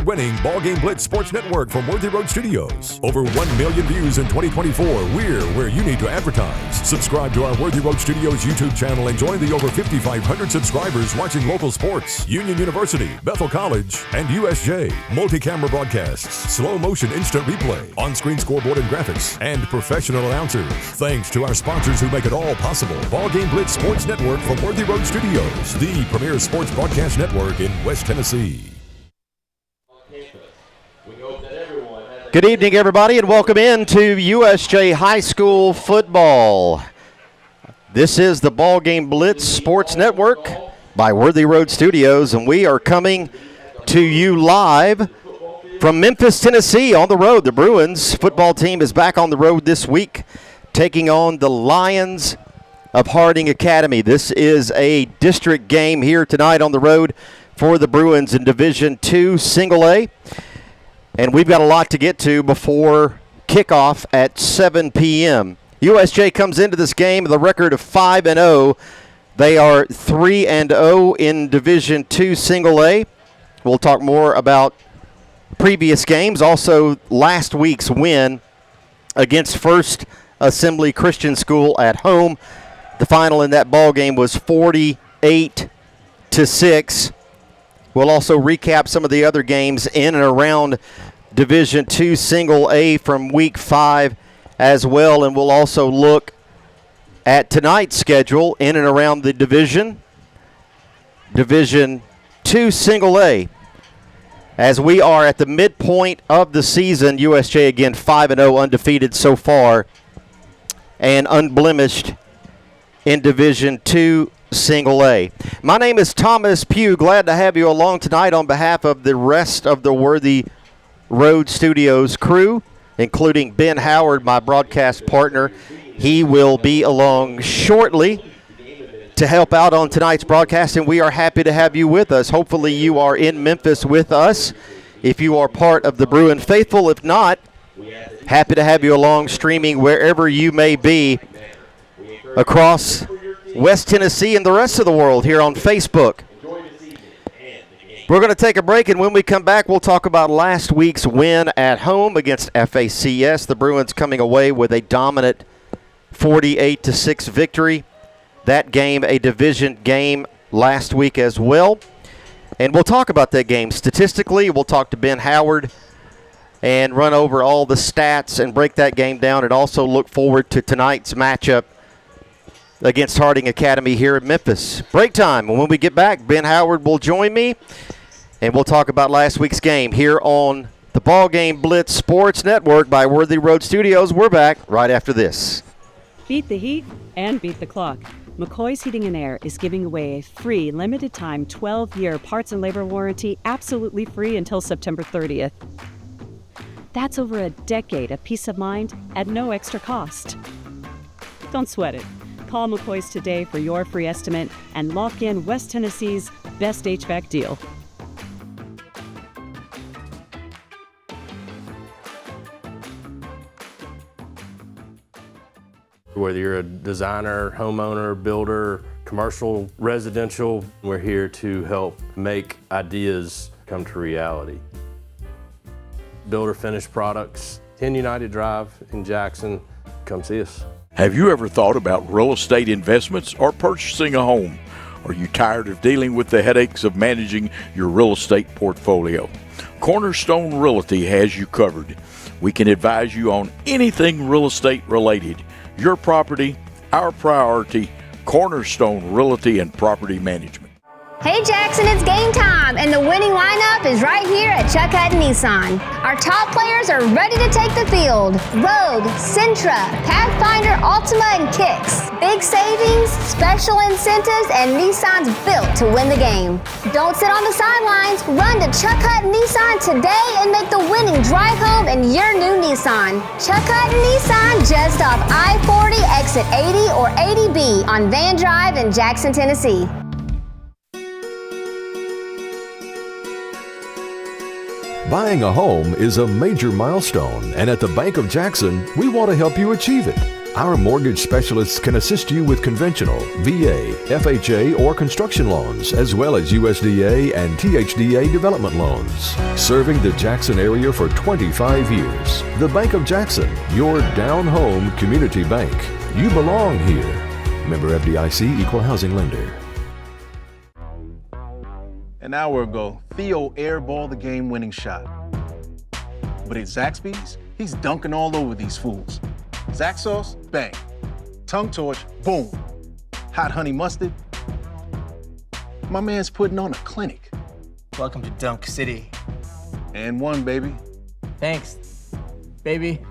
award-winning BallGame Blitz Sports Network from Worthy Road Studios. Over 1 million views in 2024. We're where you need to advertise. Subscribe to our Worthy Road Studios YouTube channel and join the over 5,500 subscribers watching local sports, Union University, Bethel College, and USJ. Multi-camera broadcasts, slow motion instant replay, on-screen scoreboard and graphics, and professional announcers. Thanks to our sponsors who make it all possible. BallGame Blitz Sports Network from Worthy Road Studios, the premier sports broadcast network in West Tennessee. Good evening, everybody, and welcome in to USJ High School football. This is the BallGame Blitz Sports Network by Worthy Road Studios, and we are coming to you live from Memphis, Tennessee, on the road. The Bruins football team is back on the road this week, taking on the Lions of Harding Academy. This is a district game here tonight on the road for the Bruins in Division II Single A. And we've got a lot to get to before kickoff at 7 p.m. USJ comes into this game with a record of 5-0. They are 3-0 in Division II Single A. We'll talk more about previous games. Also, last week's win against First Assembly Christian School at home. The final in that ball game was 48-6. We'll also recap some of the other games in and around Division II Single A from Week 5 as well, and we'll also look at tonight's schedule in and around the Division II Single A. As we are at the midpoint of the season, USJ again 5-0, undefeated so far, and unblemished in Division II Single A. My name is Thomas Pugh. Glad to have you along tonight on behalf of the rest of the Worthy Road Studios crew, including Ben Howard, my broadcast partner. He will be along shortly to help out on tonight's broadcast, and we are happy to have you with us. Hopefully you are in Memphis with us if you are part of the Bruin faithful. If not, happy to have you along streaming wherever you may be across West Tennessee and the rest of the world here on Facebook. We're going to take a break, and when we come back, we'll talk about last week's win at home against FACS. The Bruins coming away with a dominant 48-6 victory. That game, a division game last week as well. And we'll talk about that game statistically. We'll talk to Ben Howard and run over all the stats and break that game down, and also look forward to tonight's matchup against Harding Academy here in Memphis. Break time. And when we get back, Ben Howard will join me, and we'll talk about last week's game here on the BallGame Blitz Sports Network by Worthy Road Studios. We're back right after this. Beat the heat and beat the clock. McCoy's Heating and Air is giving away a free limited-time 12-year parts and labor warranty, absolutely free until September 30th. That's over a decade of peace of mind at no extra cost. Don't sweat it. Call McCoy's today for your free estimate and lock in West Tennessee's best HVAC deal. Whether you're a designer, homeowner, builder, commercial, residential, we're here to help make ideas come to reality. Builder finished products, 10 United Drive in Jackson. Come see us. Have you ever thought about real estate investments or purchasing a home? Are you tired of dealing with the headaches of managing your real estate portfolio? Cornerstone Realty has you covered. We can advise you on anything real estate related. Your property, our priority. Cornerstone Realty and Property Management. Hey Jackson, it's game time, and the winning lineup is right here at Chuck Hutton Nissan. Our top players are ready to take the field. Rogue, Sentra, Pathfinder, Altima, and Kicks. Big savings, special incentives, and Nissan's built to win the game. Don't sit on the sidelines. Run to Chuck Hutton Nissan today and make the winning drive home in your new Nissan. Chuck Hutton Nissan, just off I-40, exit 80 or 80B on Van Drive in Jackson, Tennessee. Buying a home is a major milestone, and at the Bank of Jackson, we want to help you achieve it. Our mortgage specialists can assist you with conventional, VA, FHA, or construction loans, as well as USDA and THDA development loans. Serving the Jackson area for 25 years. The Bank of Jackson, your down-home community bank. You belong here. Member FDIC, Equal Housing Lender. An hour ago, Theo airballed the game-winning shot. But at Zaxby's, he's dunking all over these fools. Zax sauce, bang. Tongue torch, boom. Hot honey mustard. My man's putting on a clinic. Welcome to Dunk City. And one, baby. Thanks, baby.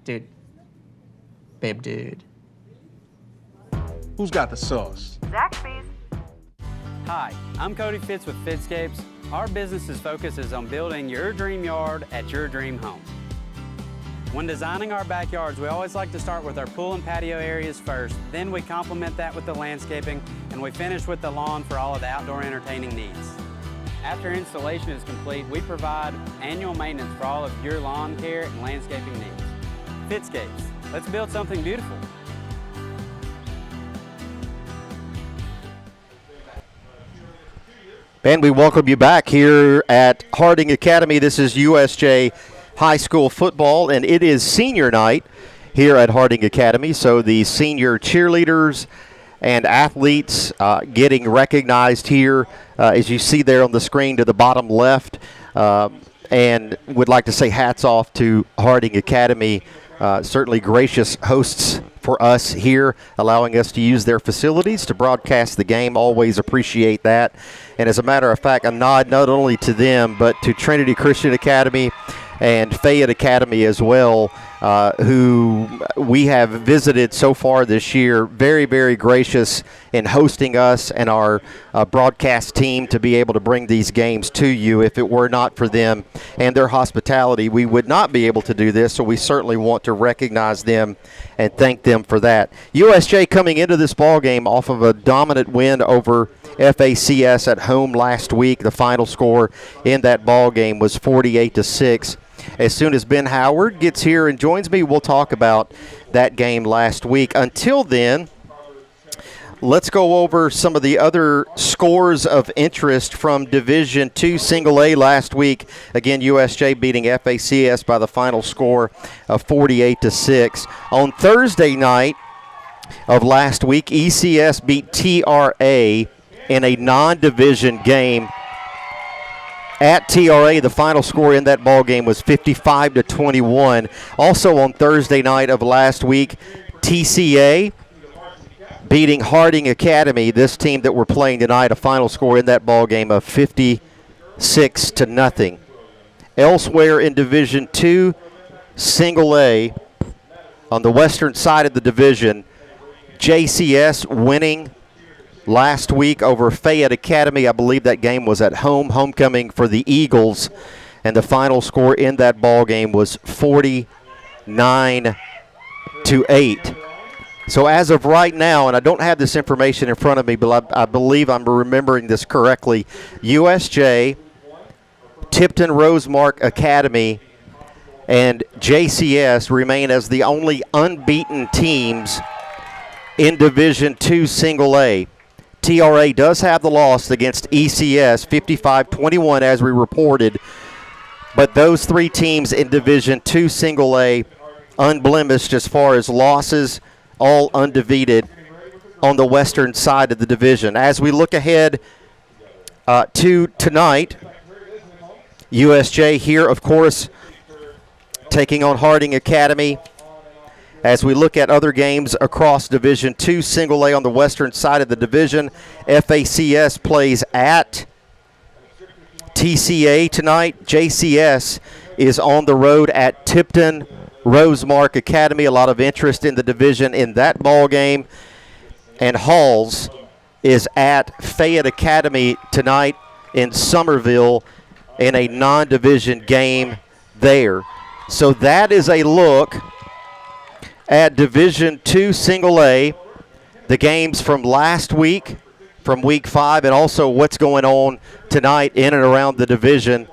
Dude. Babe, dude. Who's got the sauce? Zaxby's. Hi, I'm Cody Fitz with Fitscapes. Our business's focus is on building your dream yard at your dream home. When designing our backyards, we always like to start with our pool and patio areas first, then we complement that with the landscaping, and we finish with the lawn for all of the outdoor entertaining needs. After installation is complete, we provide annual maintenance for all of your lawn care and landscaping needs. Fitscapes, let's build something beautiful. And we welcome you back here at Harding Academy. This is USJ High School football, and it is senior night here at Harding Academy. So the senior cheerleaders and athletes getting recognized here, as you see there on the screen to the bottom left. And would like to say hats off to Harding Academy, certainly gracious hosts for us here, allowing us to use their facilities to broadcast the game. Always appreciate that. And as a matter of fact, a nod not only to them, but to Trinity Christian Academy and Fayette Academy as well, who we have visited so far this year. Very, very gracious in hosting us and our broadcast team to be able to bring these games to you. If it were not for them and their hospitality, we would not be able to do this, so we certainly want to recognize them and thank them for that. USJ coming into this ball game off of a dominant win over FACS at home last week. The final score in that ball game was 48-6. As soon as Ben Howard gets here and joins me, we'll talk about that game last week. Until then, let's go over some of the other scores of interest from Division II Single A last week. Again, USJ beating FACS by the final score of 48-6. On Thursday night of last week, ECS beat TRA in a non-division game at TRA. The final score in that ball game was 55-21. Also on Thursday night of last week, TCA beating Harding Academy, this team that we're playing tonight, a final score in that ball game of 56-0. Elsewhere in Division II Single A, on the western side of the division, JCS winning last week over Fayette Academy. I believe that game was at home, homecoming for the Eagles, and the final score in that ball game was 49-8. So as of right now, and I don't have this information in front of me, but I believe I'm remembering this correctly, USJ, Tipton Rosemark Academy, and JCS remain as the only unbeaten teams in Division II Single A. TRA does have the loss against ECS, 55-21, as we reported. But those three teams in Division II Single A, unblemished as far as losses, all undefeated on the western side of the division. As we look ahead to tonight, USJ here, of course, taking on Harding Academy. As we look at other games across Division II Single A on the western side of the division, FACS plays at TCA tonight. JCS is on the road at Tipton Rosemark Academy. A lot of interest in the division in that ball game. And Halls is at Fayette Academy tonight in Somerville in a non-division game there. So that is a look at Division II Single A, the games from last week, from Week 5, and also what's going on tonight in and around the Division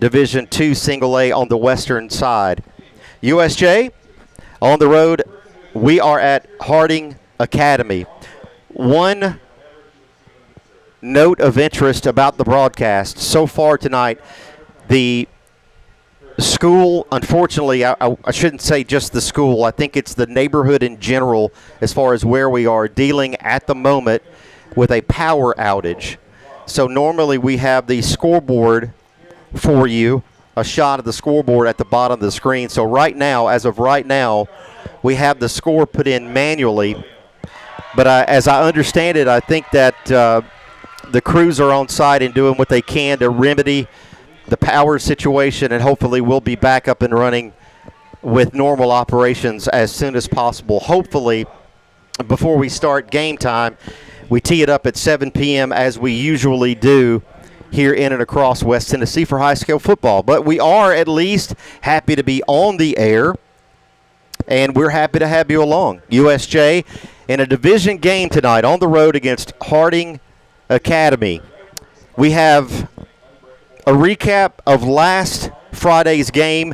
II Single A on the western side. USJ on the road We are at Harding Academy. One note of interest about the broadcast so far tonight, the school, unfortunately, I shouldn't say just the school. I think it's the neighborhood in general as far as where we are dealing at the moment with a power outage. So normally we have the scoreboard for you, a shot of the scoreboard at the bottom of the screen. So right now, as of right now, we have the score put in manually. But as I understand it, I think that the crews are on site and doing what they can to remedy the power situation, and hopefully we'll be back up and running with normal operations as soon as possible. Hopefully, before we start game time, we tee it up at 7 p.m. as we usually do here in and across West Tennessee for high school football. But we are at least happy to be on the air, and we're happy to have you along. USJ in a division game tonight on the road against Harding Academy. We have a recap of last Friday's game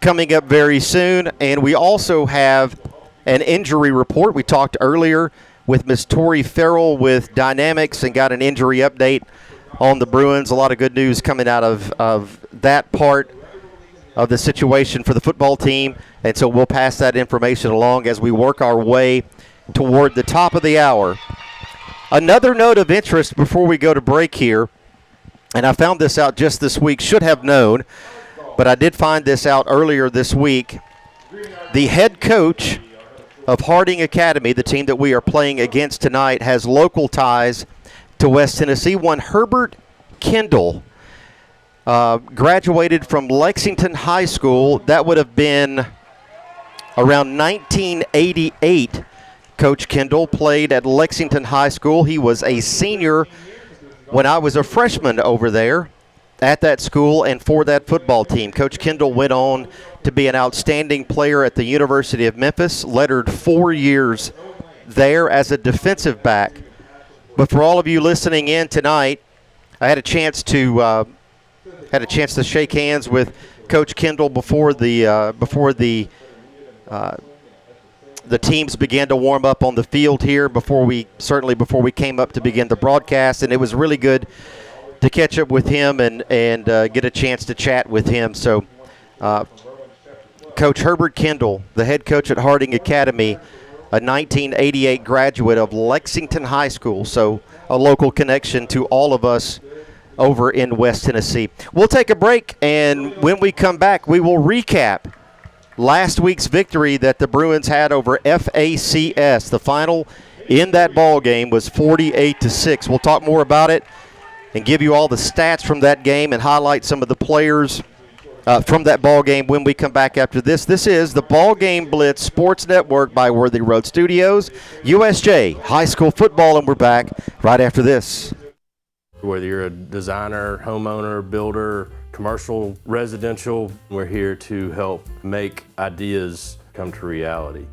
coming up very soon, and we also have an injury report. We talked earlier with Miss Tori Farrell with Dynamics and got an injury update on the Bruins. A lot of good news coming out of that part of the situation for the football team, and so we'll pass that information along as we work our way toward the top of the hour. Another note of interest before we go to break here, and I found this out just this week, should have known, but I did find this out earlier this week. The head coach of Harding Academy, the team that we are playing against tonight, has local ties to West Tennessee. One Herbert Kendall graduated from Lexington High School. That would have been around 1988. Coach Kendall played at Lexington High School. He was a senior when I was a freshman over there at that school and for that football team. Coach Kendall went on to be an outstanding player at the University of Memphis, lettered 4 years there as a defensive back. But for all of you listening in tonight, I had a chance to shake hands with Coach Kendall before the teams began to warm up on the field here before we came up to begin the broadcast, and it was really good to catch up with him and get a chance to chat with him. So Coach Herbert Kendall, the head coach at Harding Academy, a 1988 graduate of Lexington High School, so a local connection to all of us over in West Tennessee. We'll take a break, and when we come back, we will recap last week's victory that the Bruins had over FACS. The final in that ball game was 48-6. We'll talk more about it and give you all the stats from that game and highlight some of the players from that ball game when we come back after this. This is the BallGame Blitz Sports Network by Worthy Road Studios, USJ High School Football, and we're back right after this. Whether you're a designer, homeowner, builder, commercial, residential, we're here to help make ideas come to reality.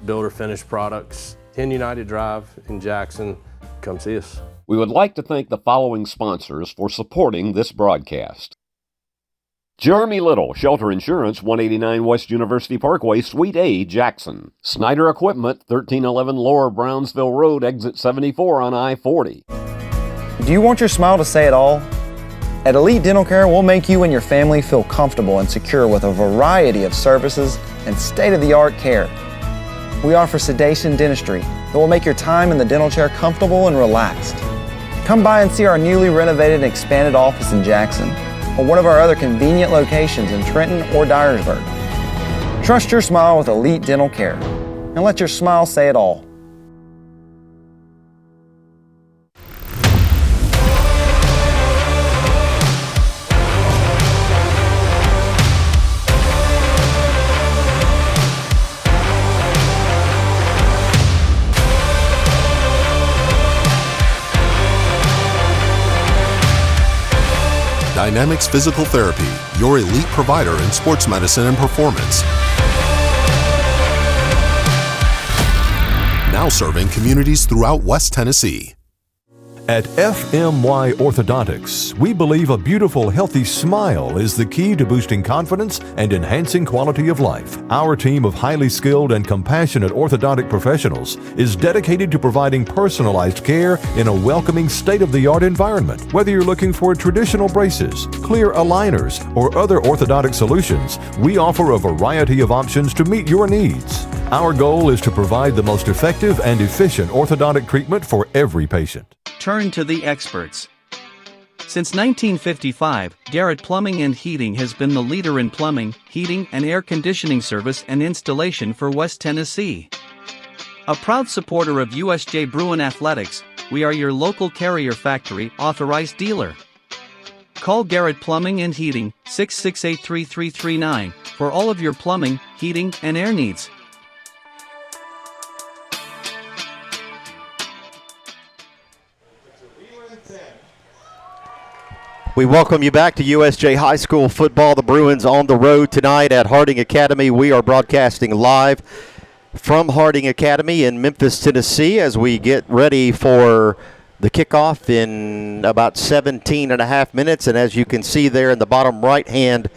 Builder finished products, 10 United Drive in Jackson. Come see us. We would like to thank the following sponsors for supporting this broadcast. Jeremy Little, Shelter Insurance, 189 West University Parkway, Suite A, Jackson. Snyder Equipment, 1311 Lower Brownsville Road, Exit 74 on I-40. Do you want your smile to say it all? At Elite Dental Care, we'll make you and your family feel comfortable and secure with a variety of services and state-of-the-art care. We offer sedation dentistry that will make your time in the dental chair comfortable and relaxed. Come by and see our newly renovated and expanded office in Jackson, or one of our other convenient locations in Trenton or Dyersburg. Trust your smile with Elite Dental Care, and let your smile say it all. Dynamics Physical Therapy, your elite provider in sports medicine and performance. Now serving communities throughout West Tennessee. At FMY Orthodontics, we believe a beautiful, healthy smile is the key to boosting confidence and enhancing quality of life. Our team of highly skilled and compassionate orthodontic professionals is dedicated to providing personalized care in a welcoming, state-of-the-art environment. Whether you're looking for traditional braces, clear aligners, or other orthodontic solutions, we offer a variety of options to meet your needs. Our goal is to provide the most effective and efficient orthodontic treatment for every patient. Turn to the experts. Since 1955, Garrett Plumbing and Heating has been the leader in plumbing, heating, and air conditioning service and installation for West Tennessee. A proud supporter of USJ Bruin Athletics, we are your local Carrier Factory authorized dealer. Call Garrett Plumbing and Heating 668-3339 for all of your plumbing, heating, and air needs. We welcome you back to USJ High School football. The Bruins on the road tonight at Harding Academy. We are broadcasting live from Harding Academy in Memphis, Tennessee, as we get ready for the kickoff in about 17 and a half minutes. And as you can see there in the bottom right hand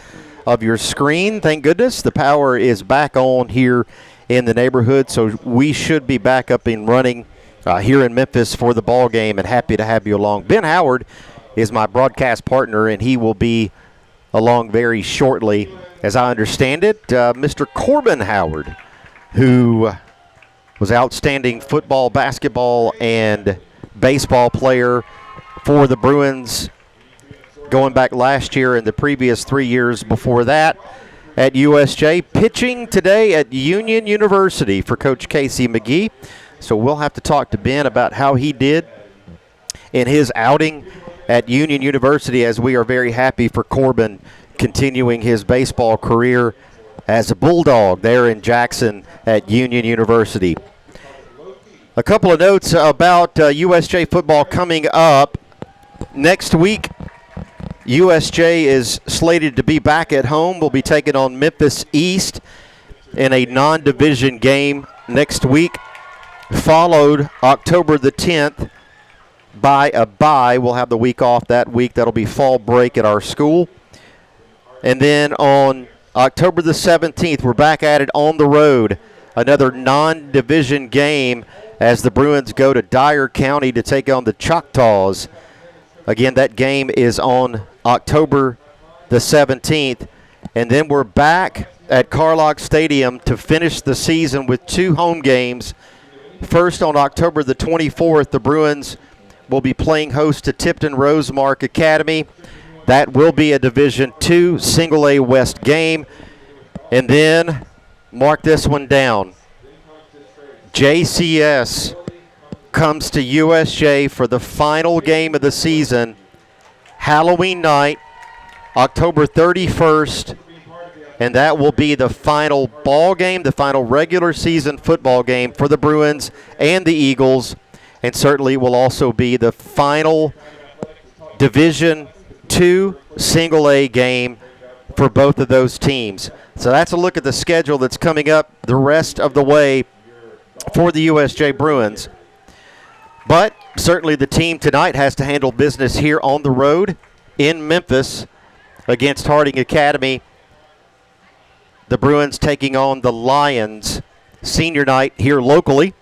of your screen, thank goodness, the power is back on here in the neighborhood. So we should be back up and running here in Memphis for the ball game, and happy to have you along. Ben Howard is my broadcast partner, and he will be along very shortly. As I understand it, Mr. Corbin Howard, who was outstanding football, basketball, and baseball player for the Bruins going back last year and the previous 3 years before that at USJ, pitching today at Union University for Coach Casey McGee. So we'll have to talk to Ben about how he did in his outing at Union University, as we are very happy for Corbin continuing his baseball career as a Bulldog there in Jackson at Union University. A couple of notes about USJ football coming up. Next week, USJ is slated to be back at home. We'll be taking on Memphis East in a non-division game next week, followed October the 10th by a bye. We'll have the week off that week. That'll be fall break at our school. And then on October the 17th, we're back at it on the road. Another non-division game as the Bruins go to Dyer County to take on the Choctaws. Again, that game is on October the 17th. And then we're back at Carlock Stadium to finish the season with 2 home games. First, on October the 24th, the Bruins will be playing host to Tipton Rosemark Academy. That will be a Division II Single A West game. And then, mark this one down, JCS comes to USJ for the final game of the season, Halloween night, October 31st. And that will be the final ball game, the final regular season football game for the Bruins and the Eagles. And certainly will also be the final Division II Single A game for both of those teams. So that's a look at the schedule that's coming up the rest of the way for the USJ Bruins. But certainly the team tonight has to handle business here on the road in Memphis against Harding Academy. The Bruins taking on the Lions senior night here locally.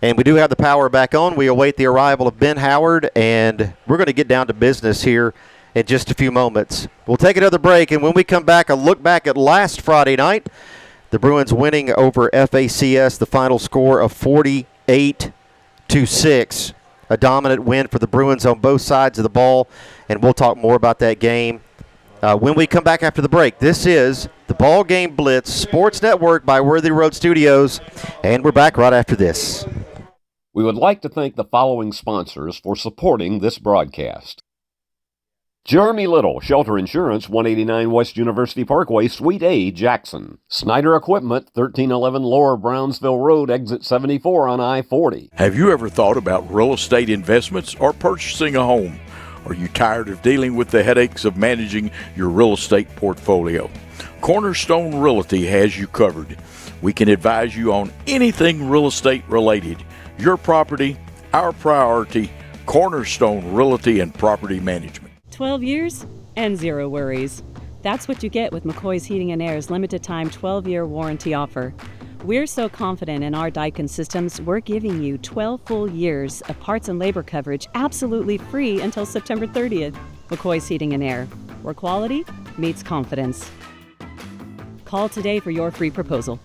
And we do have the power back on. We await the arrival of Ben Howard, and we're going to get down to business here in just a few moments. We'll take another break, and when we come back, a look back at last Friday night. The Bruins winning over FACS, the final score of 48-6. A dominant win for the Bruins on both sides of the ball, and we'll talk more about that game when we come back after the break. This is the BallGame Blitz Sports Network by Worthy Road Studios, and we're back right after this. We would like to thank the following sponsors for supporting this broadcast. Jeremy Little, Shelter Insurance, 189 West University Parkway, Suite A, Jackson. Snyder Equipment, 1311 Lower Brownsville Road, Exit 74 on I-40. Have you ever thought about real estate investments or purchasing a home? Are you tired of dealing with the headaches of managing your real estate portfolio? Cornerstone Realty has you covered. We can advise you on anything real estate related. Your property, our priority. Cornerstone Realty and Property Management. 12 years and zero worries. That's what you get with McCoy's Heating and Air's limited time 12-year warranty offer. We're so confident in our Daikin systems, we're giving you 12 full years of parts and labor coverage absolutely free until September 30th. McCoy's Heating and Air, where quality meets confidence. Call today for your free proposal.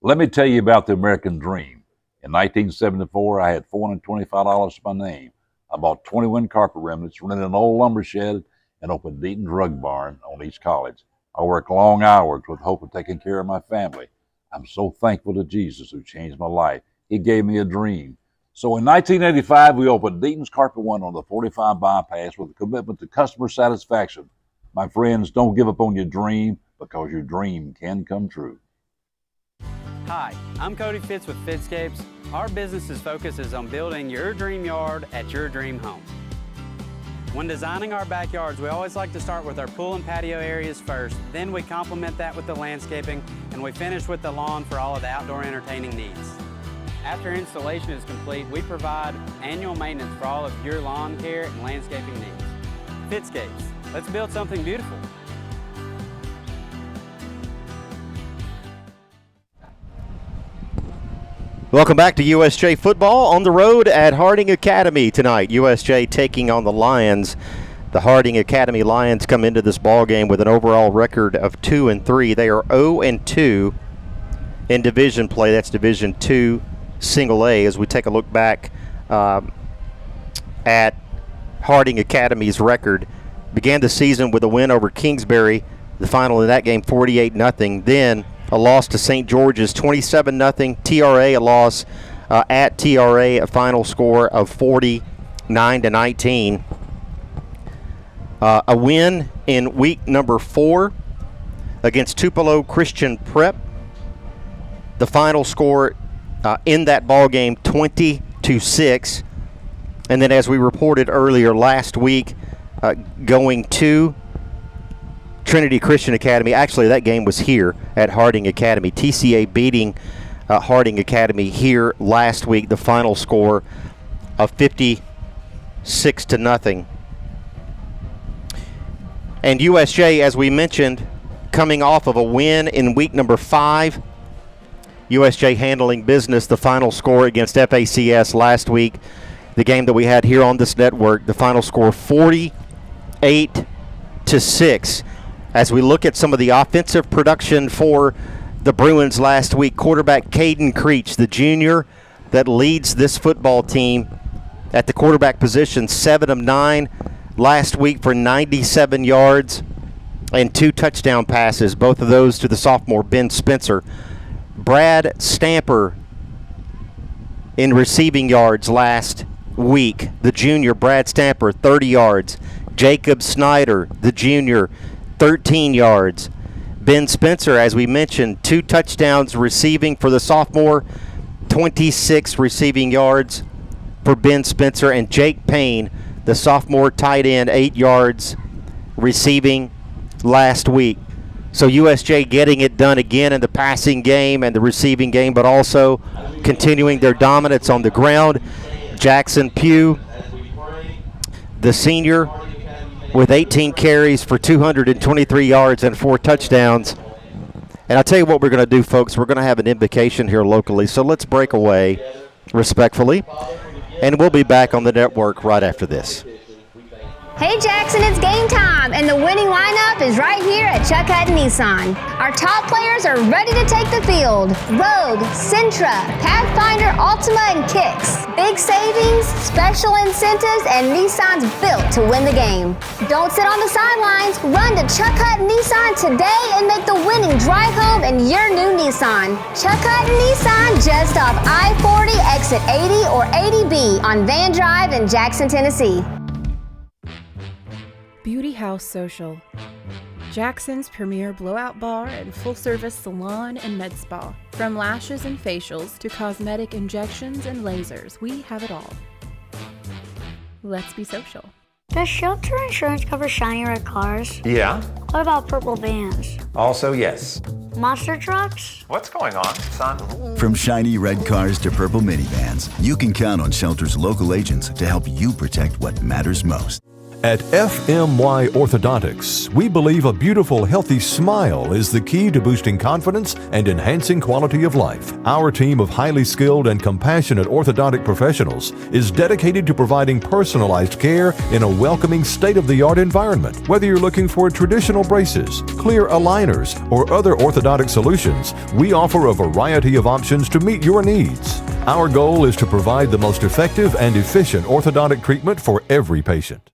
Let me tell you about the American dream. In 1974, I had $425 to my name. I bought 21 carpet remnants, rented an old lumber shed, and opened Deaton's Rug Barn on East College. I worked long hours with hope of taking care of my family. I'm so thankful to Jesus who changed my life. He gave me a dream. So in 1985, we opened Deaton's Carpet One on the 45 bypass with a commitment to customer satisfaction. My friends, don't give up on your dream, because your dream can come true. Hi, I'm Cody Fitz with Fitscapes. Our business's focus is on building your dream yard at your dream home. When designing our backyards, we always like to start with our pool and patio areas first, then we complement that with the landscaping, and we finish with the lawn for all of the outdoor entertaining needs. After installation is complete, we provide annual maintenance for all of your lawn care and landscaping needs. Fitscapes, let's build something beautiful. Welcome back to USJ football on the road at Harding Academy tonight. USJ taking on the Lions. The Harding Academy Lions come into this ball game with an overall record of 2-3. They are 0-2 in division play. That's Division II Single A. As we take a look back at Harding Academy's record, began the season with a win over Kingsbury. The final in that game, 48-0. Then a loss to St. George's, 27-0. TRA, a loss at TRA, a final score of 49-19. A win in week number 4 against Tupelo Christian Prep. The final score in that ball game, 20-6. And then, as we reported earlier last week, going to Trinity Christian Academy. Actually, that game was here at Harding Academy. TCA beating Harding Academy here last week. The final score of 56-0. And USJ, as we mentioned, coming off of a win in week number 5. USJ handling business. The final score against FACS last week, the game that we had here on this network, the final score 48-6. As we look at some of the offensive production for the Bruins last week, quarterback Caden Creech, the junior that leads this football team at the quarterback position, 7 of 9 last week for 97 yards and 2 touchdown passes, both of those to the sophomore Ben Spencer. Brad Stamper in receiving yards last week, the junior Brad Stamper, 30 yards. Jacob Snyder, the junior, 13 yards. Ben Spencer, as we mentioned, 2 touchdowns receiving for the sophomore, 26 receiving yards for Ben Spencer. And Jake Payne, the sophomore tight end, 8 yards receiving last week. So USJ getting it done again in the passing game and the receiving game, but also continuing their dominance on the ground. Jackson Pugh, the senior, with 18 carries for 223 yards and 4 touchdowns. And I'll tell you what we're going to do, folks. We're going to have an invocation here locally, so let's break away respectfully, and we'll be back on the network right after this. Hey Jackson, it's game time, and the winning lineup is right here at Chuck Hutton Nissan. Our top players are ready to take the field. Rogue, Sentra, Pathfinder, Altima, and Kicks. Big savings, special incentives, and Nissan's built to win the game. Don't sit on the sidelines. Run to Chuck Hutton Nissan today and make the winning drive home in your new Nissan. Chuck Hutton Nissan, just off I-40, exit 80 or 80B on Van Drive in Jackson, Tennessee. Beauty House Social, Jackson's premier blowout bar and full-service salon and med spa. From lashes and facials to cosmetic injections and lasers, we have it all. Let's be social. Does shelter insurance cover shiny red cars? Yeah. What about purple vans? Also, yes. Monster trucks? What's going on, son? From shiny red cars to purple minivans, you can count on Shelter's local agents to help you protect what matters most. At FMY Orthodontics, we believe a beautiful, healthy smile is the key to boosting confidence and enhancing quality of life. Our team of highly skilled and compassionate orthodontic professionals is dedicated to providing personalized care in a welcoming, state-of-the-art environment. Whether you're looking for traditional braces, clear aligners, or other orthodontic solutions, we offer a variety of options to meet your needs. Our goal is to provide the most effective and efficient orthodontic treatment for every patient.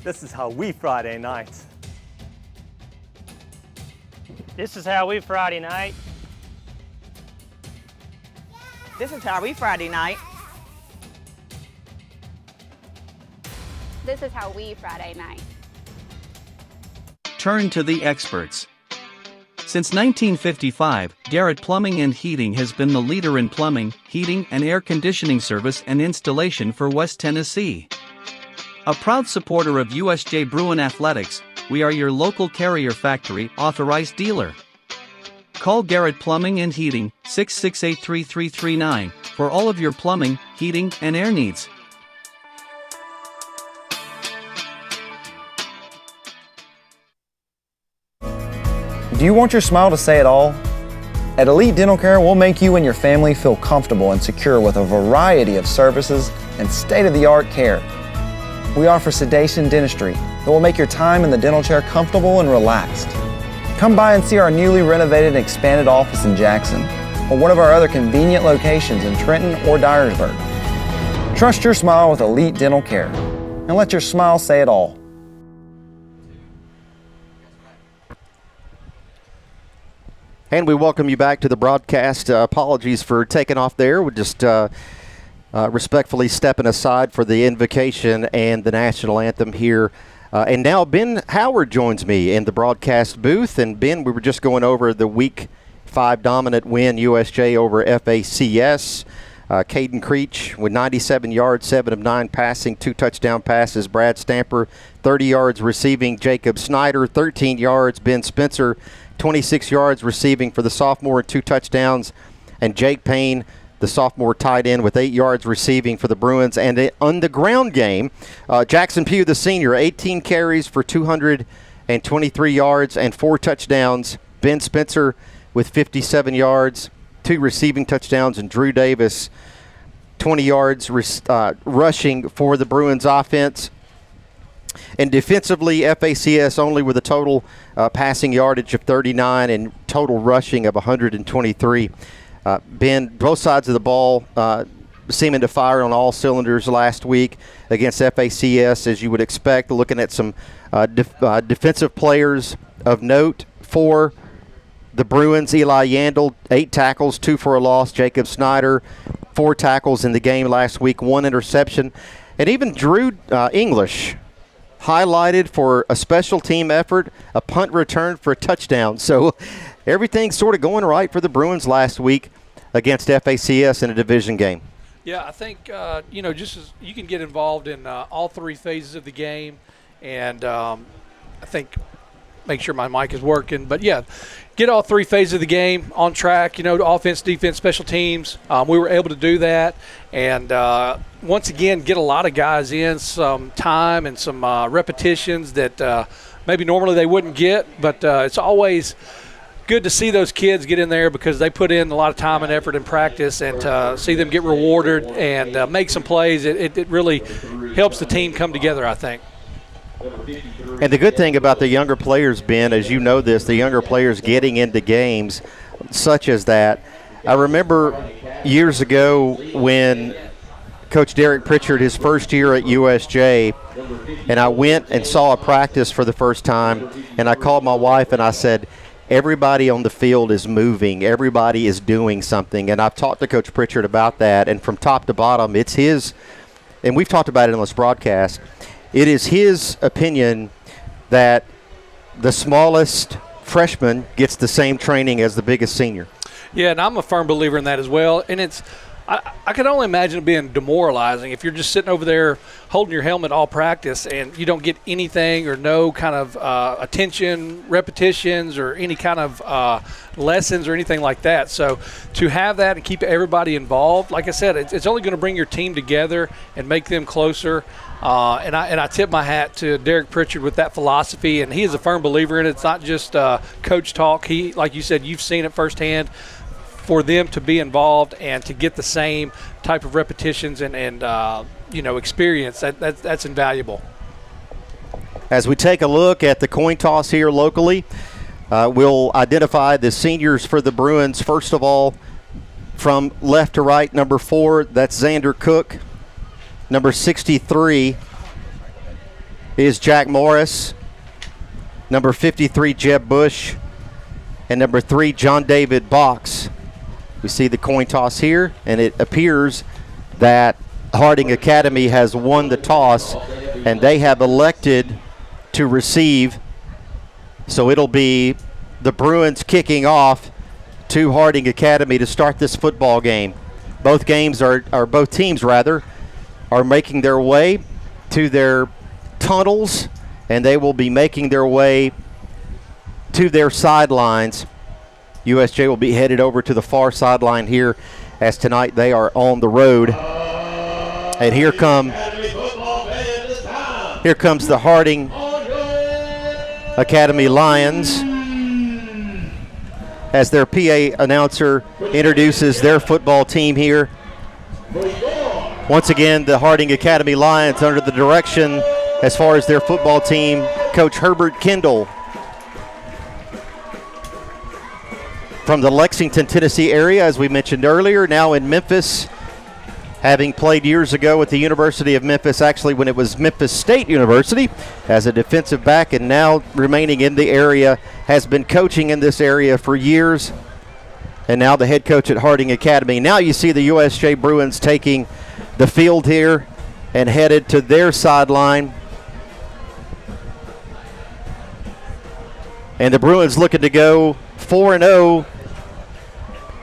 This is how we Friday night. This is how we Friday night. This is how we Friday night. This is how we Friday night. Turn to the experts. Since 1955, Garrett Plumbing and Heating has been the leader in plumbing, heating, and air conditioning service and installation for West Tennessee. A proud supporter of USJ Bruin Athletics, we are your local Carrier Factory authorized dealer. Call Garrett Plumbing and Heating 668-3339 for all of your plumbing, heating, and air needs. Do you want your smile to say it all? At Elite Dental Care, we'll make you and your family feel comfortable and secure with a variety of services and state-of-the-art care. We offer sedation dentistry that will make your time in the dental chair comfortable and relaxed. Come by and see our newly renovated and expanded office in Jackson or one of our other convenient locations in Trenton or Dyersburg. Trust your smile with Elite Dental Care and let your smile say it all. And we welcome you back to the broadcast. Apologies for taking off there. We're just respectfully stepping aside for the invocation and the national anthem here. And now Ben Howard joins me in the broadcast booth. And Ben, we were just going over the Week 5 dominant win, USJ over FACS. Caden Creech with 97 yards, 7 of 9 passing, 2 touchdown passes. Brad Stamper, 30 yards receiving. Jacob Snyder, 13 yards. Ben Spencer, 26 yards receiving for the sophomore, 2 touchdowns. And Jake Payne, the sophomore tight end, with 8 yards receiving for the Bruins. And on the ground game, Jackson Pugh, the senior, 18 carries for 223 yards and 4 touchdowns. Ben Spencer with 57 yards, 2 receiving touchdowns. And Drew Davis, 20 yards rushing for the Bruins offense. And defensively, FACS only with a total passing yardage of 39 and total rushing of 123. Ben, both sides of the ball seeming to fire on all cylinders last week against FACS, as you would expect. Looking at some defensive players of note for the Bruins: Eli Yandel, 8 tackles, 2 for a loss. Jacob Snyder, 4 tackles in the game last week, 1 interception. And even Drew English highlighted for a special team effort, a punt return for a touchdown. So everything's sort of going right for the Bruins last week against FACS in a division game. Yeah, I think, just as you can get involved in all 3 phases of the game, and I think make sure my mic is working. But, yeah, get all 3 phases of the game on track, offense, defense, special teams. We were able to do that. And once again, get a lot of guys in some time and some repetitions that maybe normally they wouldn't get. But it's always good to see those kids get in there because they put in a lot of time and effort and practice, and to see them get rewarded and make some plays, it really helps the team come together, I think. And the good thing about the younger players, Ben, as you know this, the younger players getting into games such as that. I remember years ago when Coach Derek Pritchard, his first year at USJ, and I went and saw a practice for the first time, and I called my wife and I said, everybody on the field is moving. Everybody is doing something. And I've talked to Coach Pritchard about that, and from top to bottom, it's his, and we've talked about it in this broadcast, it is his opinion that the smallest freshman gets the same training as the biggest senior. Yeah, and I'm a firm believer in that as well. And I can only imagine it being demoralizing if you're just sitting over there holding your helmet all practice and you don't get anything or no kind of attention, repetitions, or any kind of lessons or anything like that. So to have that and keep everybody involved, like I said, it's only going to bring your team together and make them closer. And I tip my hat to Derek Pritchard with that philosophy, and he is a firm believer in it. It's not just coach talk. He, like you said, you've seen it firsthand. For them to be involved and to get the same type of repetitions and experience, that's invaluable. As we take a look at the coin toss here locally, we'll identify the seniors for the Bruins. First of all, from left to right, number 4, that's Xander Cook. Number 63 is Jack Morris. Number 53, Jeb Bush. And number 3, John David Box. We see the coin toss here, and it appears that Harding Academy has won the toss, and they have elected to receive. So it'll be the Bruins kicking off to Harding Academy to start this football game. Both teams are making their way to their tunnels, and they will be making their way to their sidelines. USJ will be headed over to the far sideline here, as tonight they are on the road. And here comes the Harding Academy Lions as their PA announcer introduces their football team here. Once again, the Harding Academy Lions under the direction, as far as their football team, Coach Herbert Kendall. From the Lexington, Tennessee area, as we mentioned earlier, now in Memphis, having played years ago at the University of Memphis, actually when it was Memphis State University, as a defensive back, and now remaining in the area, has been coaching in this area for years, and now the head coach at Harding Academy. Now you see the USJ Bruins taking the field here and headed to their sideline. And the Bruins looking to go 4-0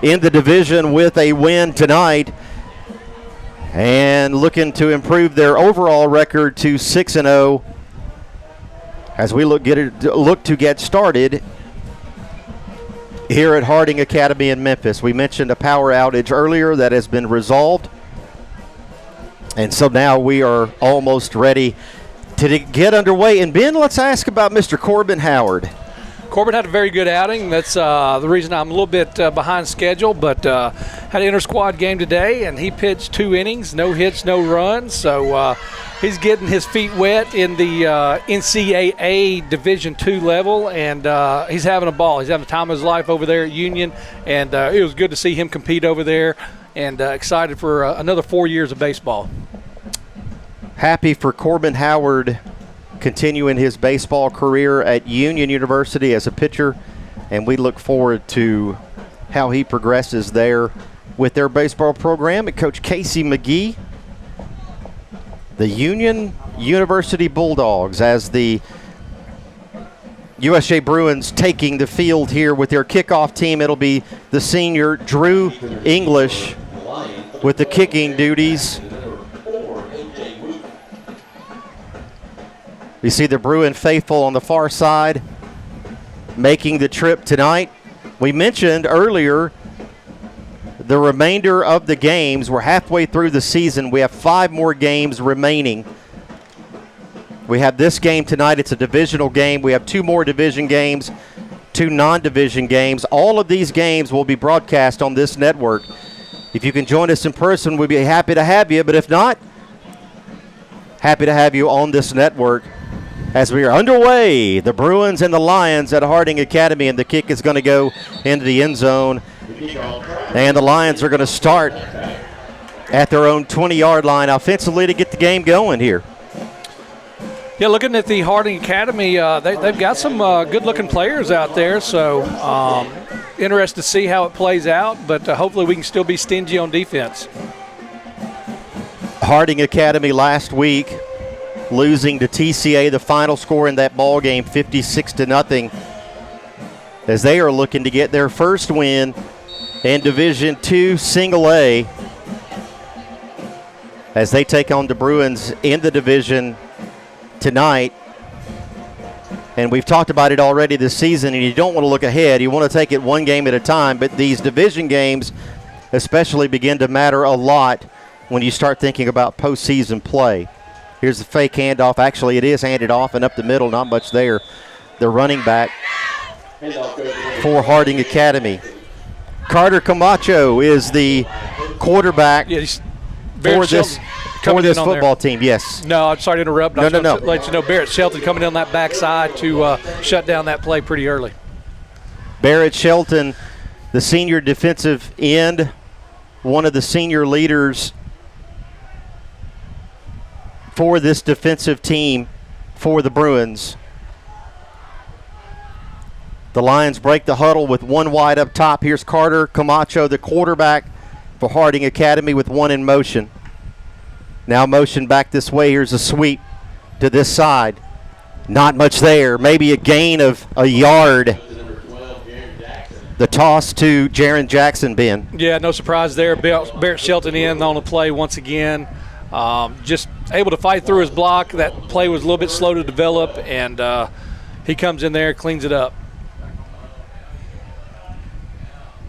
in the division with a win tonight, and looking to improve their overall record to 6-0 as we look to get started here at Harding Academy in Memphis. We mentioned a power outage earlier that has been resolved, and so now we are almost ready to get underway. And Ben, let's ask about Mr. Corbin Howard. Corbin had a very good outing. That's the reason I'm a little bit behind schedule, but had an inter-squad game today, and he pitched 2 innings, no hits, no runs. So he's getting his feet wet in the NCAA Division II level, and he's having a ball. He's having the time of his life over there at Union, and it was good to see him compete over there, and excited for another 4 years of baseball. Happy for Corbin Howard continuing his baseball career at Union University as a pitcher, and we look forward to how he progresses there with their baseball program. And Coach Casey McGee, the Union University Bulldogs, as the USJ Bruins taking the field here with their kickoff team. It'll be the senior Drew English with the kicking duties. We see the Bruin faithful on the far side making the trip tonight. We mentioned earlier the remainder of the games. We're halfway through the season. We have 5 more games remaining. We have this game tonight. It's a divisional game. We have 2 more division games, 2 non-division games. All of these games will be broadcast on this network. If you can join us in person, we'd be happy to have you. But if not, happy to have you on this network. As we are underway, the Bruins and the Lions at Harding Academy, and the kick is going to go into the end zone. And the Lions are going to start at their own 20-yard line offensively to get the game going here. Yeah, looking at the Harding Academy, they've got some good-looking players out there, so interested to see how it plays out, but hopefully we can still be stingy on defense. Harding Academy last week losing to TCA, the final score in that ball game, 56-0, as they are looking to get their first win in Division II Single A as they take on the Bruins in the division tonight. And we've talked about it already this season, and you don't want to look ahead. You want to take it one game at a time, but these division games especially begin to matter a lot when you start thinking about postseason play. Here's the fake handoff. Actually, it is handed off and up the middle, not much there. The running back for Harding Academy. Carter Camacho is the quarterback for this football team. Yes. No, I'm sorry to interrupt. No. Let you know, Barrett Shelton coming in that backside to shut down that play pretty early. Barrett Shelton, the senior defensive end, one of the senior leaders for this defensive team for the Bruins. The Lions break the huddle with one wide up top. Here's Carter Camacho, the quarterback for Harding Academy, with one in motion. Now motion back this way. Here's a sweep to this side. Not much there. Maybe a gain of a yard. The toss to Jaron Jackson, Ben. Yeah, no surprise there. Barrett Shelton in on the play once again. Just able to fight through his block. That play was a little bit slow to develop, and he comes in there, cleans it up.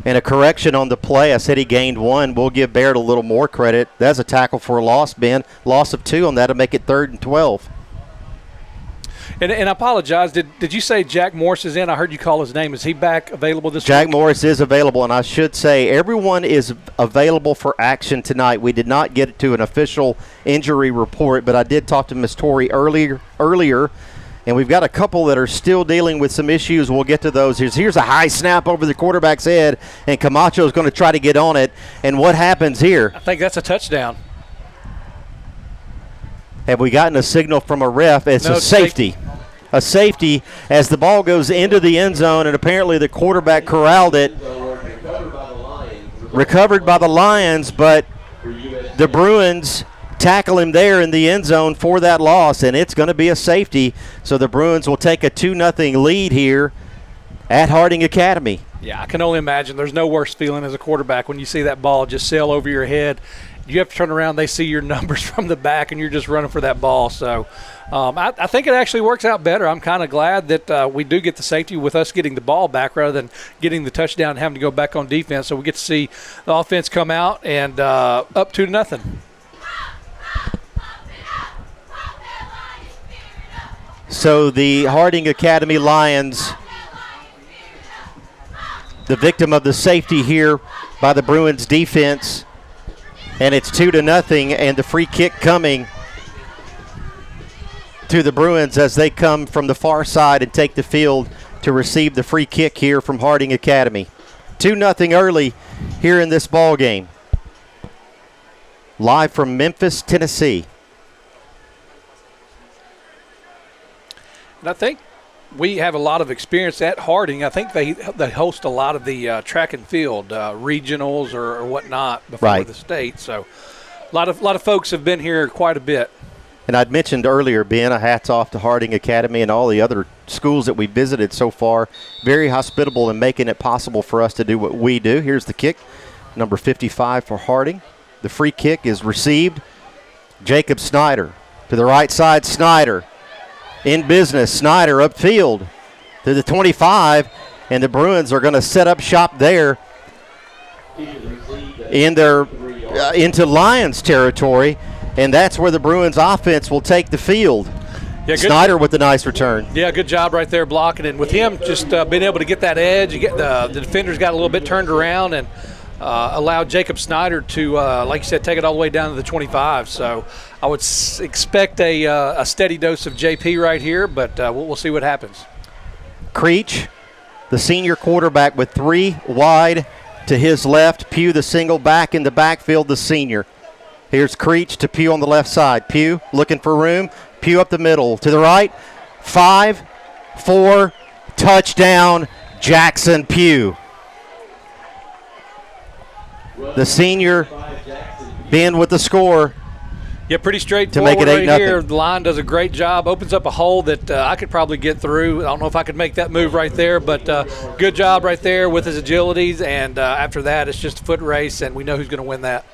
And a correction on the play. I said he gained one. We'll give Barrett a little more credit. That's a tackle for a loss, Ben. Loss of 2 on that to make it 3rd and 12. And I apologize. Did you say Jack Morris is in? I heard you call his name. Is he back available this week? Jack Morris is available, and I should say everyone is available for action tonight. We did not get to an official injury report, but I did talk to Ms. Torrey earlier, and we've got a couple that are still dealing with some issues. We'll get to those. Here's a high snap over the quarterback's head, and Camacho is going to try to get on it. And what happens here? I think that's a touchdown. Have we gotten a signal from a ref? It's a safety. A safety as the ball goes into the end zone, and apparently the quarterback corralled it. Recovered by the Lions, but the Bruins tackle him there in the end zone for that loss, and it's going to be a safety. So the Bruins will take a 2-0 lead here at Harding Academy. Yeah, I can only imagine. There's no worse feeling as a quarterback when you see that ball just sail over your head. You have to turn around, they see your numbers from the back, and you're just running for that ball. So I think it actually works out better. I'm kind of glad that we do get the safety with us getting the ball back rather than getting the touchdown and having to go back on defense. So we get to see the offense come out and up 2-0. So the Harding Academy Lions, the victim of the safety here by the Bruins defense, and it's 2-0, and the free kick coming to the Bruins as they come from the far side and take the field to receive the free kick here from Harding Academy. 2-0 early here in this ball game. Live from Memphis, Tennessee. And I think we have a lot of experience at Harding. I think they host a lot of the track and field regionals or whatnot before the state. So a lot of folks have been here quite a bit. And I'd mentioned earlier, Ben, a hats off to Harding Academy and all the other schools that we visited so far. Very hospitable in making it possible for us to do what we do. Here's the kick, number 55 for Harding. The free kick is received. Jacob Snyder to the right side. Snyder in business. Snyder upfield to the 25, and the Bruins are going to set up shop there in their into Lions territory, and that's where the Bruins offense will take the field. Yeah, Snyder with the nice return. Yeah, good job right there blocking, and with him just being able to get that edge, you get the defenders got a little bit turned around and allowed Jacob Snyder to, like you said, take it all the way down to the 25. So I would expect a steady dose of JP right here, but we'll see what happens. Creech, the senior quarterback, with 3 wide to his left. Pugh, the single back in the backfield, the senior. Here's Creech to Pugh on the left side. Pugh looking for room. Pugh up the middle. To the right. 5, 4, touchdown, Jackson Pugh. The senior, Ben with the score. Yeah, pretty straightforward to make it 8-0. Right here. The line does a great job. Opens up a hole that I could probably get through. I don't know if I could make that move right there, but good job right there with his agilities. And after that, it's just a foot race, and we know who's going to win that.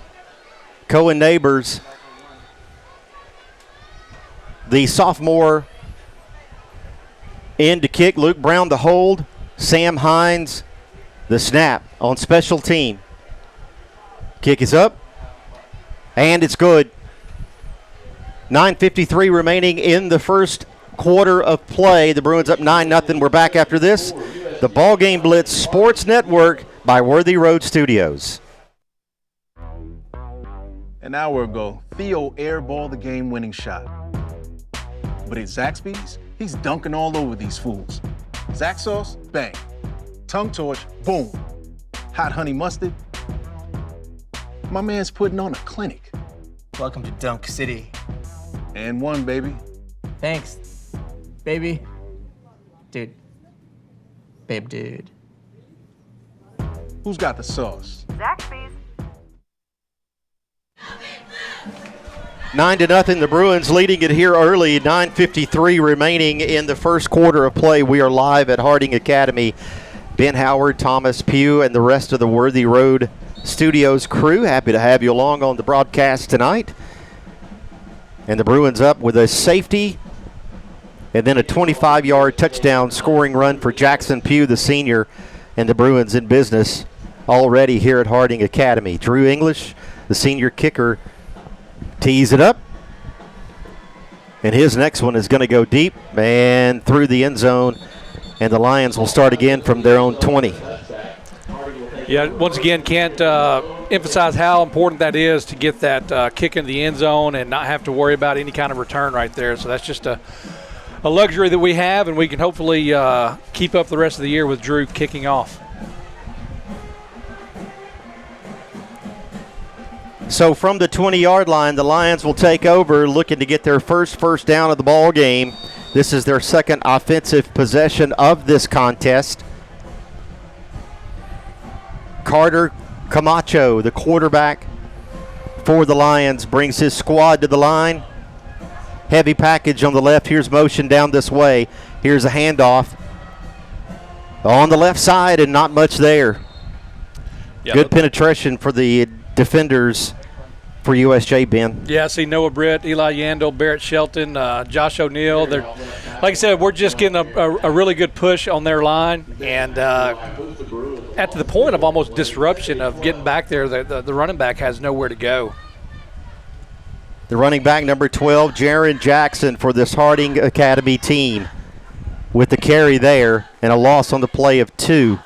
Cohen Neighbors the sophomore in to kick. Luke Brown the hold. Sam Hines the snap on special team. Kick is up, and it's good. 9:53 remaining in the first quarter of play. The Bruins up 9-0. We're back after this. The BallGame Blitz Sports Network by Worthy Road Studios. An hour ago, Theo airballed the game-winning shot. But at Zaxby's, he's dunking all over these fools. Zax sauce, bang. Tongue torch, boom. Hot honey mustard. My man's putting on a clinic. Welcome to Dunk City. And one, baby. Thanks, baby. Dude. Babe, dude. Who's got the sauce? Zaxby's. 9-0. The Bruins leading it here early. 9:53 remaining in the first quarter of play. We are live at Harding Academy. Ben Howard, Thomas Pugh, and the rest of the Worthy Road Studios crew. Happy to have you along on the broadcast tonight. And the Bruins up with a safety and then a 25-yard touchdown scoring run for Jackson Pugh, the senior, and the Bruins in business already here at Harding Academy. Drew English, the senior kicker, tees it up. And his next one is going to go deep and through the end zone. And the Lions will start again from their own 20. Yeah, once again, can't emphasize how important that is to get that kick in the end zone and not have to worry about any kind of return right there. So that's just a luxury that we have, and we can hopefully keep up the rest of the year with Drew kicking off. So from the 20-yard line, the Lions will take over, looking to get their first down of the ball game. This is their second offensive possession of this contest. Carter Camacho, the quarterback for the Lions, brings his squad to the line. Heavy package on the left. Here's motion down this way. Here's a handoff on the left side, and not much there. Yeah, good penetration for the defenders for USJ, Ben. Yeah, I see Noah Britt, Eli Yandel, Barrett Shelton, Josh O'Neill. They're, like I said, we're just getting a really good push on their line, and at the point of almost disruption of getting back there, the running back has nowhere to go. The running back, number 12, Jaron Jackson, for this Harding Academy team, with the carry there and a loss on the play of 2.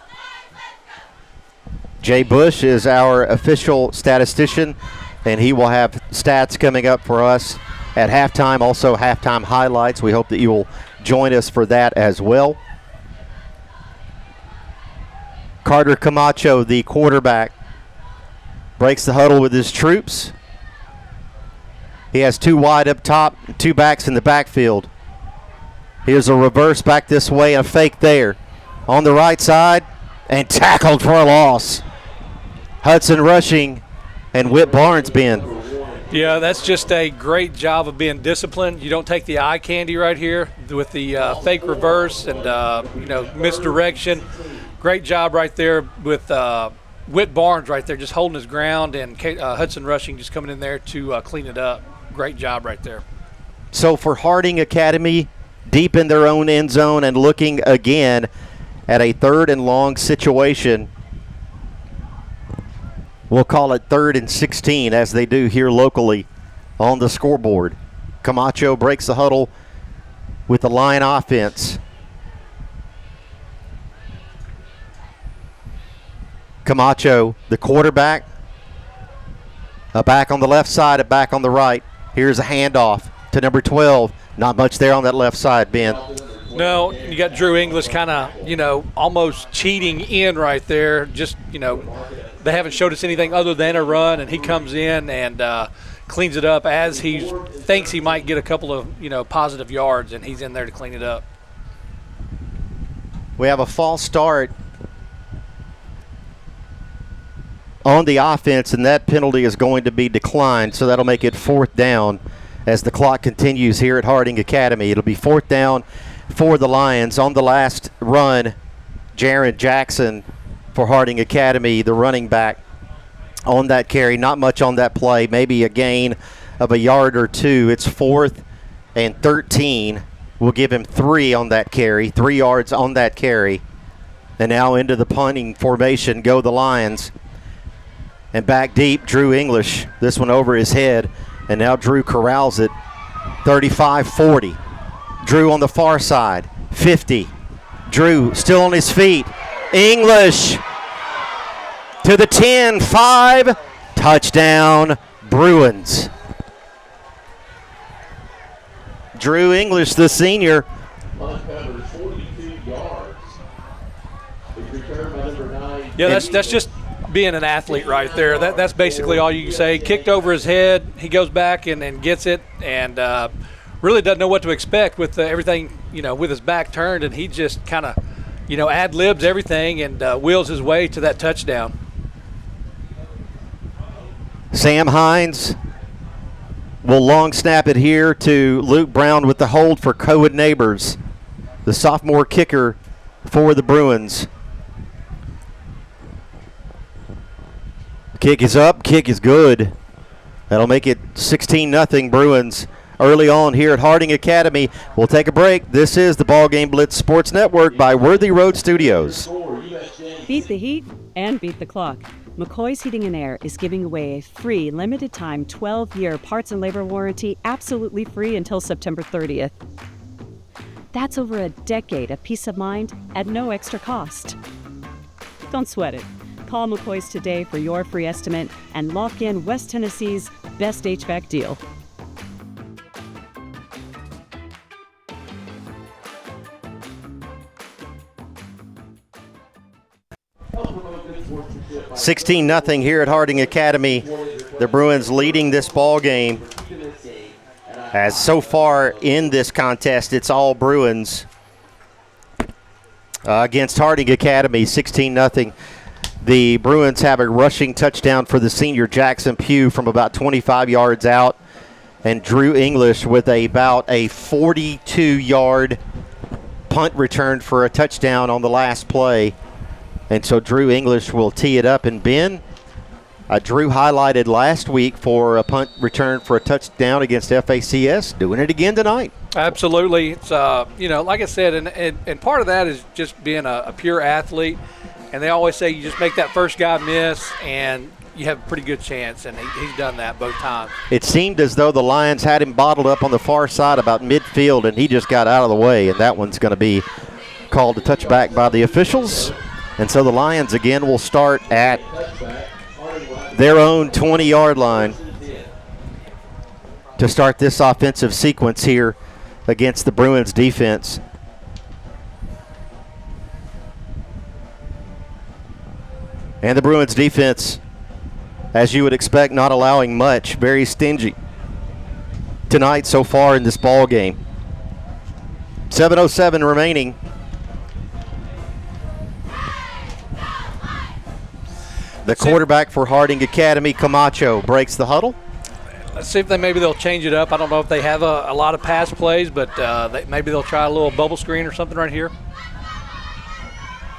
Jay Bush is our official statistician, and he will have stats coming up for us at halftime, also halftime highlights. We hope that you will join us for that as well. Carter Camacho, the quarterback, breaks the huddle with his troops. He has 2 wide up top, 2 backs in the backfield. Here's a reverse back this way, a fake there. On the right side, and tackled for a loss. Hudson rushing, and Whit Barnes, Ben. Yeah, that's just a great job of being disciplined. You don't take the eye candy right here with the fake reverse and misdirection. Great job right there with Whit Barnes right there, just holding his ground, and Hudson rushing just coming in there to clean it up. Great job right there. So for Harding Academy, deep in their own end zone and looking again at a 3rd and long situation. We'll call it 3rd and 16, as they do here locally on the scoreboard. Camacho breaks the huddle with the Lion offense. Camacho, the quarterback, a back on the left side, a back on the right. Here's a handoff to number 12. Not much there on that left side, Ben. No, you got Drew English kind of, almost cheating in right there. Just, they haven't showed us anything other than a run, and he comes in and cleans it up as he thinks he might get a couple of, positive yards, and he's in there to clean it up. We have a false start on the offense, and that penalty is going to be declined, so that'll make it 4th down as the clock continues here at Harding Academy. It'll be 4th down for the Lions. On the last run, Jaron Jackson for Harding Academy, the running back, on that carry. Not much on that play, maybe a gain of a yard or 2. It's 4th and 13. We'll give him 3 on that carry, 3 yards on that carry. And now into the punting formation go the Lions. And back deep, Drew English. This one over his head. And now Drew corrals it. 35-40. Drew on the far side. 50. Drew still on his feet. English to the 10. 5. Touchdown, Bruins. Drew English, the senior. Yeah, that's just being an athlete right there. That's basically all you can say. Kicked over his head, he goes back and gets it, and really doesn't know what to expect with everything, with his back turned, and he just kind of, ad-libs everything and wheels his way to that touchdown. Sam Hines will long snap it here to Luke Brown with the hold for Cohen Neighbors, the sophomore kicker for the Bruins. Kick is up, kick is good. That'll make it 16-0 Bruins early on here at Harding Academy. We'll take a break. This is the BallGame Blitz Sports Network by Worthy Road Studios. Beat the heat and beat the clock. McCoy's Heating and Air is giving away a free limited-time 12-year parts and labor warranty absolutely free until September 30th. That's over a decade of peace of mind at no extra cost. Don't sweat it. Call McCoy's today for your free estimate and lock in West Tennessee's best HVAC deal. $16-0 here at Harding Academy. The Bruins leading this ball game. As so far in this contest, it's all Bruins against Harding Academy, 16-0. The Bruins have a rushing touchdown for the senior Jackson Pugh from about 25 yards out, and Drew English with about a 42-yard punt return for a touchdown on the last play. And so Drew English will tee it up. And Ben, Drew highlighted last week for a punt return for a touchdown against FACS, doing it again tonight. Absolutely. It's, like I said, and part of that is just being a pure athlete. And they always say you just make that first guy miss, and you have a pretty good chance, and he's done that both times. It seemed as though the Lions had him bottled up on the far side about midfield, and he just got out of the way, and that one's going to be called a touchback by the officials. And so the Lions again will start at their own 20-yard line to start this offensive sequence here against the Bruins defense. And the Bruins defense, as you would expect, not allowing much, very stingy tonight so far in this ball game. 7:07 remaining. The quarterback for Harding Academy, Camacho, breaks the huddle. Let's see if they'll change it up. I don't know if they have a lot of pass plays, but maybe they'll try a little bubble screen or something right here.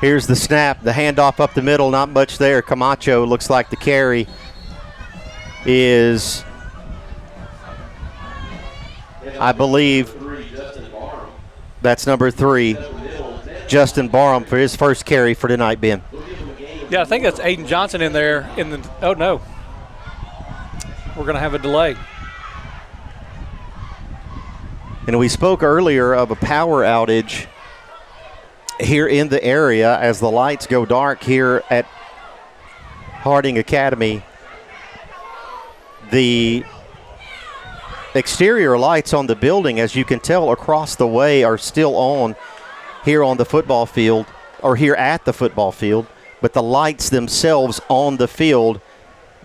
Here's the snap, the handoff up the middle, not much there. Camacho looks like the carry is, I believe, that's number 3, Justin Barham for his first carry for tonight, Ben. Yeah, I think that's Aiden Johnson in there. Oh, no. We're going to have a delay. And we spoke earlier of a power outage here in the area as the lights go dark here at Harding Academy. The exterior lights on the building, as you can tell across the way, are still on here on the football field, or here at the football field, but the lights themselves on the field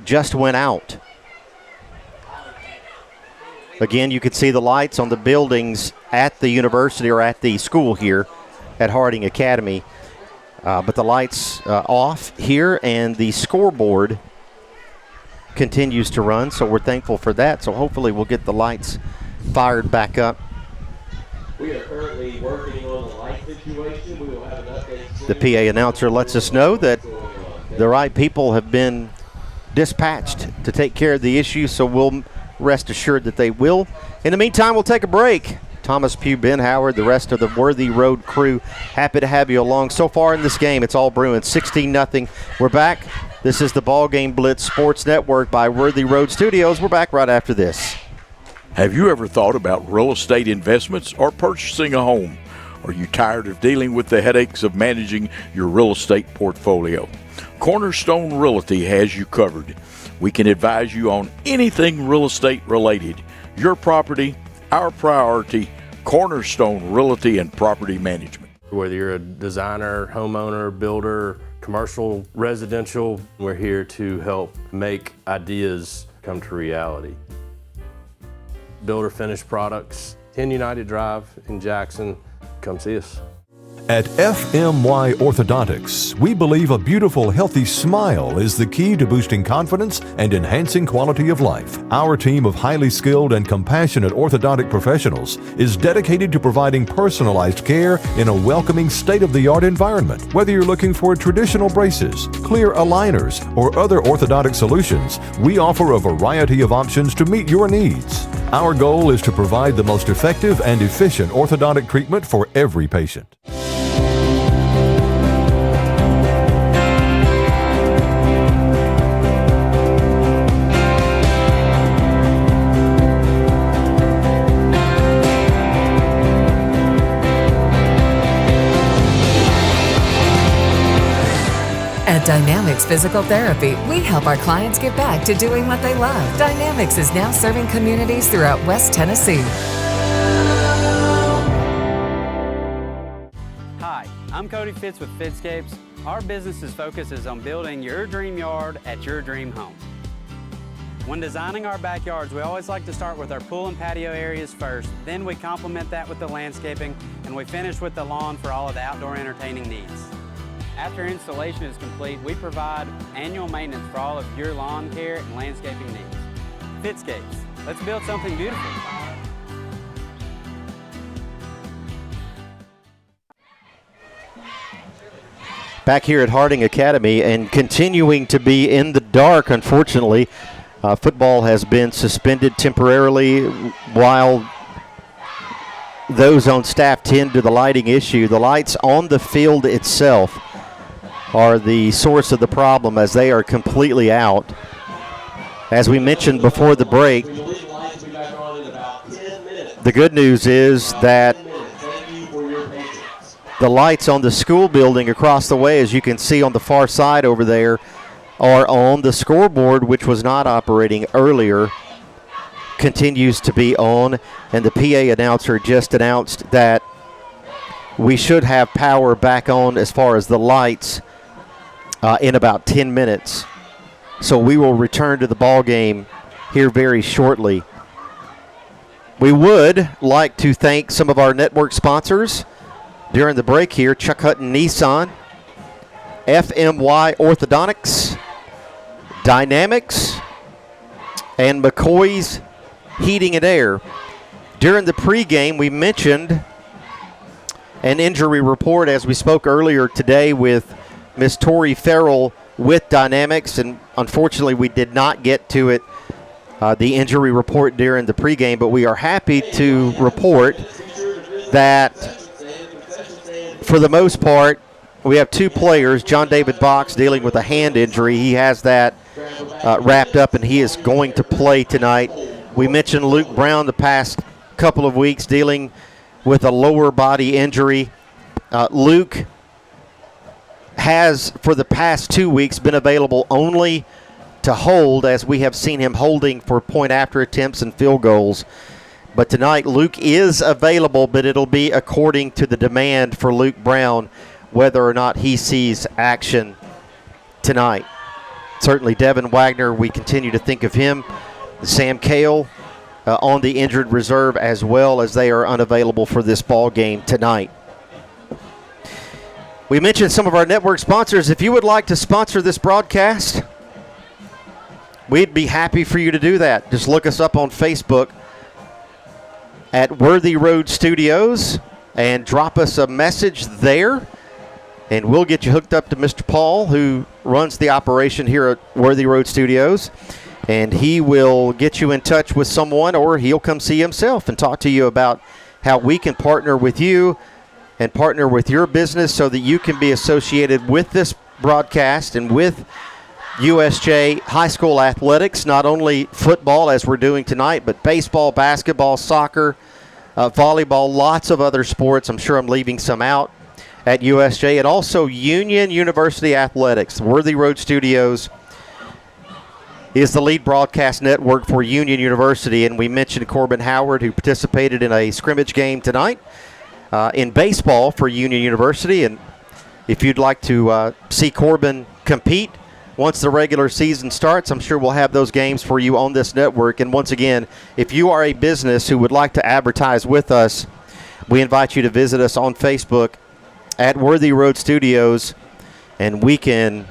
just went out. Again, you can see the lights on the buildings at the university or at the school here at Harding Academy. But the lights off here, and the scoreboard continues to run, so we're thankful for that. So hopefully we'll get the lights fired back up. We are currently working on the light situation. We will have an update. The PA announcer lets us know that the right people have been dispatched to take care of the issue, so we'll Rest assured that they will. In the meantime, we'll take a break. Thomas Pugh, Ben Howard, the rest of the Worthy Road crew, happy to have you along. So far in this game, it's all Bruins, 16-0. We're back. This is the BallGame Blitz Sports Network by Worthy Road Studios. We're back right after this. Have you ever thought about real estate investments or purchasing a home? Are you tired of dealing with the headaches of managing your real estate portfolio? Cornerstone Realty has you covered. We can advise you on anything real estate related. Your property, our priority. Cornerstone Realty and Property Management. Whether you're a designer, homeowner, builder, commercial, residential, we're here to help make ideas come to reality. Builder finished products, 10 United Drive in Jackson. Come see us. At FMY Orthodontics, we believe a beautiful, healthy smile is the key to boosting confidence and enhancing quality of life. Our team of highly skilled and compassionate orthodontic professionals is dedicated to providing personalized care in a welcoming, state-of-the-art environment. Whether you're looking for traditional braces, clear aligners, or other orthodontic solutions, we offer a variety of options to meet your needs. Our goal is to provide the most effective and efficient orthodontic treatment for every patient. At Dynamics Physical Therapy, we help our clients get back to doing what they love. Dynamics is now serving communities throughout West Tennessee. Hi, I'm Cody Fitz with Fitscapes. Our business's focus is on building your dream yard at your dream home. When designing our backyards, we always like to start with our pool and patio areas first, then we complement that with the landscaping, and we finish with the lawn for all of the outdoor entertaining needs. After installation is complete, we provide annual maintenance for all of your lawn care and landscaping needs. Fitscapes, let's build something beautiful. Back here at Harding Academy and continuing to be in the dark, unfortunately. Football has been suspended temporarily while those on staff tend to the lighting issue. The lights on the field itself are the source of the problem as they are completely out. As we mentioned before the break, the good news is that the lights on the school building across the way, as you can see on the far side over there, are on. The scoreboard, which was not operating earlier, continues to be on, and the PA announcer just announced that we should have power back on as far as the lights in about 10 minutes. So we will return to the ball game here very shortly. We would like to thank some of our network sponsors during the break here: Chuck Hutton Nissan, FMY Orthodontics, Dynamics, and McCoy's Heating and Air. During the pregame, we mentioned an injury report as we spoke earlier today with Miss Tori Farrell with Dynamics, and unfortunately we did not get to it, the injury report during the pregame, but we are happy to report that for the most part we have two players. John David Box dealing with a hand injury. He has that wrapped up and he is going to play tonight. We mentioned Luke Brown the past couple of weeks dealing with a lower body injury. Luke has, for the past 2 weeks, been available only to hold, as we have seen him holding for point-after attempts and field goals. But tonight, Luke is available, but it'll be according to the demand for Luke Brown, whether or not he sees action tonight. Certainly, Devin Wagner, we continue to think of him. Sam Cale on the injured reserve as well, as they are unavailable for this ball game tonight. We mentioned some of our network sponsors. If you would like to sponsor this broadcast, we'd be happy for you to do that. Just look us up on Facebook at Worthy Road Studios and drop us a message there, and we'll get you hooked up to Mr. Paul, who runs the operation here at Worthy Road Studios. and he will get you in touch with someone, or he'll come see himself and talk to you about how we can partner with you and partner with your business so that you can be associated with this broadcast and with USJ high school athletics, not only football as we're doing tonight, but baseball, basketball, soccer, volleyball, lots of other sports. I'm sure I'm leaving some out at USJ, and also Union University Athletics. Worthy Road Studios is the lead broadcast network for Union University, and we mentioned Corbin Howard, who participated in a scrimmage game tonight in baseball for Union University. And if you'd like to see Corbin compete once the regular season starts, I'm sure we'll have those games for you on this network. And once again, if you are a business who would like to advertise with us, we invite you to visit us on Facebook at Worthy Road Studios, and we can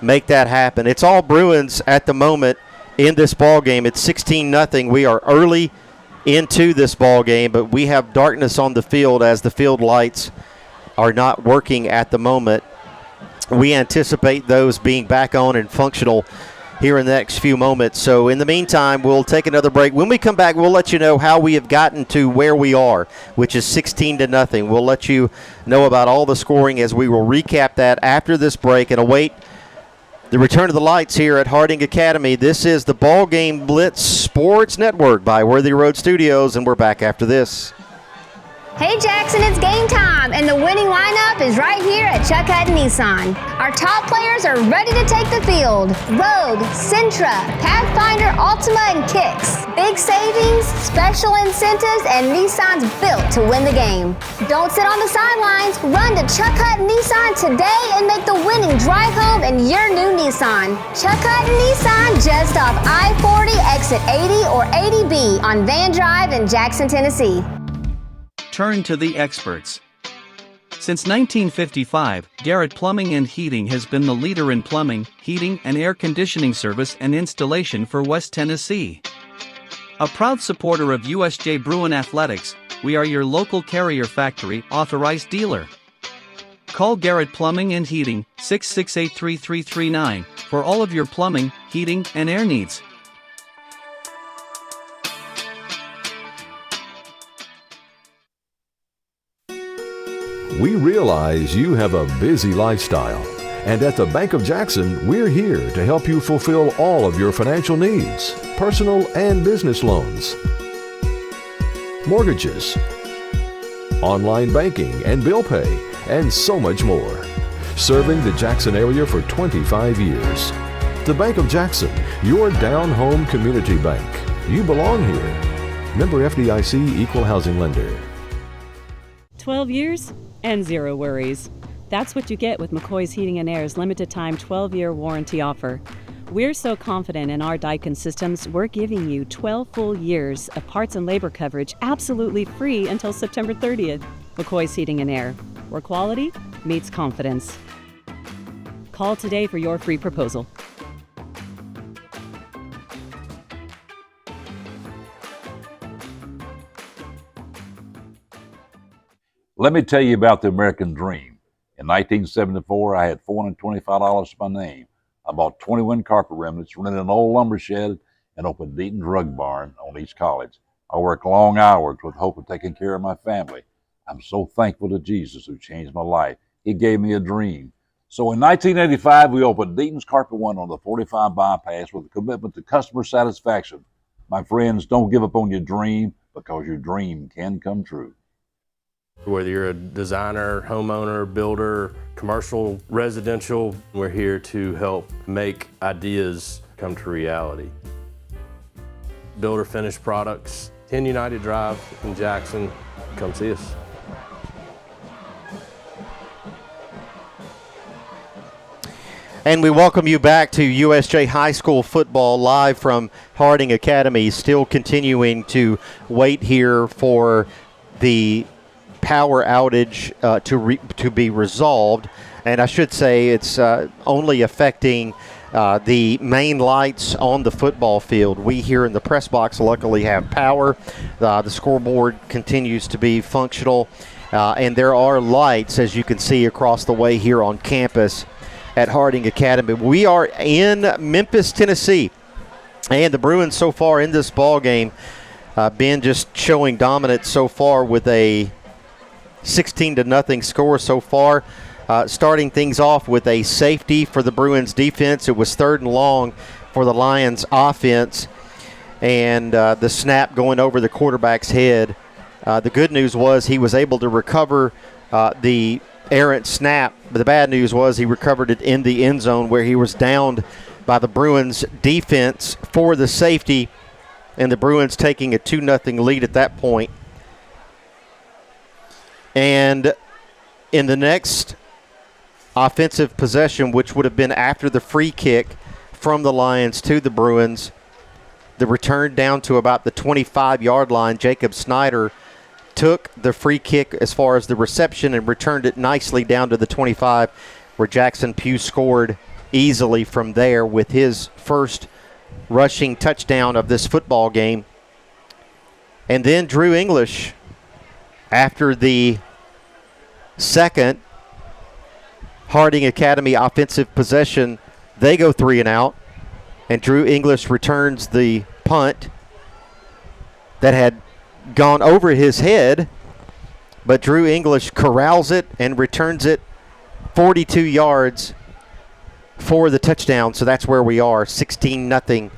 make that happen. It's all Bruins at the moment in this ball game. It's 16-0. We are early into this ball game, but we have darkness on the field as the field lights are not working at the moment. We anticipate those being back on and functional here in the next few moments. So in the meantime, we'll take another break. When we come back, we'll let you know how we have gotten to where we are, which is 16-0. We'll let you know about all the scoring as we will recap that after this break and await the return of the lights here at Harding Academy. This is the BallGame Blitz Sports Network by Worthy Road Studios, and we're back after this. Hey Jackson, it's game time, and the winning lineup is right here at Chuck Hutton Nissan. Our top players are ready to take the field. Rogue, Sentra, Pathfinder, Altima, and Kicks. Big savings, special incentives, and Nissan's built to win the game. Don't sit on the sidelines. Run to Chuck Hutton Nissan today and make the winning drive home in your new Nissan. Chuck Hutton Nissan, just off I-40, exit 80 or 80B on Van Drive in Jackson, Tennessee. Turn to the experts. Since 1955, Garrett Plumbing and Heating has been the leader in plumbing, heating, and air conditioning service and installation for West Tennessee. A proud supporter of USJ Bruin Athletics, we are your local Carrier Factory authorized dealer. Call Garrett Plumbing and Heating 668-3339 for all of your plumbing, heating, and air needs. We realize you have a busy lifestyle, and at the Bank of Jackson, we're here to help you fulfill all of your financial needs, personal and business loans, mortgages, online banking and bill pay, and so much more. Serving the Jackson area for 25 years. The Bank of Jackson, your down-home community bank. You belong here. Member FDIC Equal Housing Lender. 12 years and zero worries. That's what you get with McCoy's Heating and Air's limited-time 12-year warranty offer. We're so confident in our Daikin systems, we're giving you 12 full years of parts and labor coverage absolutely free until September 30th. McCoy's Heating and Air, where quality meets confidence. Call today for your free proposal. Let me tell you about the American Dream. In 1974, I had $425 to my name. I bought 21 carpet remnants, rented an old lumber shed, and opened Deaton's Rug Barn on East College. I worked long hours with the hope of taking care of my family. I'm so thankful to Jesus who changed my life. He gave me a dream. So in 1985, we opened Deaton's Carpet One on the 45 bypass with a commitment to customer satisfaction. My friends, don't give up on your dream, because your dream can come true. Whether you're a designer, homeowner, builder, commercial, residential, we're here to help make ideas come to reality. Builder finished products, 10 United Drive in Jackson. Come see us. And we welcome you back to USJ High School football live from Harding Academy. Still continuing to wait here for the power outage to be resolved, and I should say it's only affecting the main lights on the football field. We here in the press box luckily have power. The scoreboard continues to be functional, and there are lights, as you can see, across the way here on campus at Harding Academy. We are in Memphis, Tennessee, And the Bruins so far in this ball game, been just showing dominance so far with a 16-0 score so far. Starting things off with a safety for the Bruins defense. It was 3rd and long for the Lions offense, and the snap going over the quarterback's head. The good news was he was able to recover the errant snap, but the bad news was he recovered it in the end zone where he was downed by the Bruins defense for the safety, and the Bruins taking a 2-0 lead at that point. And in the next offensive possession, which would have been after the free kick from the Lions to the Bruins, the return down to about the 25-yard line, Jacob Snyder took the free kick as far as the reception and returned it nicely down to the 25, where Jackson Pugh scored easily from there with his first rushing touchdown of this football game. And then Drew English, after the second Harding Academy offensive possession, they go 3 and out, and Drew English returns the punt that had gone over his head, but Drew English corrals it and returns it 42 yards for the touchdown. So that's where we are, 16-0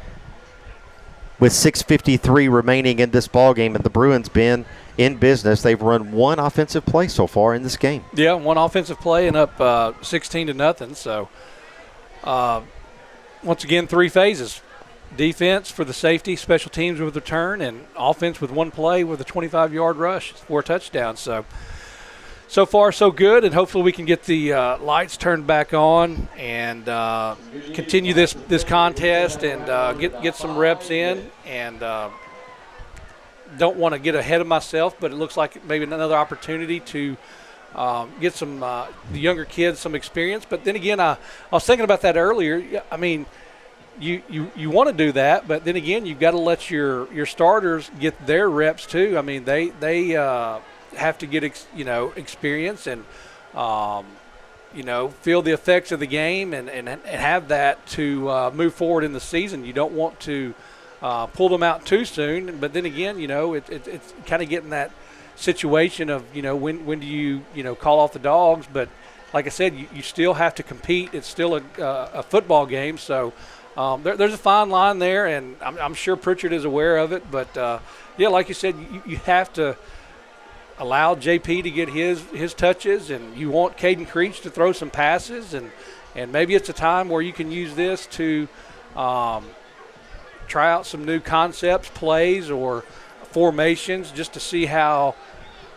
with 6:53 remaining in this ball game, and the Bruins been in business. They've run one offensive play so far in this game. Yeah, one offensive play and up 16-0. So once again, 3 phases. Defense for the safety, special teams with return, and offense with one play with a 25-yard rush for a touchdown. So far, so good, and hopefully we can get the lights turned back on and continue this contest and get some reps in. And don't want to get ahead of myself, but it looks like maybe another opportunity to get some the younger kids some experience. But then again, I was thinking about that earlier. I mean, you want to do that, but then again, you've got to let your starters get their reps too. I mean, they have to get experience and feel the effects of the game and have that to move forward in the season. You don't want to pull them out too soon, but then again, it's kind of getting that situation of when do you call off the dogs. But like I said, you still have to compete. It's still a football game, so. There's a fine line there, and I'm sure Pritchard is aware of it. But, like you said, you have to allow JP to get his touches, and you want Caden Creech to throw some passes. And maybe it's a time where you can use this to try out some new concepts, plays, or formations just to see how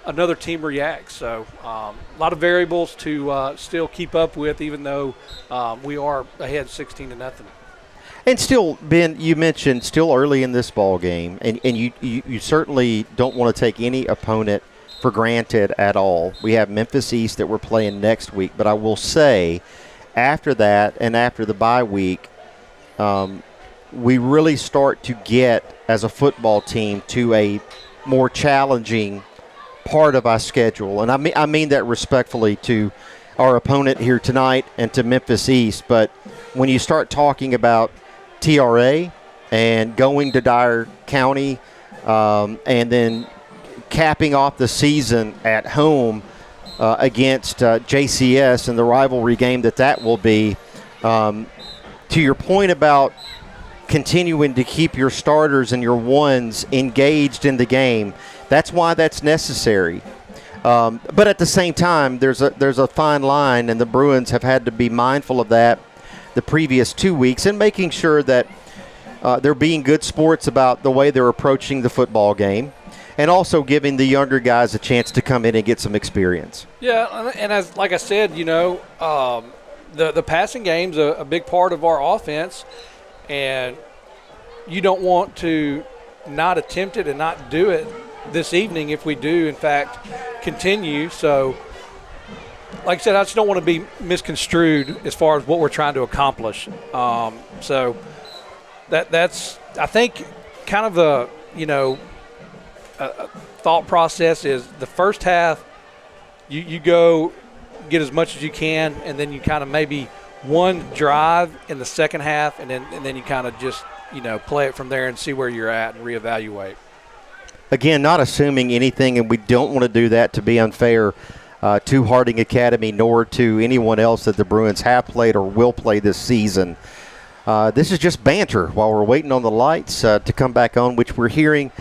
another team reacts. So a lot of variables to still keep up with, even though we are ahead 16-0. And still, Ben, you mentioned still early in this ball game, and you certainly don't want to take any opponent for granted at all. We have Memphis East that we're playing next week, but I will say after that and after the bye week, we really start to get, as a football team, to a more challenging part of our schedule. And I mean that respectfully to our opponent here tonight and to Memphis East, but when you start talking about TRA and going to Dyer County and then capping off the season at home against JCS and the rivalry game that will be. To your point about continuing to keep your starters and your ones engaged in the game, that's why that's necessary. But at the same time, there's a fine line, and the Bruins have had to be mindful of that the previous 2 weeks and making sure that they're being good sports about the way they're approaching the football game and also giving the younger guys a chance to come in and get some experience. Yeah, and like I said, the passing game's a big part of our offense, and you don't want to not attempt it and not do it this evening if we do, in fact, continue. So, like I said, I just don't want to be misconstrued as far as what we're trying to accomplish. So that's I think kind of a thought process is the first half you go get as much as you can, and then you kind of maybe one drive in the second half, and then you kind of just play it from there and see where you're at and reevaluate. Again, not assuming anything, and we don't want to do that to be unfair to Harding Academy nor to anyone else that the Bruins have played or will play this season. This is just banter while we're waiting on the lights to come back on, which we're hearing.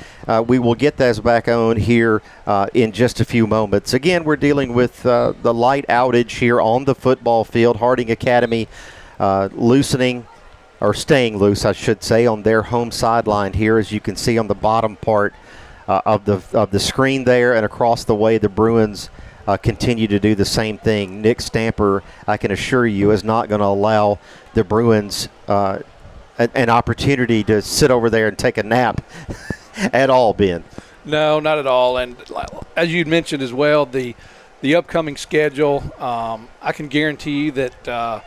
We will get those back on here in just a few moments. Again, we're dealing with the light outage here on the football field. Harding Academy loosening, or staying loose, I should say, on their home sideline here, as you can see on the bottom part of the screen there, and across the way the Bruins continue to do the same thing. Nick Stamper, I can assure you, is not going to allow the Bruins an opportunity to sit over there and take a nap at all, Ben. No, not at all. And as you mentioned as well, the upcoming schedule, I can guarantee you that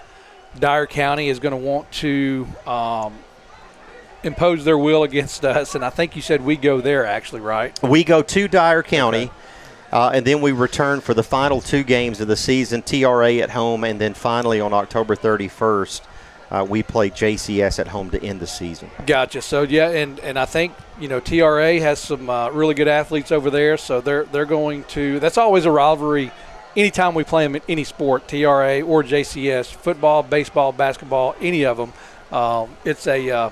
Dyer County is going to want to impose their will against us. And I think you said we go there, actually, right? We go to Dyer County. Okay. And then we return for the final 2 games of the season, TRA at home, and then finally on October 31st, we play JCS at home to end the season. Gotcha. So, yeah, and I think, TRA has some really good athletes over there, so they're going to – that's always a rivalry anytime we play them in any sport, TRA or JCS, football, baseball, basketball, any of them. It's a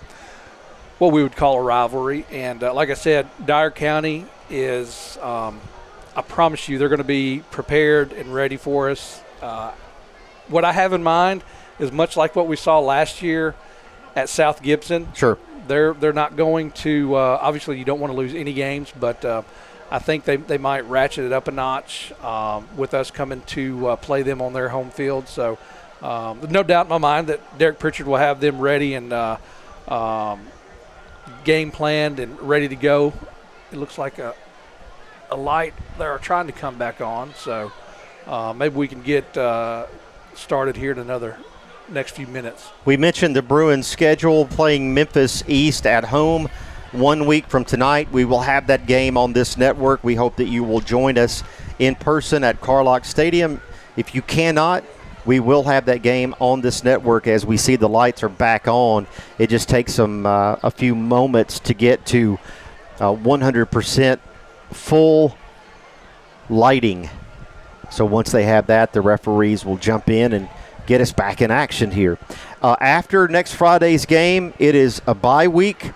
what we would call a rivalry. And like I said, Dyer County is I promise you they're going to be prepared and ready for us. What I have in mind is much like what we saw last year at South Gibson. Sure. They're not going to obviously you don't want to lose any games, but I think they might ratchet it up a notch with us coming to play them on their home field. So there's no doubt in my mind that Derek Pritchard will have them ready and game planned and ready to go. It looks like a light they're trying to come back on, so maybe we can get started here in another next few minutes. We mentioned the Bruins schedule, playing Memphis East at home 1 week from tonight. We will have that game on this network. We hope that you will join us in person at Carlock Stadium. If you cannot, we will have that game on this network as we see the lights are back on. It just takes them a few moments to get to 100% full lighting. So once they have that, the referees will jump in and get us back in action here. After next Friday's game, it is a bye week.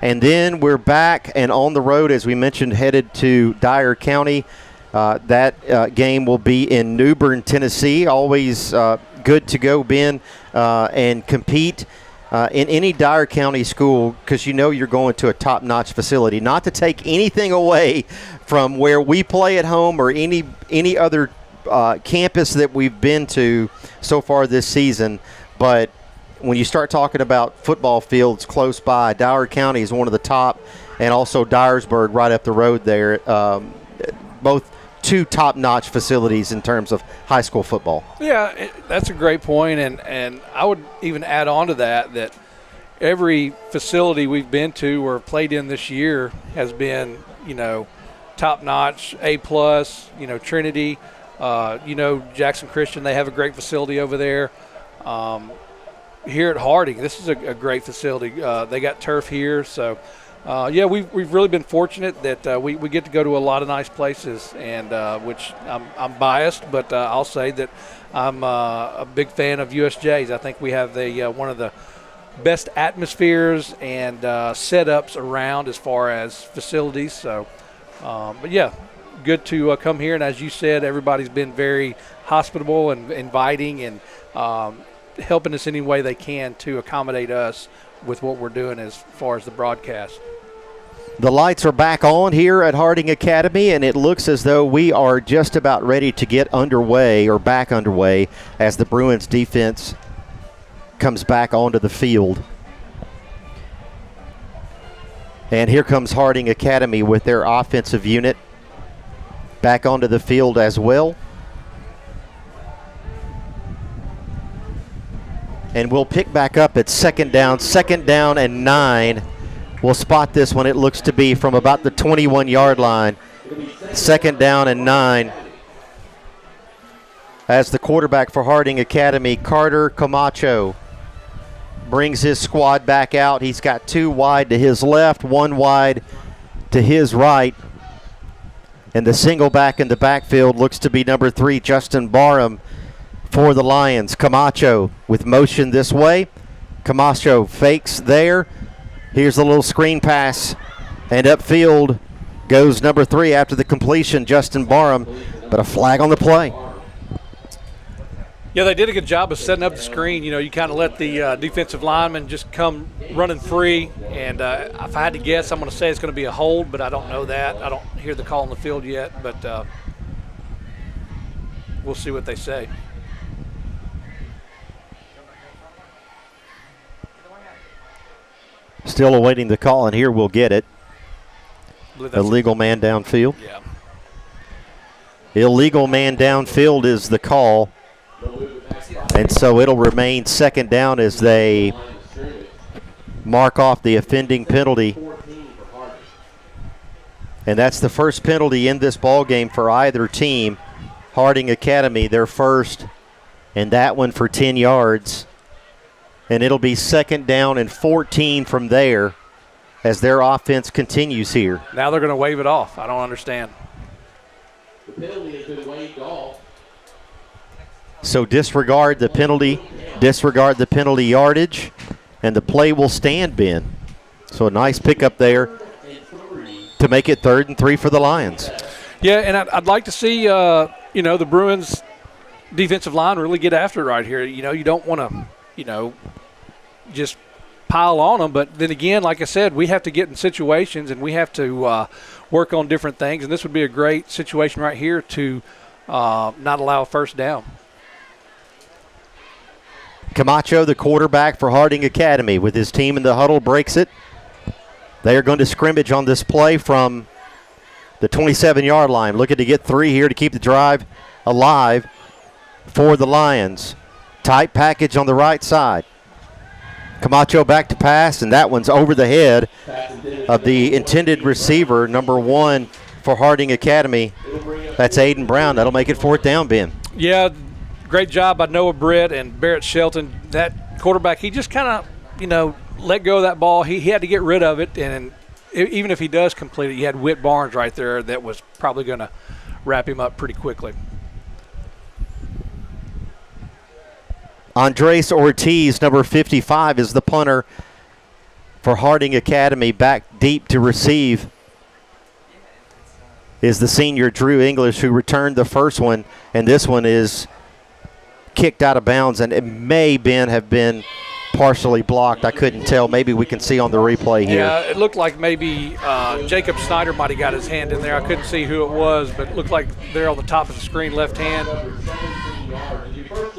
And then we're back and on the road, as we mentioned, headed to Dyer County. That game will be in New Bern, Tennessee. Always good to go, Ben, and compete in any Dyer County school, because you're going to a top-notch facility. Not to take anything away from where we play at home or any other campus that we've been to so far this season, but when you start talking about football fields close by, Dyer County is one of the top, and also Dyersburg right up the road there. Both two top-notch facilities in terms of high school football. Yeah, that's a great point, and I would even add on to that every facility we've been to or played in this year has been, top-notch, A+, Trinity, Jackson Christian, they have a great facility over there. Here at Harding, this is a great facility. They got turf here, so we've really been fortunate that we get to go to a lot of nice places, and which I'm biased, but I'll say that I'm a big fan of USJ's. I think we have one of the best atmospheres and setups around as far as facilities. So, good to come here, and as you said, everybody's been very hospitable and inviting and helping us any way they can to accommodate us with what we're doing as far as the broadcast. The lights are back on here at Harding Academy, and it looks as though we are just about ready to get underway or back underway as the Bruins defense comes back onto the field. And here comes Harding Academy with their offensive unit back onto the field as well. And we'll pick back up at second down and 9. We'll spot this one. It looks to be from about the 21-yard line. Second down and 9. As the quarterback for Harding Academy, Carter Camacho, brings his squad back out. He's got 2 wide to his left, 1 wide to his right. And the single back in the backfield looks to be number 3, Justin Barham for the Lions. Camacho with motion this way. Camacho fakes there. Here's a little screen pass. And upfield goes number 3 after the completion, Justin Barham. But a flag on the play. Yeah, they did a good job of setting up the screen. You know, you kind of let the defensive lineman just come running free. And if I had to guess, I'm going to say it's going to be a hold, but I don't know that. I don't hear the call on the field yet, but we'll see what they say. Still awaiting the call, and here we'll get it. Illegal man downfield. Yeah. Illegal man downfield is the call. And so it'll remain second down as they mark off the offending penalty. And that's the first penalty in this ball game for either team. Harding Academy, their first, and that one for 10 yards. And it'll be second down and 14 from there as their offense continues here. Now they're going to wave it off. I don't understand. The penalty has been waved off. So disregard the penalty yardage, and the play will stand, Ben. So a nice pickup there to make it 3rd and 3 for the Lions. Yeah, and I'd like to see, the Bruins defensive line really get after it right here. You know, you don't want to, just pile on them. But then again, like I said, we have to get in situations and we have to work on different things. And this would be a great situation right here to not allow a first down. Camacho, the quarterback for Harding Academy, with his team in the huddle, breaks it. They are going to scrimmage on this play from the 27-yard line, looking to get 3 here to keep the drive alive for the Lions. Tight package on the right side. Camacho back to pass, and that one's over the head of the intended receiver, number 1 for Harding Academy. That's Aiden Brown. That'll make it 4th down, Ben. Yeah, great job by Noah Britt and Barrett Shelton. That quarterback, he just kind of, let go of that ball. He had to get rid of it, and even if he does complete it, you had Whit Barnes right there that was probably going to wrap him up pretty quickly. Andres Ortiz, number 55, is the punter for Harding Academy. Back deep to receive is the senior Drew English, who returned the first one, and this one is kicked out of bounds, and it may, Ben, have been partially blocked. I couldn't tell. Maybe we can see on the replay here. Yeah, it looked like maybe Jacob Snyder might have got his hand in there. I couldn't see who it was, but it looked like there on the top of the screen, left hand.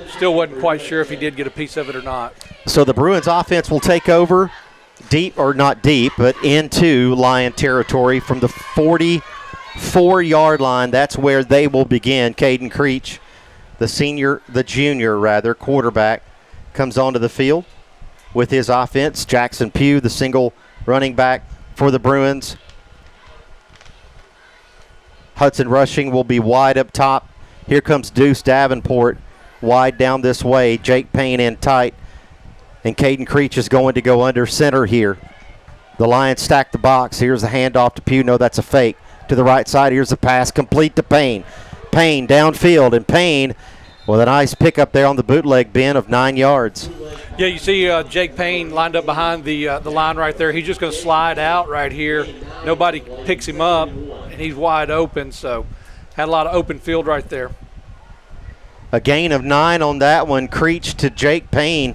Still wasn't quite sure if he did get a piece of it or not. So the Bruins offense will take over deep, or not deep, but into Lion territory from the 44-yard line. That's where they will begin. Caden Creech, the junior quarterback, comes onto the field with his offense. Jackson Pugh, the single running back for the Bruins. Hudson Rushing will be wide up top. Here comes Deuce Davenport wide down this way. Jake Payne in tight. And Caden Creech is going to go under center here. The Lions stack the box. Here's the handoff to Pugh. No, that's a fake. To the right side, here's the pass complete to Payne. Payne downfield, and Payne with a nice pickup there on the bootleg, Ben, of 9 yards. Yeah, you see Jake Payne lined up behind the line right there. He's just going to slide out right here. Nobody picks him up, and he's wide open, so had a lot of open field right there. A gain of 9 on that one. Creech to Jake Payne,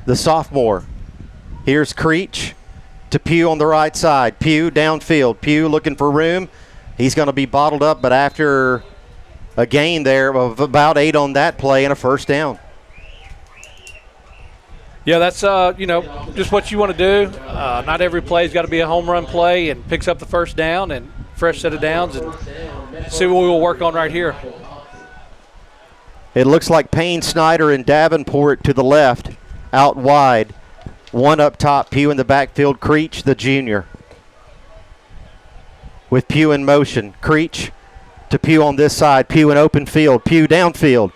the sophomore. Here's Creech to Pugh on the right side. Pugh downfield. Pugh looking for room. He's going to be bottled up, but after a gain there of about 8 on that play and a first down. Yeah, that's, just what you want to do. Not every play's got to be a home run play, and picks up the first down and fresh set of downs, and see what we'll work on right here. It looks like Payne, Snyder, and Davenport to the left, out wide. One up top, Pugh in the backfield, Creech, the junior. With Pugh in motion. Creech to Pugh on this side. Pugh in open field. Pugh downfield.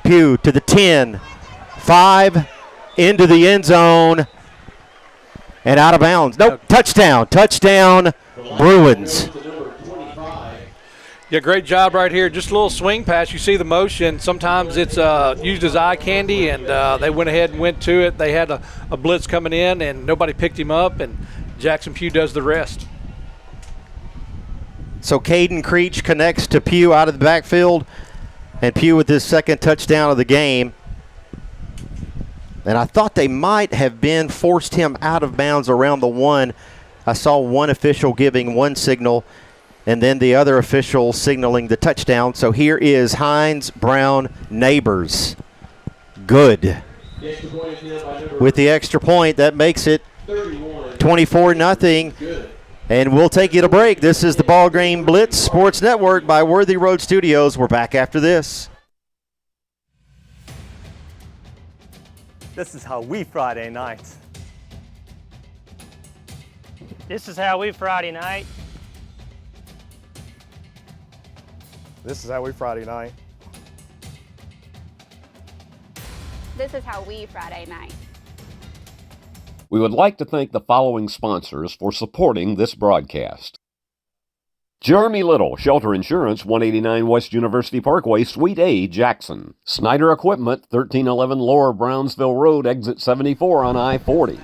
Pugh to the 10. 5 into the end zone and out of bounds. Nope, touchdown, Bruins. Yeah, great job right here. Just a little swing pass. You see the motion. Sometimes it's used as eye candy, and they went ahead and went to it. They had a blitz coming in, and nobody picked him up, and Jackson Pugh does the rest. So Caden Creech connects to Pugh out of the backfield, and Pugh with his second touchdown of the game. And I thought they might have forced him out of bounds around the 1. I saw one official giving one signal, and then the other official signaling the touchdown. So here is Hines, Brown, Neighbors. Good. With the extra point, that makes it 24-0. And we'll take you to break. This is the BallGame Blitz Sports Network by Worthy Road Studios. We're back after this. This is how we Friday night. This is how we Friday night. This is how we Friday night. This is how we Friday night. We would like to thank the following sponsors for supporting this broadcast. Jeremy Little, Shelter Insurance, 189 West University Parkway, Suite A, Jackson. Snyder Equipment, 1311 Lower Brownsville Road, Exit 74 on I-40.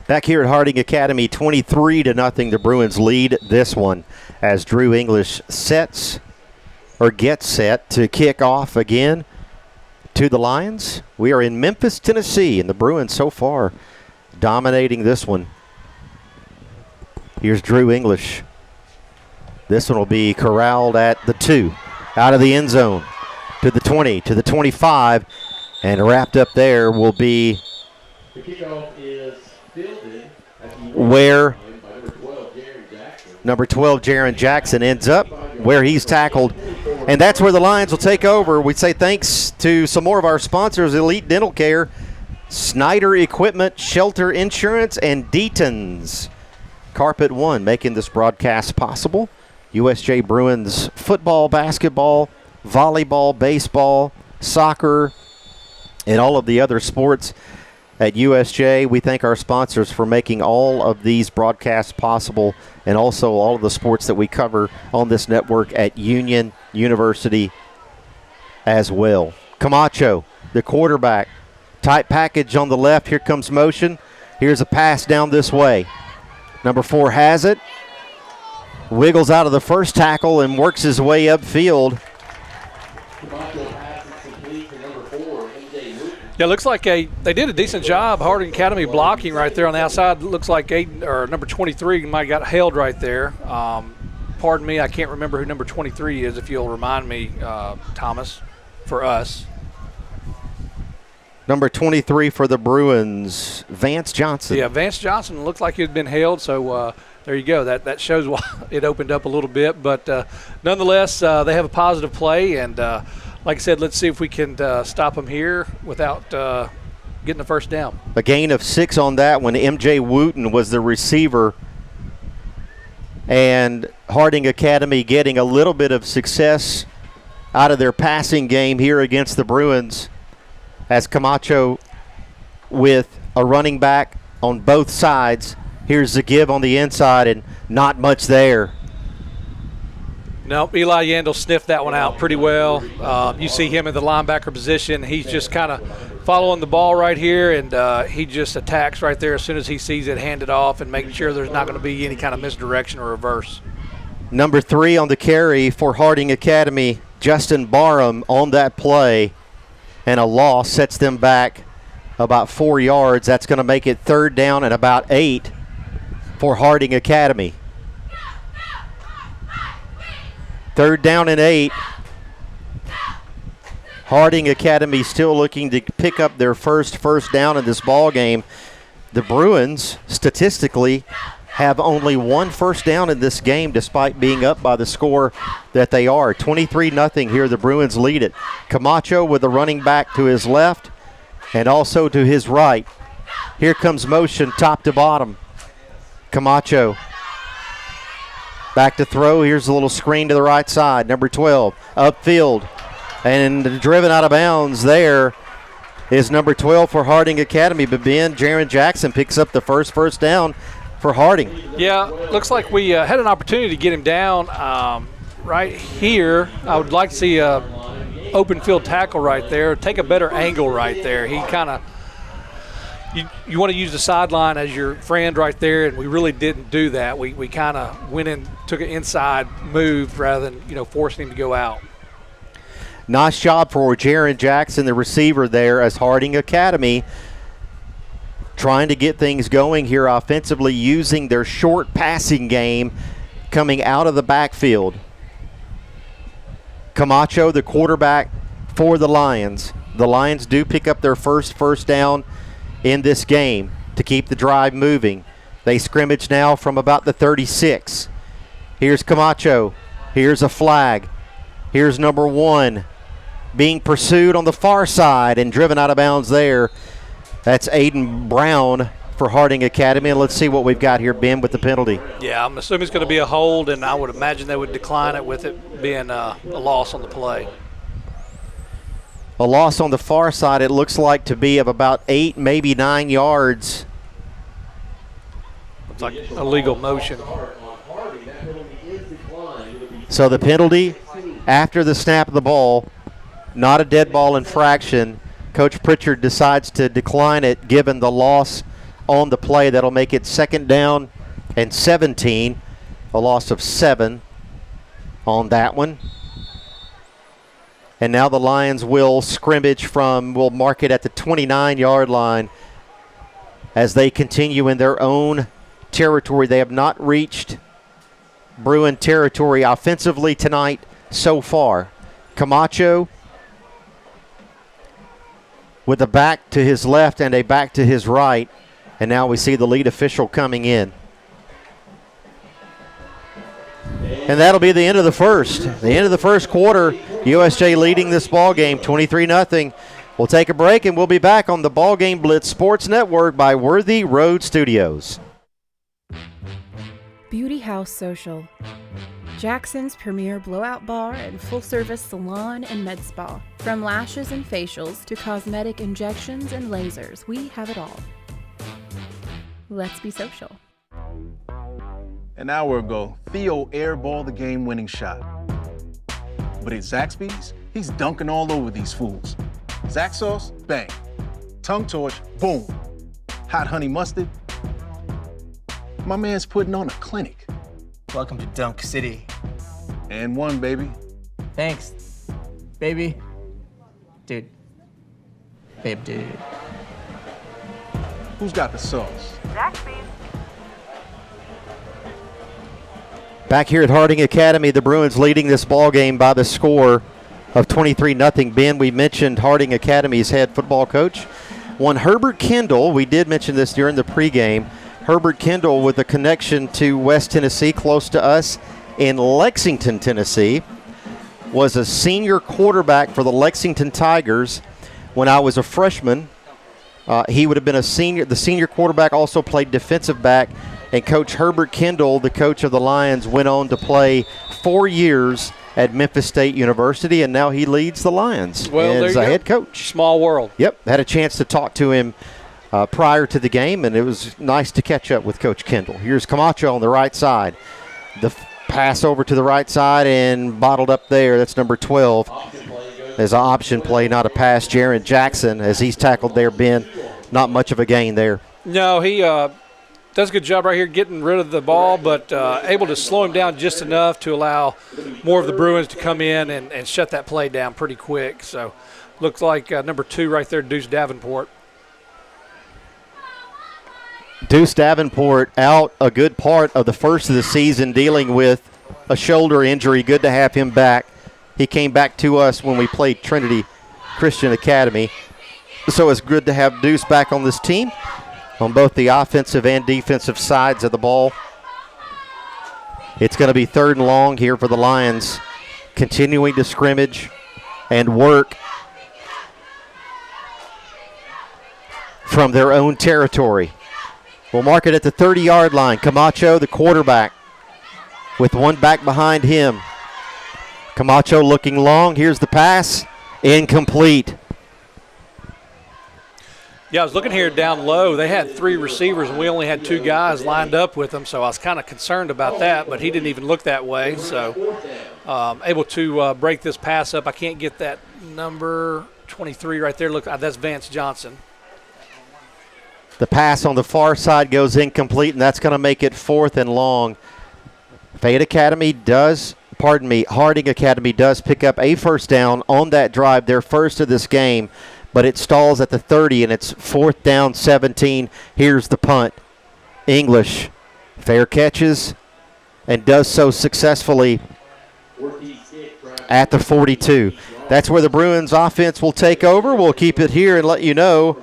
Back here at Harding Academy, 23-0. The Bruins lead this one as Drew English gets set to kick off again to the Lions. We are in Memphis, Tennessee, and the Bruins so far dominating this one. Here's Drew English. This one will be corralled at the 2, out of the end zone to the 20, to the 25, and wrapped up there will be the kickoff is fielded where number 12, Jaron Jackson, ends up where he's tackled. And that's where the Lions will take over. We say thanks to some more of our sponsors, Elite Dental Care, Snyder Equipment, Shelter Insurance, and Deaton's Carpet One, making this broadcast possible. USJ Bruins football, basketball, volleyball, baseball, soccer, and all of the other sports at USJ. We thank our sponsors for making all of these broadcasts possible, and also all of the sports that we cover on this network at Union University as well. Camacho, the quarterback, tight package on the left. Here comes motion. Here's a pass down this way. Number 4 has it. Wiggles out of the first tackle and works his way upfield. Yeah, it looks like they did a decent job, Harding Academy, blocking right there on the outside. It looks like number 23 might have got held right there. Pardon me, I can't remember who number 23 is, if you'll remind me, Thomas, for us. Number 23 for the Bruins, Vance Johnson. Yeah, Vance Johnson looked like he had been held, so there you go. That shows why it opened up a little bit. But nonetheless, they have a positive play, and like I said, let's see if we can stop them here without getting the first down. A gain of 6 on that one. MJ Wooten was the receiver, and Harding Academy getting a little bit of success out of their passing game here against the Bruins, as Camacho with a running back on both sides. Here's the give on the inside, and not much there. No, Eli Yandel sniffed that one out pretty well. You see him in the linebacker position. He's just kind of following the ball right here, and he just attacks right there as soon as he sees it, hand it off, and making sure there's not going to be any kind of misdirection or reverse. Number 3 on the carry for Harding Academy, Justin Barham on that play, and a loss sets them back about 4 yards. That's going to make it 3rd down and about 8 for Harding Academy. 3rd down and 8. Harding Academy still looking to pick up their first down in this ball game. The Bruins statistically have only 1 first down in this game, despite being up by the score that they are. 23-0 here. The Bruins lead it. Camacho with the running back to his left and also to his right. Here comes motion top to bottom. Camacho back to throw. Here's a little screen to the right side. Number 12 upfield. And driven out of bounds there is number 12 for Harding Academy. But Ben, Jaron Jackson picks up the first down for Harding. Yeah, looks like we had an opportunity to get him down right here. I would like to see a open field tackle right there. Take a better angle right there. He kind of, you want to use the sideline as your friend right there, and we really didn't do that. We kind of went in, took an inside move rather than, forcing him to go out. Nice job for Jaron Jackson, the receiver there, as Harding Academy trying to get things going here offensively, using their short passing game coming out of the backfield. Camacho, the quarterback for the Lions. The Lions do pick up their first down in this game to keep the drive moving. They scrimmage now from about the 36. Here's Camacho. Here's a flag. Here's number 1 being pursued on the far side and driven out of bounds there. That's Aiden Brown for Harding Academy. And let's see what we've got here, Ben, with the penalty. Yeah, I'm assuming it's going to be a hold, and I would imagine they would decline it with it being a loss on the play. A loss on the far side, it looks like to be of about 8, maybe 9 yards. Looks like illegal motion. So the penalty after the snap of the ball, not a dead ball infraction. Coach Pritchard decides to decline it given the loss on the play. That'll make it 2nd down and 17. A loss of 7 on that one. And now the Lions will scrimmage we'll mark it at the 29-yard line as they continue in their own territory. They have not reached Bruin territory offensively tonight so far. Camacho with a back to his left and a back to his right. And now we see the lead official coming in. And that'll be the end of the first. The end of the first quarter, USJ leading this ball game 23-0. We'll take a break and we'll be back on the BallGame Blitz Sports Network by Worthy Road Studios. Beauty House Social. Jackson's premier blowout bar and full-service salon and med spa. From lashes and facials to cosmetic injections and lasers, we have it all. Let's be social. An hour ago, Theo airballed the game-winning shot. But at Zaxby's, he's dunking all over these fools. Zax sauce, bang. Tongue torch, boom. Hot honey mustard. My man's putting on a clinic. Welcome to Dunk City. And one, baby. Thanks, baby. Dude. Babe, dude. Who's got the sauce? Zaxby's. Back here at Harding Academy, the Bruins leading this ball game by the score of 23-0. Ben, we mentioned Harding Academy's head football coach, one Herbert Kendall. We did mention this during the pregame. Herbert Kendall with a connection to West Tennessee, close to us in Lexington, Tennessee, was a senior quarterback for the Lexington Tigers when I was a freshman. He would have been the senior quarterback, also played defensive back. And Coach Herbert Kendall, the coach of the Lions, went on to play 4 years at Memphis State University, and now he leads the Lions as a head coach. Small world. Yep, had a chance to talk to him prior to the game, and it was nice to catch up with Coach Kendall. Here's Camacho on the right side. The pass over to the right side and bottled up there. That's number 12. As an option play, not a pass. Jaron Jackson, as he's tackled there, Ben, not much of a gain there. No, he does a good job right here getting rid of the ball, but able to slow him down just enough to allow more of the Bruins to come in and shut that play down pretty quick. So looks like number 2 right there, Deuce Davenport. Deuce Davenport out a good part of the first of the season dealing with a shoulder injury. Good to have him back. He came back to us when we played Trinity Christian Academy. So it's good to have Deuce back on this team on both the offensive and defensive sides of the ball. It's going to be 3rd and long here for the Lions, continuing to scrimmage and work from their own territory. We'll mark it at the 30-yard line. Camacho, the quarterback, with one back behind him. Camacho looking long. Here's the pass. Incomplete. Yeah, I was looking here down low. They had 3 receivers, and we only had 2 guys lined up with them, so I was kind of concerned about that, but he didn't even look that way. So able to break this pass up. I can't get that number 23 right there. Look, that's Vance Johnson. The pass on the far side goes incomplete, and that's going to make it 4th and long. Harding Academy does pick up a first down on that drive, their first of this game, but it stalls at the 30, and it's 4th down 17. Here's the punt. English fair catches and does so successfully at the 42. That's where the Bruins offense will take over. We'll keep it here and let you know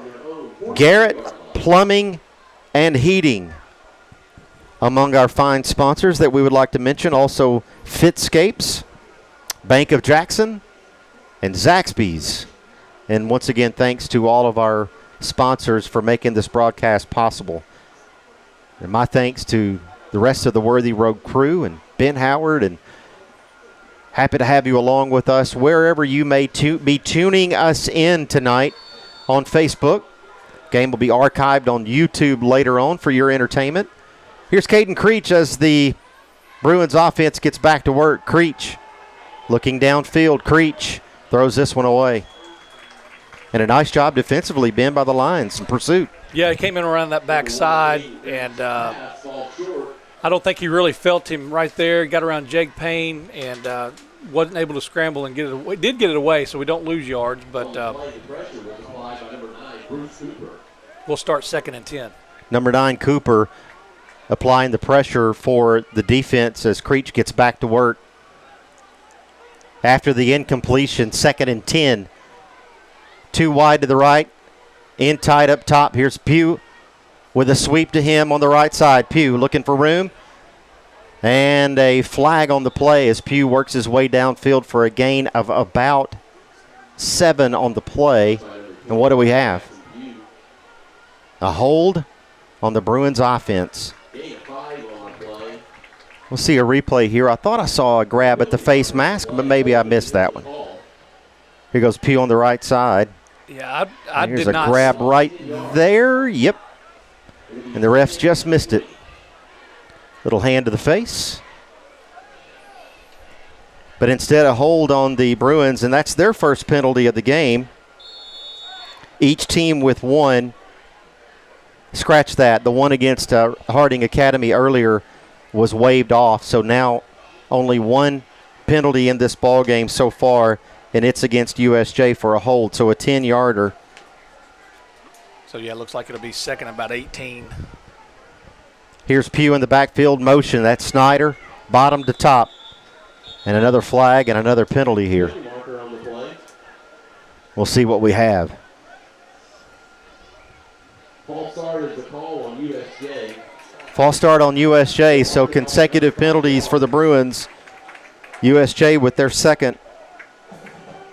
Garrett Plumbing and Heating among our fine sponsors that we would like to mention. Also Fitscapes, Bank of Jackson, and Zaxby's. And once again, thanks to all of our sponsors for making this broadcast possible. And my thanks to the rest of the Worthy Road crew and Ben Howard, and happy to have you along with us wherever you may be tuning us in tonight on Facebook. Game will be archived on YouTube later on for your entertainment. Here's Caden Creech as the Bruins offense gets back to work. Creech looking downfield. Creech throws this one away. And a nice job defensively, Ben, by the Lions in pursuit. Yeah, he came in around that backside, and I don't think he really felt him right there. He got around Jake Payne and wasn't able to scramble and get it away. Did get it away, so we don't lose yards, but we'll start 2nd and 10. Number 9, Cooper, applying the pressure for the defense as Creech gets back to work. After the incompletion, 2nd and 10. 2 wide to the right, in tight up top. Here's Pugh with a sweep to him on the right side. Pugh looking for room. And a flag on the play as Pugh works his way downfield for a gain of about 7 on the play. And what do we have? A hold on the Bruins offense. We'll see a replay here. I thought I saw a grab at the face mask, but maybe I missed that one. Here goes Pugh on the right side. Yeah, I here's did not. Here's a grab right there. Yep. And the refs just missed it. Little hand to the face. But instead a hold on the Bruins, and that's their first penalty of the game. Each team with 1. Scratch that. The one against Harding Academy earlier was waived off, so now only 1 penalty in this ball game so far, and it's against USJ for a hold, so a 10-yarder. So, yeah, it looks like it'll be 2nd and about 18. Here's Pugh in the backfield motion. That's Snyder, bottom to top. And another flag and another penalty here. We'll see what we have. False start is the call on USJ. False start on USJ, so consecutive penalties for the Bruins. USJ with their 2nd.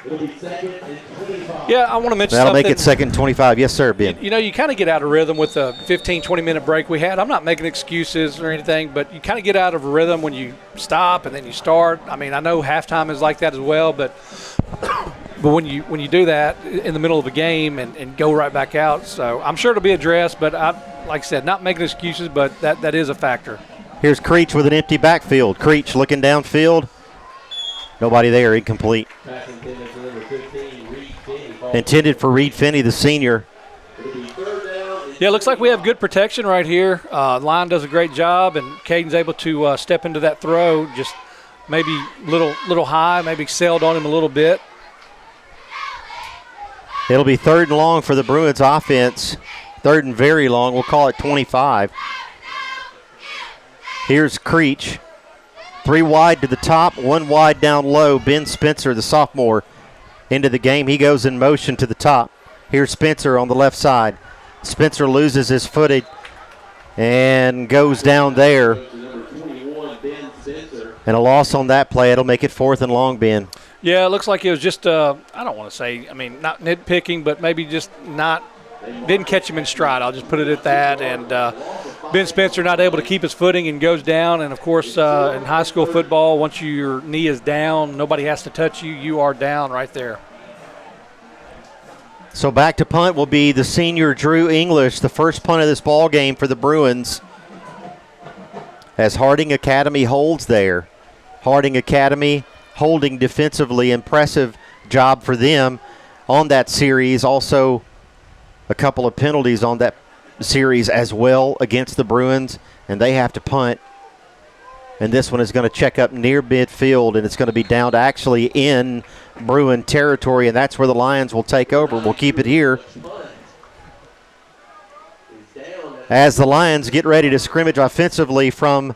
It'll be 2nd and 25. Yeah, I want to mention That'll something. make it 2nd and 25. Yes, sir, Ben. You know, you kind of get out of rhythm with the 15, 20-minute break we had. I'm not making excuses or anything, but you kind of get out of rhythm when you stop and then you start. I mean, I know halftime is like that as well, but when you do that in the middle of a game and go right back out, so I'm sure it'll be addressed, but like I said, not making excuses, but that is a factor. Here's Creech with an empty backfield. Creech looking downfield. Nobody there, incomplete. Intended for Reed Finney, the senior. Yeah, it looks like we have good protection right here. Line does a great job, and Caden's able to step into that throw, just maybe little high, maybe sailed on him a little bit. It'll be 3rd and long for the Bruins offense. 3rd and very long. We'll call it 25. Here's Creech. 3 wide to the top, 1 wide down low. Ben Spencer, the sophomore, into the game. He goes in motion to the top. Here's Spencer on the left side. Spencer loses his footing and goes down there. And a loss on that play. It'll make it 4th and long, Ben. Yeah, it looks like it was just, I don't want to say, I mean, not nitpicking, but maybe just didn't catch him in stride. I'll just put it at that. And Ben Spencer not able to keep his footing and goes down. And, of course, in high school football, once your knee is down, nobody has to touch you. You are down right there. So back to punt will be the senior Drew English, the first punt of this ball game for the Bruins. As Harding Academy holds there. Harding Academy holding defensively. Impressive job for them on that series. Also a couple of penalties on that series as well against the Bruins, and they have to punt. And this one is going to check up near midfield, and it's going to be down to actually in Bruin territory, and that's where the Lions will take over. We'll keep it here as the Lions get ready to scrimmage offensively from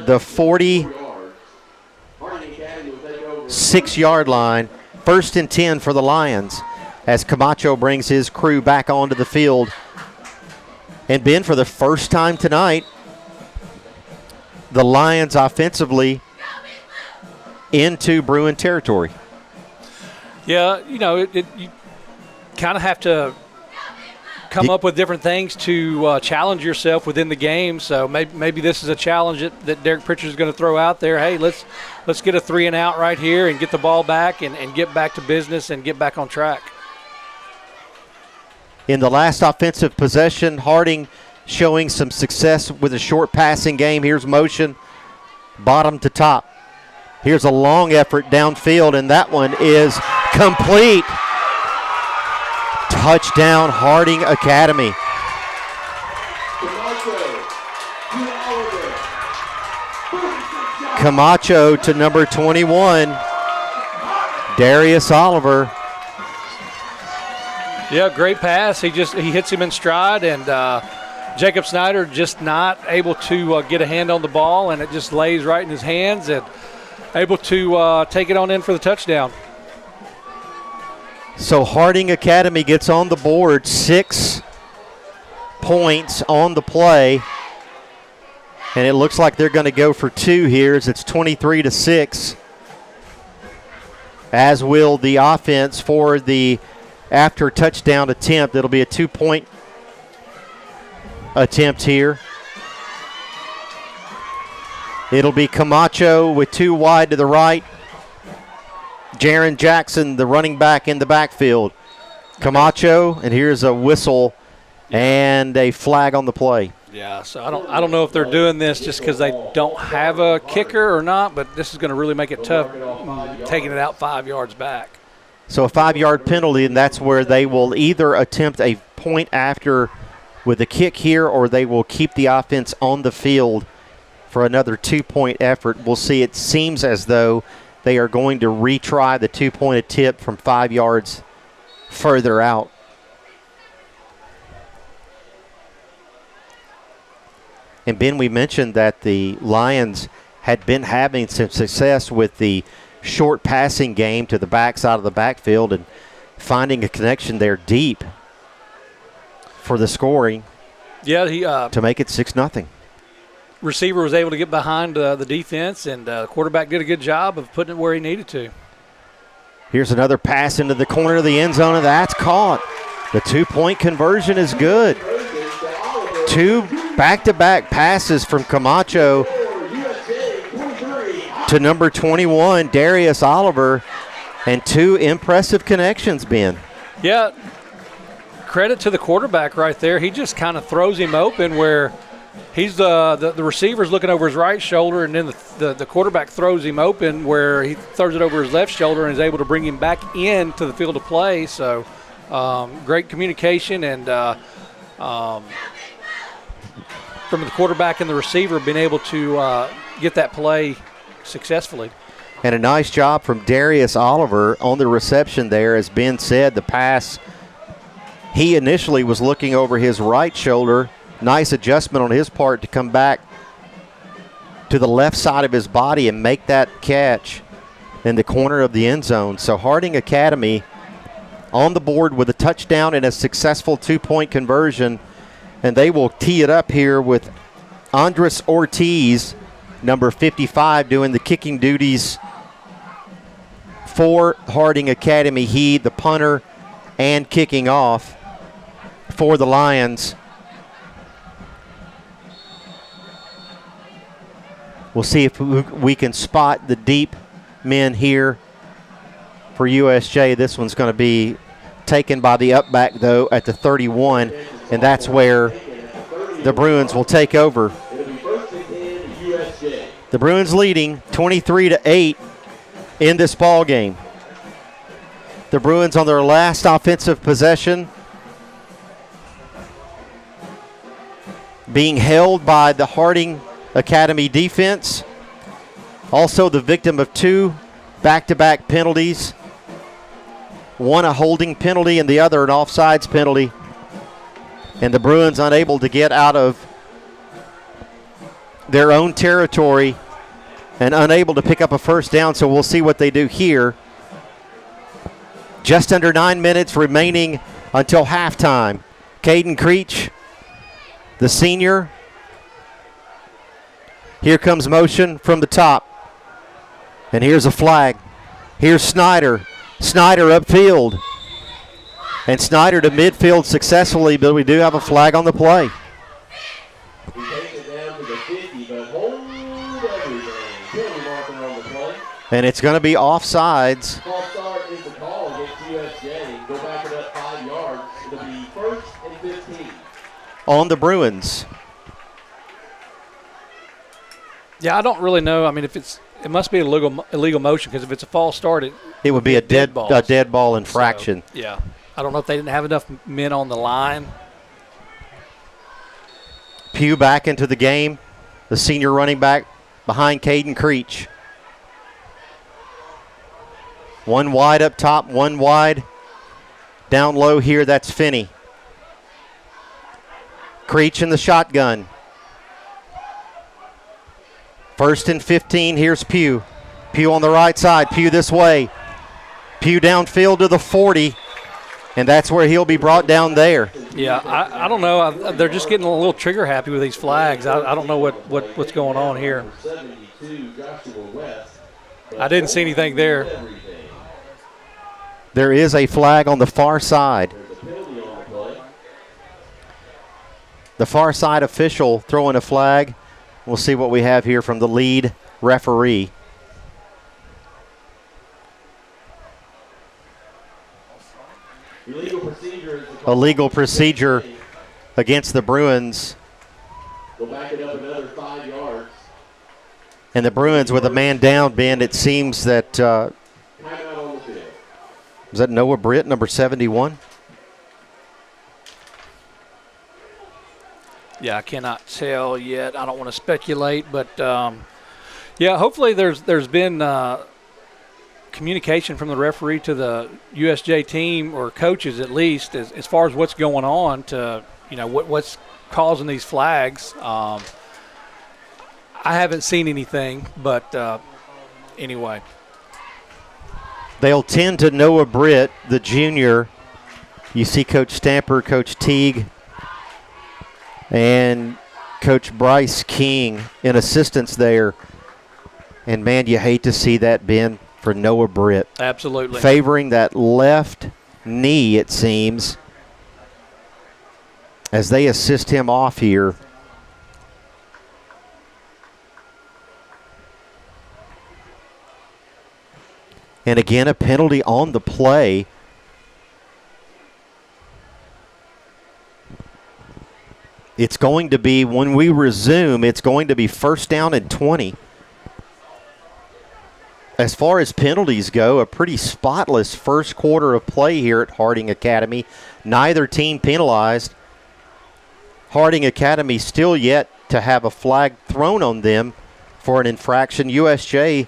the 46-yard line. 1st and 10 for the Lions as Camacho brings his crew back onto the field. And Ben, for the first time tonight, the Lions offensively into Bruin territory. Yeah, you kind of have to come up with different things to challenge yourself within the game. So maybe this is a challenge that Derek Pritchard is going to throw out there. Hey, let's get a 3-and-out right here and get the ball back and get back to business and get back on track. In the last offensive possession, Harding showing some success with a short passing game. Here's motion, bottom to top. Here's a long effort downfield, and that one is complete. Touchdown, Harding Academy. Camacho to number 21, Darius Oliver. Yeah, great pass. He hits him in stride, and Jacob Snyder just not able to get a hand on the ball, and it just lays right in his hands and able to take it on in for the touchdown. So Harding Academy gets on the board, 6 points on the play, and it looks like they're going to go for 2 here as it's 23-6, as will the offense for the after touchdown attempt. It'll be a 2-point attempt here. It'll be Camacho with 2 wide to the right. Jaron Jackson, the running back in the backfield. Camacho, and here's a whistle and a flag on the play. Yeah, so I don't know if they're doing this just because they don't have a kicker or not, but this is going to really make it tough taking it out 5 yards back. So a 5-yard penalty, and that's where they will either attempt a point after with a kick here, or they will keep the offense on the field for another 2-point effort. We'll see. It seems as though they are going to retry the 2-point attempt from 5 yards further out. And Ben, we mentioned that the Lions had been having some success with the short passing game to the backside of the backfield and finding a connection there deep for the scoring. Yeah, he to make it 6-0. Receiver was able to get behind the defense, and the quarterback did a good job of putting it where he needed to. Here's another pass into the corner of the end zone, and that's caught. The 2-point conversion is good. 2 back-to-back passes from Camacho to number 21, Darius Oliver, and 2 impressive connections, Ben. Yeah, credit to the quarterback right there. He just kind of throws him open where he's the receiver's looking over his right shoulder, and then the quarterback throws him open where he throws it over his left shoulder and is able to bring him back into the field of play. So great communication and from the quarterback and the receiver being able to get that play successfully. And a nice job from Darius Oliver on the reception there. As Ben said, the pass, he initially was looking over his right shoulder. Nice adjustment on his part to come back to the left side of his body and make that catch in the corner of the end zone. So Harding Academy on the board with a touchdown and a successful 2-point conversion. And they will tee it up here with Andres Ortiz, number 55, doing the kicking duties for Harding Academy. He, the punter, and kicking off for the Lions. We'll see if we can spot the deep men here for USJ. This one's going to be taken by the up back, though, at the 31, and that's where the Bruins will take over. The Bruins leading 23-8 in this ball game. The Bruins on their last offensive possession, being held by the Harding Academy defense. Also the victim of 2 back-to-back penalties. One a holding penalty and the other an offsides penalty. And the Bruins unable to get out of their own territory and unable to pick up a first down, so we'll see what they do here. Just under 9 minutes remaining until halftime. Caden Creech, the senior. Here comes motion from the top. And here's a flag. Here's Snyder. Snyder upfield. And Snyder to midfield successfully, but we do have a flag on the play. We take it down to the 50, but hold everything. Penalty marker on the play. And it's going to be offsides. False start is the call against USJ. Go back it up 5 yards. It'll be 1st and 15. On the Bruins. Yeah, I don't really know. I mean, if it must be illegal motion, because if it's a false start, it would be a dead ball infraction. So, yeah. I don't know if they didn't have enough men on the line. Pugh back into the game. The senior running back behind Caden Creech. One wide up top, one wide. Down low here, that's Finney. Creech in the shotgun. 1st and 15, here's Pugh. Pugh on the right side, Pugh this way. Pugh downfield to the 40, and that's where he'll be brought down there. Yeah, I don't know. They're just getting a little trigger happy with these flags. I don't know what's going on here. I didn't see anything there. There is a flag on the far side. The far side official throwing a flag. We'll see what we have here from the lead referee. Illegal procedure against the Bruins. Go back it up another 5 yards. And the Bruins with a man down, Ben, it seems that, is that Noah Britt, number 71? Yeah, I cannot tell yet. I don't want to speculate, but yeah, hopefully there's been communication from the referee to the USJ team, or coaches at least, as far as what's going on, to what's causing these flags. I haven't seen anything, but anyway. They'll tend to Noah Britt, the junior. You see Coach Stamper, Coach Teague, and Coach Bryce King in assistance there. And, man, you hate to see that, Ben, for Noah Britt. Absolutely. Favoring that left knee, it seems, as they assist him off here. And, again, a penalty on the play. It's going to be, when we resume, it's going to be 1st down and 20. As far as penalties go, a pretty spotless first quarter of play here at Harding Academy. Neither team penalized. Harding Academy still yet to have a flag thrown on them for an infraction. USJ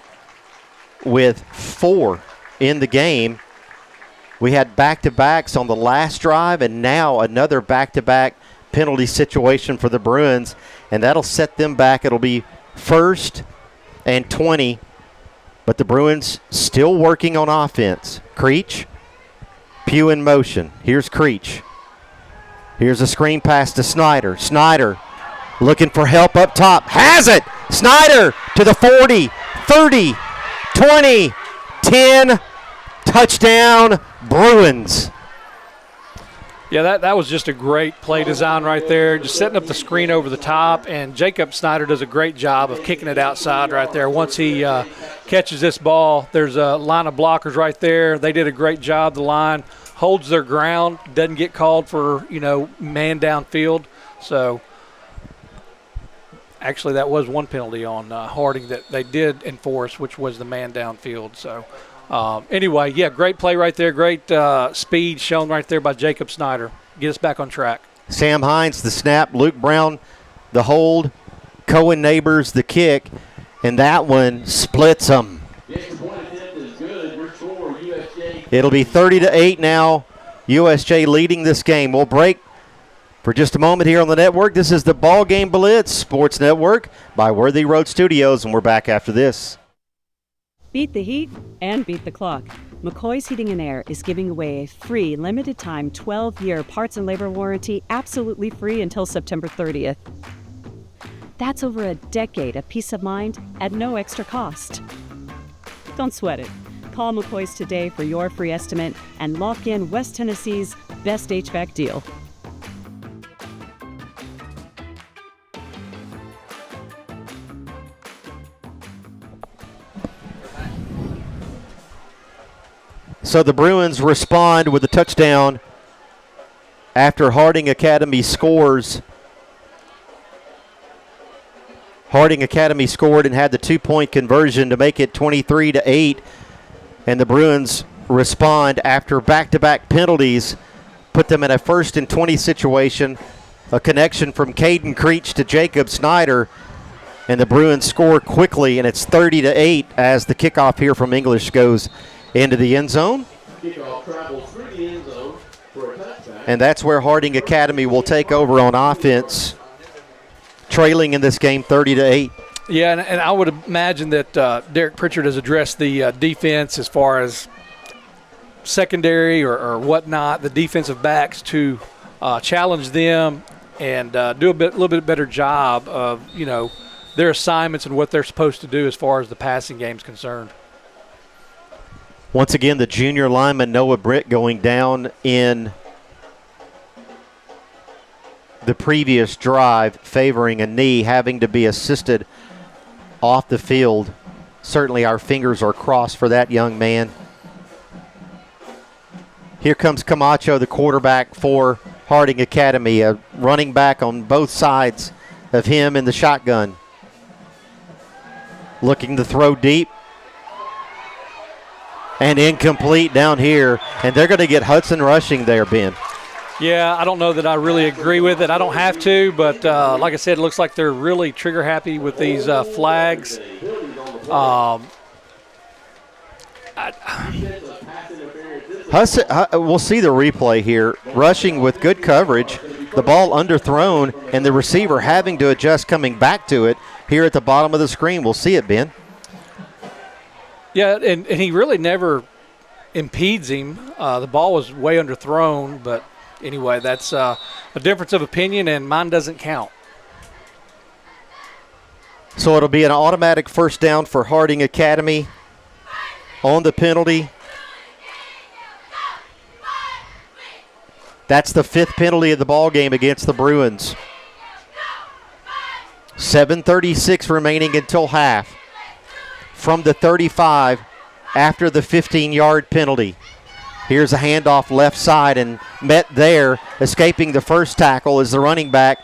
with 4 in the game. We had back-to-backs on the last drive, and now another back-to-back penalty situation for the Bruins, and that'll set them back. It'll be 1st and 20, but the Bruins still working on offense. Creech, Pugh in motion. Here's Creech. Here's a screen pass to Snyder. Snyder looking for help up top. Has it! Snyder to the 40, 30, 20, 10. Touchdown, Bruins. Yeah, that was just a great play design right there, just setting up the screen over the top, and Jacob Snyder does a great job of kicking it outside right there. Once he catches this ball, there's a line of blockers right there. They did a great job, the line, holds their ground, doesn't get called for, man downfield. So actually that was one penalty on Harding that they did enforce, which was the man downfield. So anyway, yeah, great play right there. Great speed shown right there by Jacob Snyder. Get us back on track. Sam Hines, the snap. Luke Brown, the hold. Cohen Neighbors, the kick. And that one splits them. It'll be 30-8 now. USJ leading this game. We'll break for just a moment here on the network. This is the BallGame Blitz Sports Network by Worthy Road Studios, and we're back after this. Beat the heat and beat the clock. McCoy's Heating and Air is giving away a free limited-time 12-year parts and labor warranty, absolutely free until September 30th. That's over a decade of peace of mind at no extra cost. Don't sweat it. Call McCoy's today for your free estimate and lock in West Tennessee's best HVAC deal. So the Bruins respond with a touchdown after Harding Academy scores. Harding Academy scored and had the 2-point conversion to make it 23-8. And the Bruins respond after back-to-back penalties, put them in a 1st and 20 situation, a connection from Caden Creech to Jacob Snyder, and the Bruins score quickly, and it's 30-8 as the kickoff here from English goes into the end zone. Kickoff travels through the end zone for a touchback. And that's where Harding Academy will take over on offense, trailing in this game 30-8. Yeah, and I would imagine that Derek Pritchard has addressed the defense as far as secondary or whatnot, the defensive backs to challenge them and do a little bit better job of, their assignments and what they're supposed to do as far as the passing game is concerned. Once again, the junior lineman Noah Britt going down in the previous drive, favoring a knee, having to be assisted off the field. Certainly our fingers are crossed for that young man. Here comes Camacho, the quarterback for Harding Academy, a running back on both sides of him in the shotgun. Looking to throw deep. And incomplete down here. And they're going to get Hudson rushing there, Ben. Yeah, I don't know that I really agree with it. I don't have to, but like I said, it looks like they're really trigger happy with these flags. Hudson, we'll see the replay here. Rushing with good coverage, the ball underthrown, and the receiver having to adjust coming back to it here at the bottom of the screen. We'll see it, Ben. Yeah, and he really never impedes him. The ball was way underthrown, but anyway, that's a difference of opinion, and mine doesn't count. So it'll be an automatic first down for Harding Academy on the penalty. That's the 5th penalty of the ball game against the Bruins. 7:36 remaining until half. From the 35 after the 15-yard penalty. Here's a handoff left side, and met there, escaping the first tackle is the running back,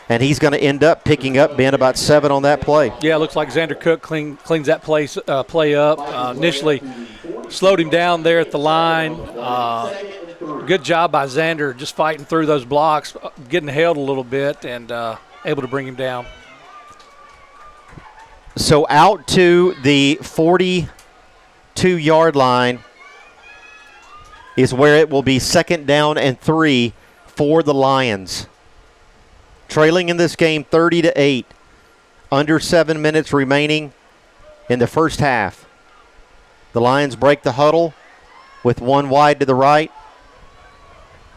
and he's going to end up picking up, Ben, about 7 on that play. Yeah, it looks like Xander Cook cleans that play up. Initially slowed him down there at the line. Good job by Xander just fighting through those blocks, getting held a little bit, and able to bring him down. So out to the 42-yard line is where it will be 2nd down and 3 for the Lions. Trailing in this game 30-8. Under 7 minutes remaining in the first half. The Lions break the huddle with one wide to the right,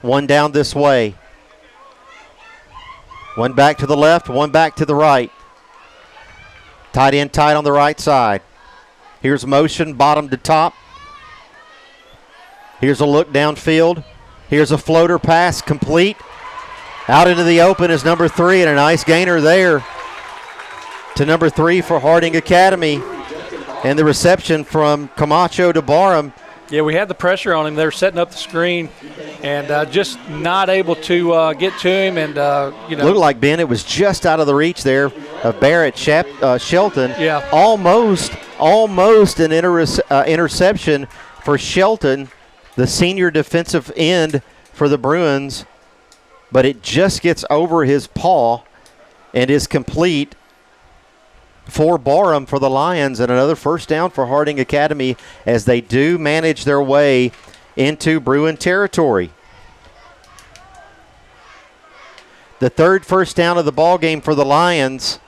one down this way. One back to the left, one back to the right. Tight end tight on the right side. Here's motion, bottom to top. Here's a look downfield. Here's a floater pass, complete. Out into the open is number 3, and a nice gainer there to number 3 for Harding Academy. And the reception from Camacho to Barham Yeah, we had the pressure on him. They were setting up the screen and just not able to get to him. And, Looked like, Ben, it was just out of the reach there of Barrett Shelton. Yeah. Almost an interception for Shelton, the senior defensive end for the Bruins. But it just gets over his paw and is complete for Barham for the Lions, and another first down for Harding Academy as they do manage their way into Bruin territory. The third first down of the ball game for the Lions.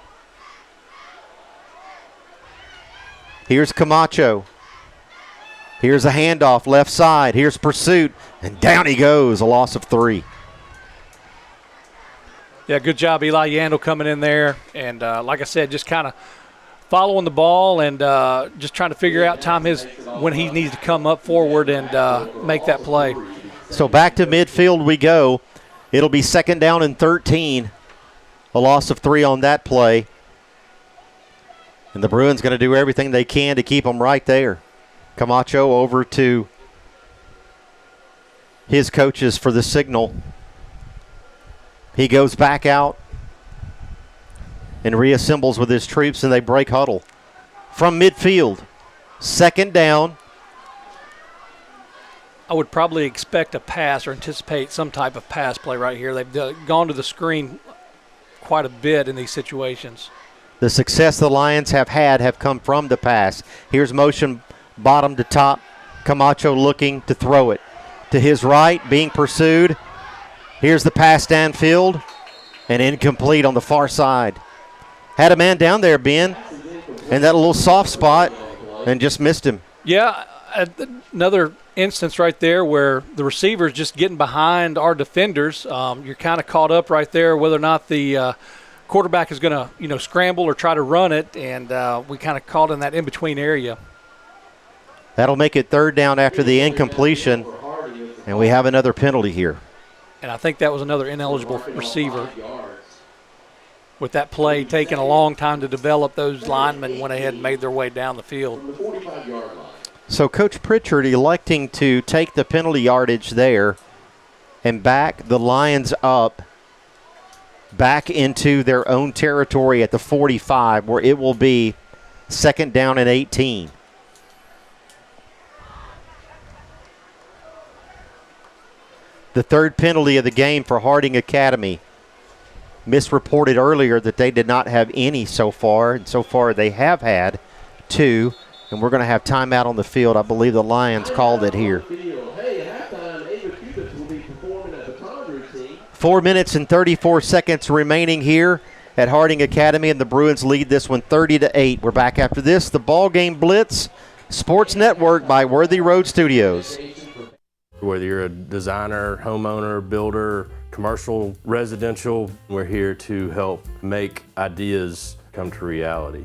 Here's Camacho. Here's a handoff left side. Here's pursuit, and down he goes, a loss of 3. Yeah, good job, Eli Yandel, coming in there. And like I said, just kind of following the ball and just trying to figure out when he needs to come up forward and make that play. So back to midfield we go. It'll be 2nd down and 13. A loss of 3 on that play. And the Bruins going to do everything they can to keep them right there. Camacho over to his coaches for the signal. He goes back out and reassembles with his troops, and they break huddle. From midfield, 2nd down. I would probably expect a pass or anticipate some type of pass play right here. They've gone to the screen quite a bit in these situations. The success the Lions have had have come from the pass. Here's motion bottom to top. Camacho looking to throw it. To his right, being pursued. Here's the pass downfield, and incomplete on the far side. Had a man down there, Ben, and that little soft spot, and just missed him. Yeah, another instance right there where the receiver's just getting behind our defenders. You're kind of caught up right there whether or not the quarterback is going to, scramble or try to run it, and we kind of caught in that in-between area. That'll make it 3rd down after the incompletion, and we have another penalty here. And I think that was another ineligible receiver. With that play taking a long time to develop, those linemen went ahead and made their way down the field. So Coach Pritchard electing to take the penalty yardage there and back the Lions up back into their own territory at the 45, where it will be 2nd down and 18. The third penalty of the game for Harding Academy. Misreported earlier that they did not have any so far, and so far they have had 2, and we're going to have timeout on the field. I believe the Lions called it here. 4 minutes and 34 seconds remaining here at Harding Academy, and the Bruins lead this one 30-8. We're back after this. The Ball Game Blitz Sports Network by Worthy Road Studios. Whether you're a designer, homeowner, builder, commercial, residential, we're here to help make ideas come to reality.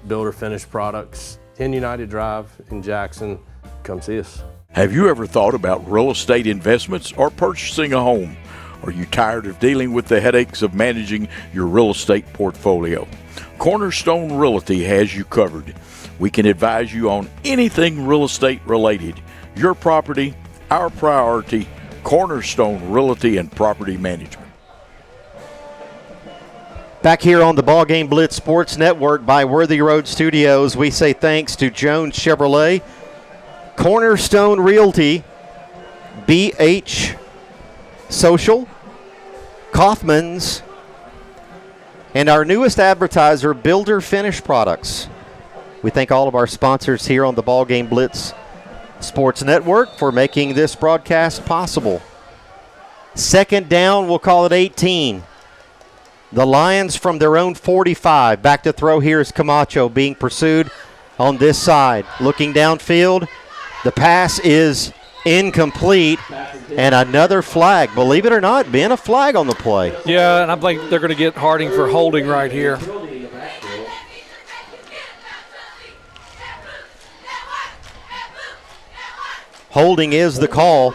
Builder finished products, 10 United Drive in Jackson. Come see us. Have you ever thought about real estate investments or purchasing a home? Are you tired of dealing with the headaches of managing your real estate portfolio? Cornerstone Realty has you covered. We can advise you on anything real estate related. Your property, our priority, Cornerstone Realty and Property Management. Back here on the Ball Game Blitz Sports Network by Worthy Road Studios, we say thanks to Jones Chevrolet, Cornerstone Realty, BH Social, Kaufman's, and our newest advertiser, Builder Finish Products. We thank all of our sponsors here on the Ball Game Blitz Sports Network for making this broadcast possible. 2nd down, we'll call it 18. The Lions from their own 45. Back to throw here is Camacho being pursued on this side. Looking downfield. The pass is incomplete, and another flag. Believe it or not, Ben, a flag on the play. Yeah, and I think they're going to get Harding for holding right here. Holding is the call.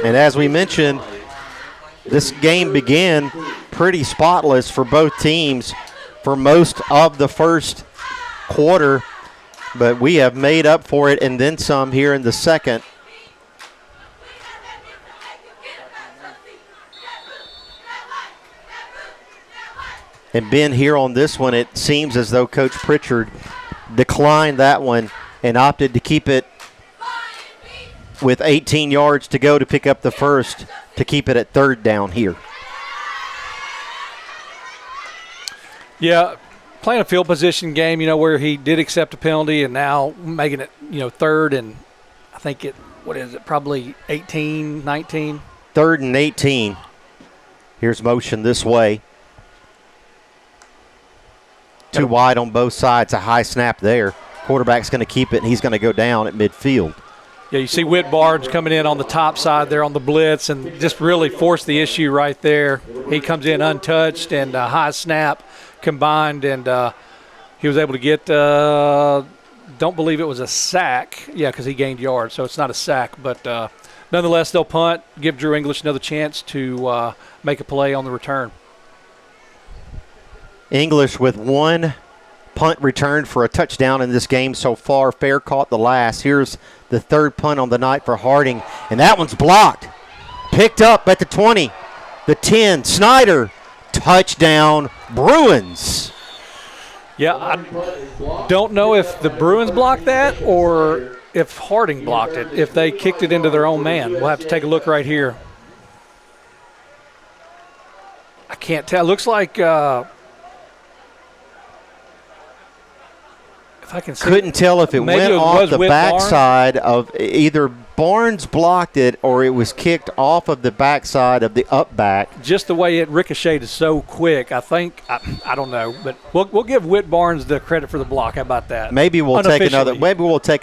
And as we mentioned, this game began pretty spotless for both teams for most of the first quarter. but we have made up for it and then some here in the second. And Ben, here on this one, it seems as though Coach Pritchard declined that one and opted to keep it with 18 yards to go to pick up the first to keep it at third down here. Yeah, playing a field position game, where he did accept a penalty and now making it, third and I think probably 18, 19. Third and 18. Here's motion this way. Too wide on both sides, a high snap there. Quarterback's going to keep it, and he's going to go down at midfield. Yeah, you see Whit Barnes coming in on the top side there on the blitz and just really forced the issue right there. He comes in untouched and high snap combined, and he was able to get, don't believe it was a sack. Yeah, because he gained yards, so it's not a sack. But nonetheless, they'll punt, give Drew English another chance to make a play on the return. English with one punt return for a touchdown in this game so far. Fair caught the last. Here's the third punt on the night for Harding, and that one's blocked. Picked up at the 20, the 10. Snyder, touchdown, Bruins. Yeah, I don't know if the Bruins blocked that or if Harding blocked it, if they kicked it into their own man. We'll have to take a look right here. I can't tell. It looks like I couldn't tell if it went off the backside of either Barnes blocked it or it was kicked off of the backside of the up back. Just the way it ricocheted so quick, I think. I don't know, but we'll give Whit Barnes the credit for the block. How about that? Maybe we'll take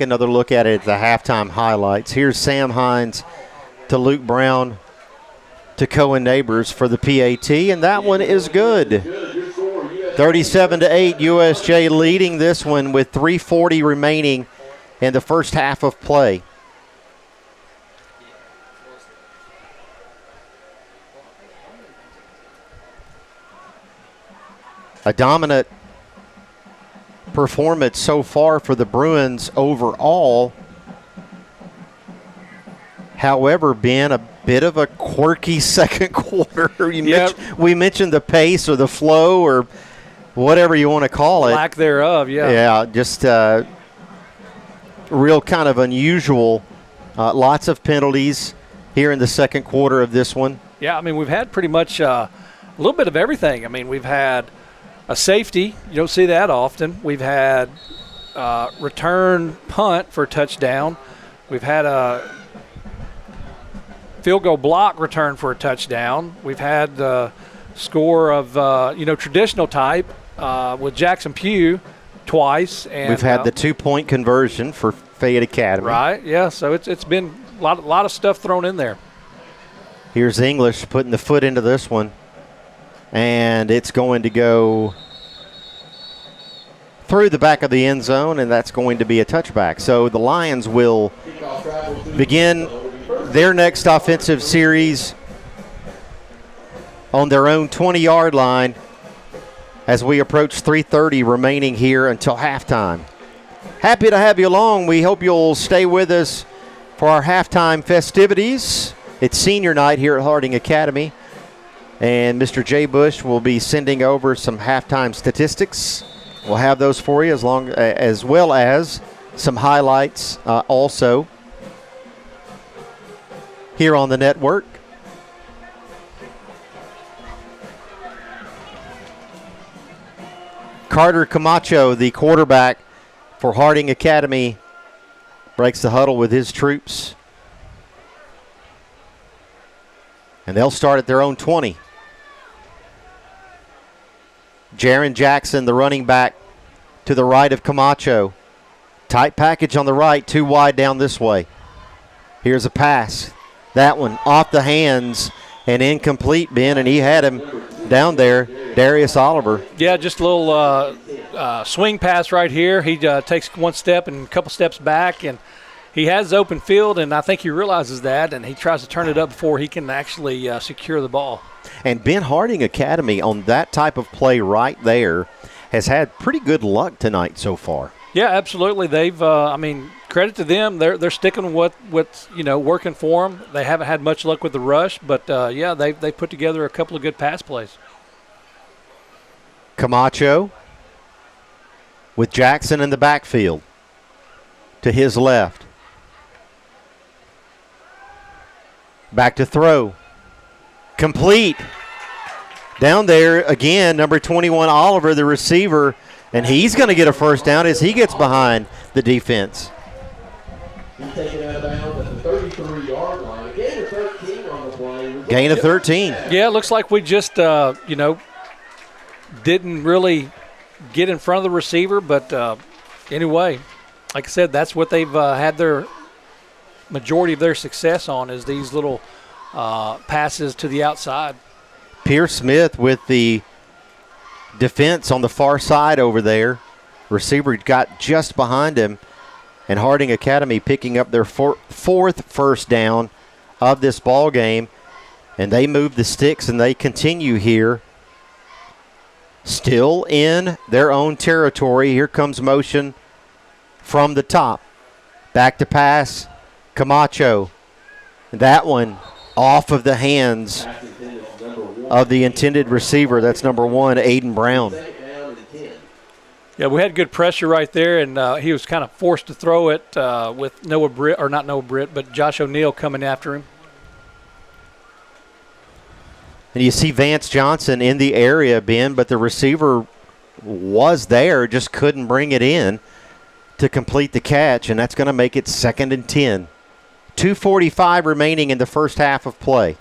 another look at it at the halftime highlights. Here's Sam Hines to Luke Brown to Cohen Neighbors for the PAT, and that one is good. 37-8, USJ leading this one with 3:40 remaining in the first half of play. A dominant performance so far for the Bruins overall. However, Ben, a bit of a quirky second quarter. We mentioned the pace or the flow or whatever you want to call it. Lack thereof, yeah. Yeah, just real kind of unusual. Lots of penalties here in the second quarter of this one. Yeah, I mean, we've had pretty much a little bit of everything. I mean, we've had a safety. You don't see that often. We've had return punt for a touchdown. We've had a field goal block return for a touchdown. We've had the score of, traditional type with Jackson Pugh twice. And we've had the 2-point conversion for Fayette Academy. Right, yeah, so it's been a lot of stuff thrown in there. Here's English putting the foot into this one, and it's going to go through the back of the end zone, and that's going to be a touchback. So the Lions will begin their next offensive series on their own 20-yard line as we approach 3:30 remaining here until halftime. Happy to have you along. We hope you'll stay with us for our halftime festivities. It's senior night here at Harding Academy, and Mr. Jay Bush will be sending over some halftime statistics. We'll have those for you as well as some highlights also here on the network. Carter Camacho, the quarterback for Harding Academy, breaks the huddle with his troops. And they'll start at their own 20. Jaron Jackson, the running back, to the right of Camacho. Tight package on the right, too wide down this way. Here's a pass. That one off the hands and incomplete, Ben, and he had him down there, Darius Oliver. Yeah, just a little swing pass right here. He takes one step and a couple steps back, and he has open field, and I think he realizes that, and he tries to turn it up before he can actually secure the ball. And Ben, Harding Academy on that type of play right there has had pretty good luck tonight so far. Yeah, absolutely. They've, credit to them. They're sticking with what's working for them. They haven't had much luck with the rush, but they put together a couple of good pass plays. Camacho with Jackson in the backfield to his left. Back to throw. Complete. Down there again, number 21, Oliver, the receiver, and he's going to get a first down as he gets behind the defense. He's taken out of bounds at the 33-yard line. Gain of 13 on the play. Gain of 13. Yeah, it looks like we just, didn't really get in front of the receiver, but anyway, like I said, that's what they've had their majority of their success on is these little passes to the outside. Pierce Smith with the defense on the far side over there. Receiver got just behind him, and Harding Academy picking up their fourth first down of this ball game, and they move the sticks and they continue here. Still in their own territory. Here comes motion from the top. Back to pass, Camacho. That one off of the hands of the intended receiver. That's number 1, Aiden Brown. Yeah, we had good pressure right there, and he was kind of forced to throw it with but Josh O'Neal coming after him. And you see Vance Johnson in the area, Ben, but the receiver was there, just couldn't bring it in to complete the catch, and that's going to make it 2nd and 10. 2:45 remaining in the first half of play.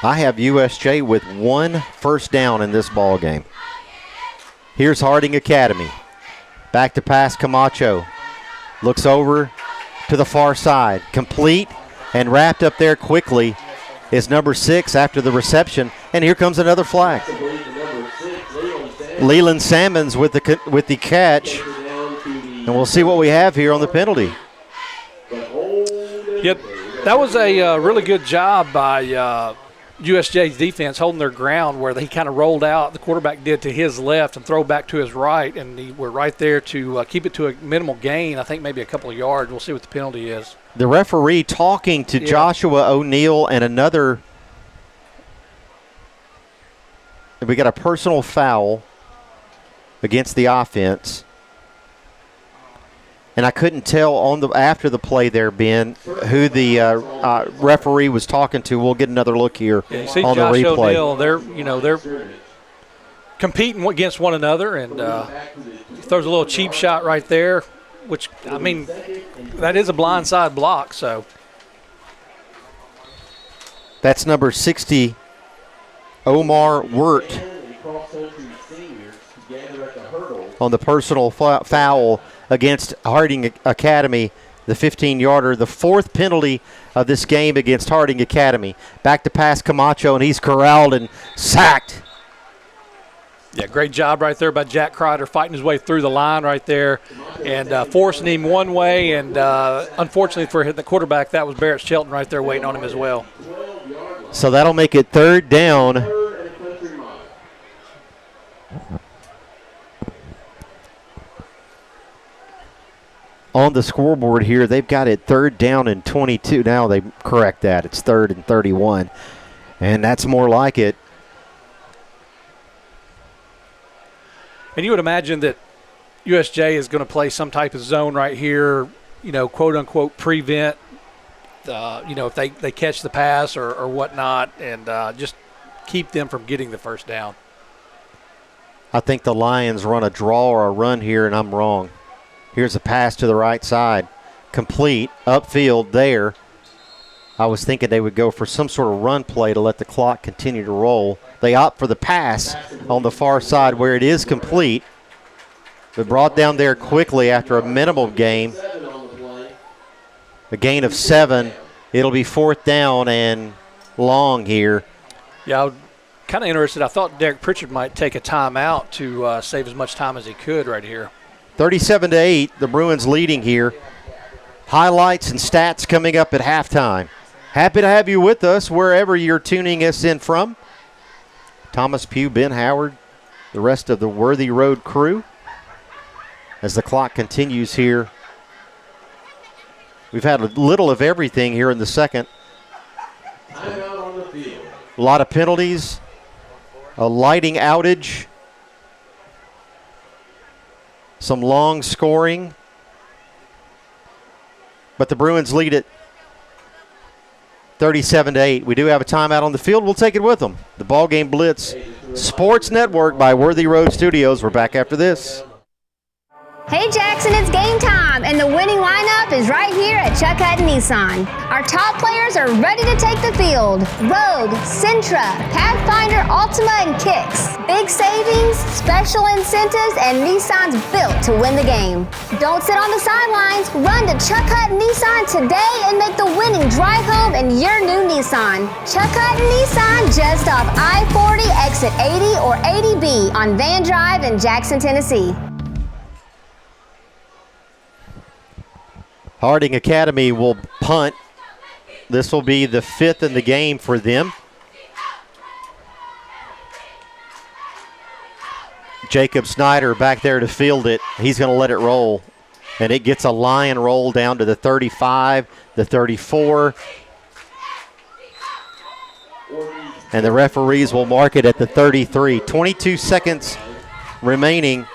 I have USJ with 1 first down in this ball game. Here's Harding Academy. Back to pass, Camacho. Looks over to the far side. Complete and wrapped up there quickly is number 6 after the reception. And here comes another flag. Leland Salmons with the catch. And we'll see what we have here on the penalty. Yep, that was a really good job by USJ's defense holding their ground where they kind of rolled out. The quarterback did to his left and throw back to his right, and they were right there to keep it to a minimal gain. I think maybe a couple of yards. We'll see what the penalty is. The referee talking to Joshua O'Neal and another. We got a personal foul against the offense. And I couldn't tell after the play there, Ben, who the referee was talking to. We'll get another look here on the replay. O'Neal, they're competing against one another, and throws a little cheap shot right there, which, that is a blindside block. So that's number 60, Omar Wirt, on the personal foul against Harding Academy, the 15-yarder, the 4th penalty of this game against Harding Academy. Back to pass Camacho, and he's corralled and sacked. Yeah, great job right there by Jack Crider, fighting his way through the line right there and forcing him one way. And unfortunately for the quarterback, that was Barrett Shelton right there waiting on him as well. So that'll make it 3rd down. On the scoreboard here, they've got it 3rd down and 22. Now they correct that. It's 3rd and 31. And that's more like it. And you would imagine that USJ is going to play some type of zone right here, quote unquote prevent, if they catch the pass or whatnot, and just keep them from getting the first down. I think the Lions run a draw or a run here, and I'm wrong. Here's a pass to the right side. Complete, upfield there. I was thinking they would go for some sort of run play to let the clock continue to roll. They opt for the pass on the far side where it is complete. But brought down there quickly after a minimal gain. A gain of 7. It'll be 4th down and long here. Yeah, I'm kind of interested. I thought Derek Pritchard might take a timeout to save as much time as he could right here. 37-8, the Bruins leading here. Highlights and stats coming up at halftime. Happy to have you with us wherever you're tuning us in from. Thomas Pugh, Ben Howard, the rest of the Worthy Road crew. As the clock continues here, we've had a little of everything here in the second. Timeout on the field. A lot of penalties, a lighting outage, some long scoring. But the Bruins lead it 37-8. We do have a timeout on the field. We'll take it with them. The BallGame Blitz Sports Network by Worthy Road Studios. We're back after this. Hey Jackson, it's game time, and the winning lineup is right here at Chuck Hutton Nissan. Our top players are ready to take the field. Rogue, Sentra, Pathfinder, Altima, and Kicks. Big savings, special incentives, and Nissan's built to win the game. Don't sit on the sidelines. Run to Chuck Hutton Nissan today and make the winning drive home in your new Nissan. Chuck Hutton Nissan, just off I-40, exit 80 or 80B on Van Drive in Jackson, Tennessee. Harding Academy will punt. This will be the 5th in the game for them. Jacob Snyder back there to field it. He's going to let it roll. And it gets a lion roll down to the 35, the 34. And the referees will mark it at the 33. 22 seconds remaining.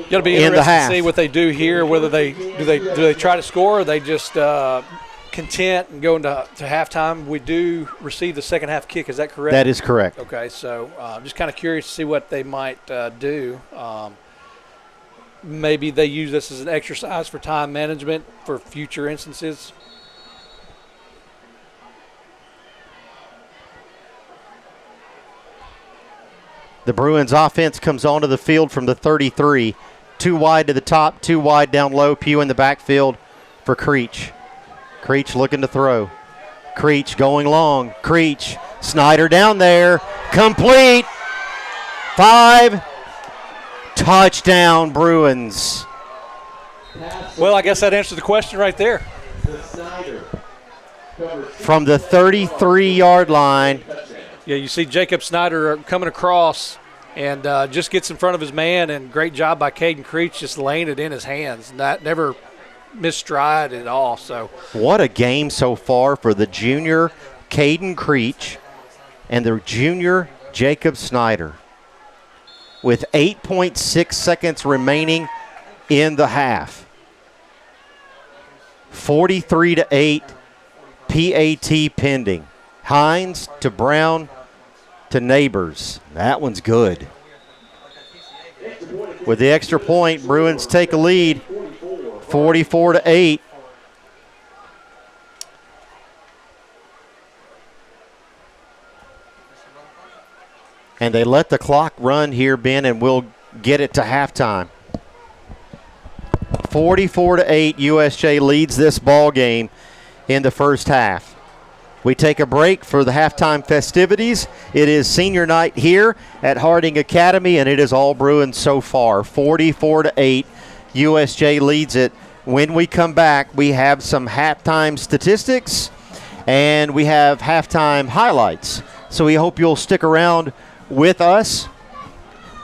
It'll be interesting to see what they do here. Whether they try to score, or they just content and go into halftime. We do receive the second half kick. Is that correct? That is correct. Okay, so I'm just kind of curious to see what they might do. Maybe they use this as an exercise for time management for future instances. The Bruins offense comes onto the field from the 33. 2 wide to the top, 2 wide down low. Pugh in the backfield for Creech. Creech looking to throw. Creech going long. Creech, Snyder down there. Complete. 5. Touchdown, Bruins. Well, I guess that answers the question right there. From the 33-yard line. Yeah, you see Jacob Snyder coming across and just gets in front of his man, and great job by Caden Creech just laying it in his hands. Never missed stride at all. So what a game so far for the junior Caden Creech and the junior Jacob Snyder. With 8.6 seconds remaining in the half. 43-8, PAT pending. Hines to Brown to Neighbors. That one's good. With the extra point, Bruins take a lead, 44-8. And they let the clock run here, Ben, and we'll get it to halftime. 44-8, USJ leads this ball game in the first half. We take a break for the halftime festivities. It is senior night here at Harding Academy, and it is all Bruins so far. 44-8, USJ leads it. When we come back, we have some halftime statistics, and we have halftime highlights. So we hope you'll stick around with us.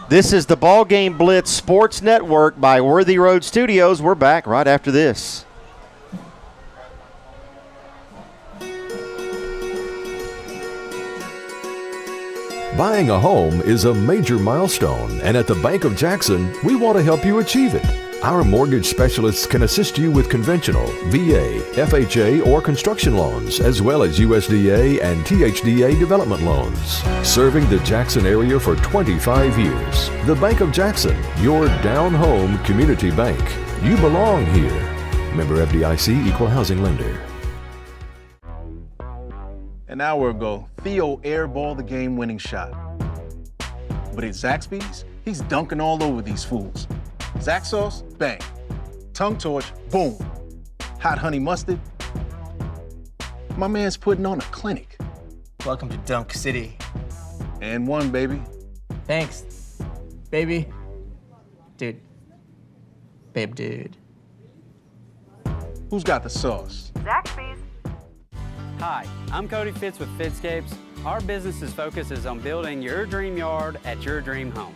This is the BallGame Blitz Sports Network by Worthy Road Studios. We're back right after this. Buying a home is a major milestone, and at the Bank of Jackson, we want to help you achieve it. Our mortgage specialists can assist you with conventional, VA, FHA, or construction loans, as well as USDA and THDA development loans. Serving the Jackson area for 25 years. The Bank of Jackson, your down-home community bank. You belong here. Member FDIC, Equal Housing Lender. An hour ago, Theo airballed the game-winning shot. But at Zaxby's, he's dunking all over these fools. Zax sauce, bang. Tongue torch, boom. Hot honey mustard. My man's putting on a clinic. Welcome to Dunk City. And one, baby. Thanks, baby. Dude. Babe, dude. Who's got the sauce? Zaxby's. Hi, I'm Cody Fitz with Fitscapes. Our business's focus is on building your dream yard at your dream home.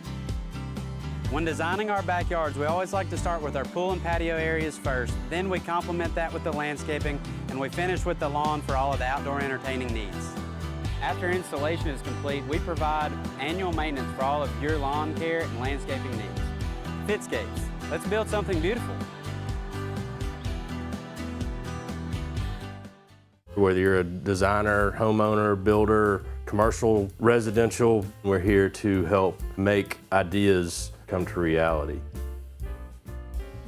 When designing our backyards, we always like to start with our pool and patio areas first, then we complement that with the landscaping, and we finish with the lawn for all of the outdoor entertaining needs. After installation is complete, we provide annual maintenance for all of your lawn care and landscaping needs. Fitscapes, let's build something beautiful. Whether you're a designer, homeowner, builder, commercial, residential, we're here to help make ideas come to reality.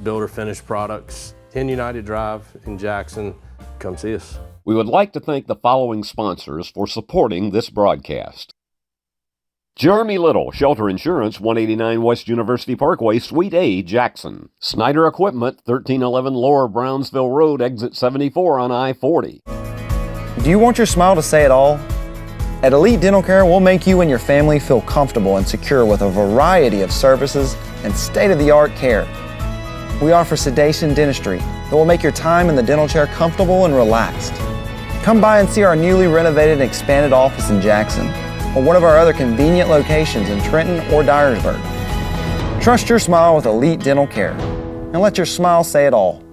Builder finished products, 10 United Drive in Jackson. Come see us. We would like to thank the following sponsors for supporting this broadcast. Jeremy Little, Shelter Insurance, 189 West University Parkway, Suite A, Jackson. Snyder Equipment, 1311 Lower Brownsville Road, Exit 74 on I-40. Do you want your smile to say it all? At Elite Dental Care, we'll make you and your family feel comfortable and secure with a variety of services and state-of-the-art care. We offer sedation dentistry that will make your time in the dental chair comfortable and relaxed. Come by and see our newly renovated and expanded office in Jackson or one of our other convenient locations in Trenton or Dyersburg. Trust your smile with Elite Dental Care and let your smile say it all.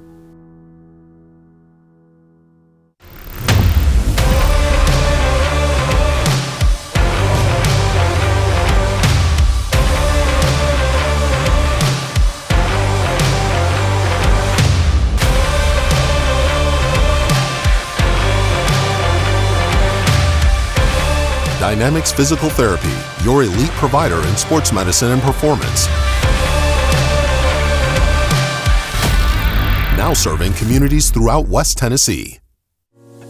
Dynamics Physical Therapy, your elite provider in sports medicine and performance. Now serving communities throughout West Tennessee.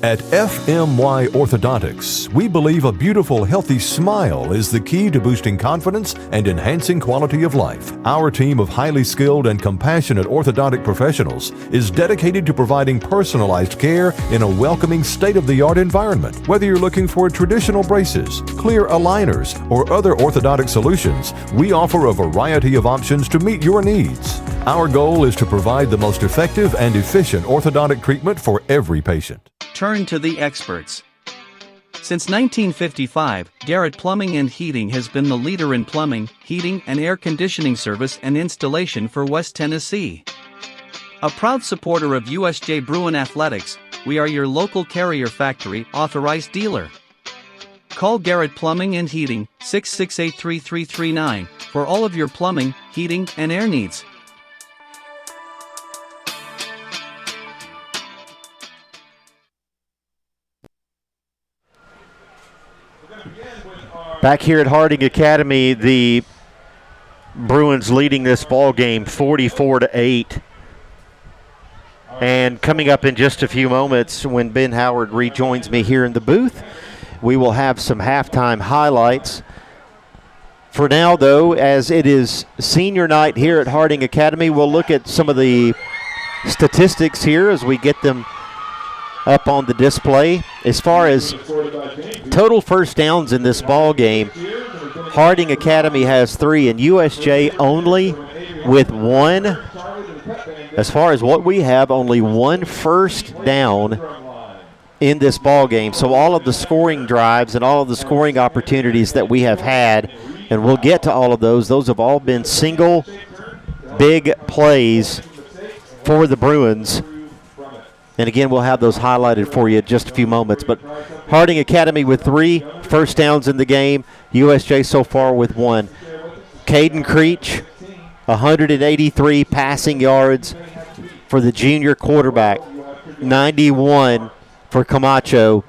At FMY Orthodontics, we believe a beautiful, healthy smile is the key to boosting confidence and enhancing quality of life. Our team of highly skilled and compassionate orthodontic professionals is dedicated to providing personalized care in a welcoming, state-of-the-art environment. Whether you're looking for traditional braces, clear aligners, or other orthodontic solutions, we offer a variety of options to meet your needs. Our goal is to provide the most effective and efficient orthodontic treatment for every patient. Turn to the experts. Since 1955, Garrett Plumbing and Heating has been the leader in plumbing, heating, and air conditioning service and installation for West Tennessee. A proud supporter of USJ Bruin Athletics, we are your local Carrier Factory authorized dealer. Call Garrett Plumbing and Heating 668-3339 for all of your plumbing, heating, and air needs. Back here at Harding Academy, the Bruins leading this ball game 44-8. And coming up in just a few moments, when Ben Howard rejoins me here in the booth, we will have some halftime highlights. For now, though, as it is senior night here at Harding Academy, we'll look at some of the statistics here as we get them up on the display. As far as total first downs in this ball game, Harding Academy has 3 and USJ only with 1. As far as what we have, only 1 first down in this ball game. So all of the scoring drives and all of the scoring opportunities that we have had, and we'll get to all of those have all been single big plays for the Bruins. And again, we'll have those highlighted for you in just a few moments. But Harding Academy with 3 first downs in the game. USJ so far with 1. Caden Creech, 183 passing yards for the junior quarterback. 91 for Camacho,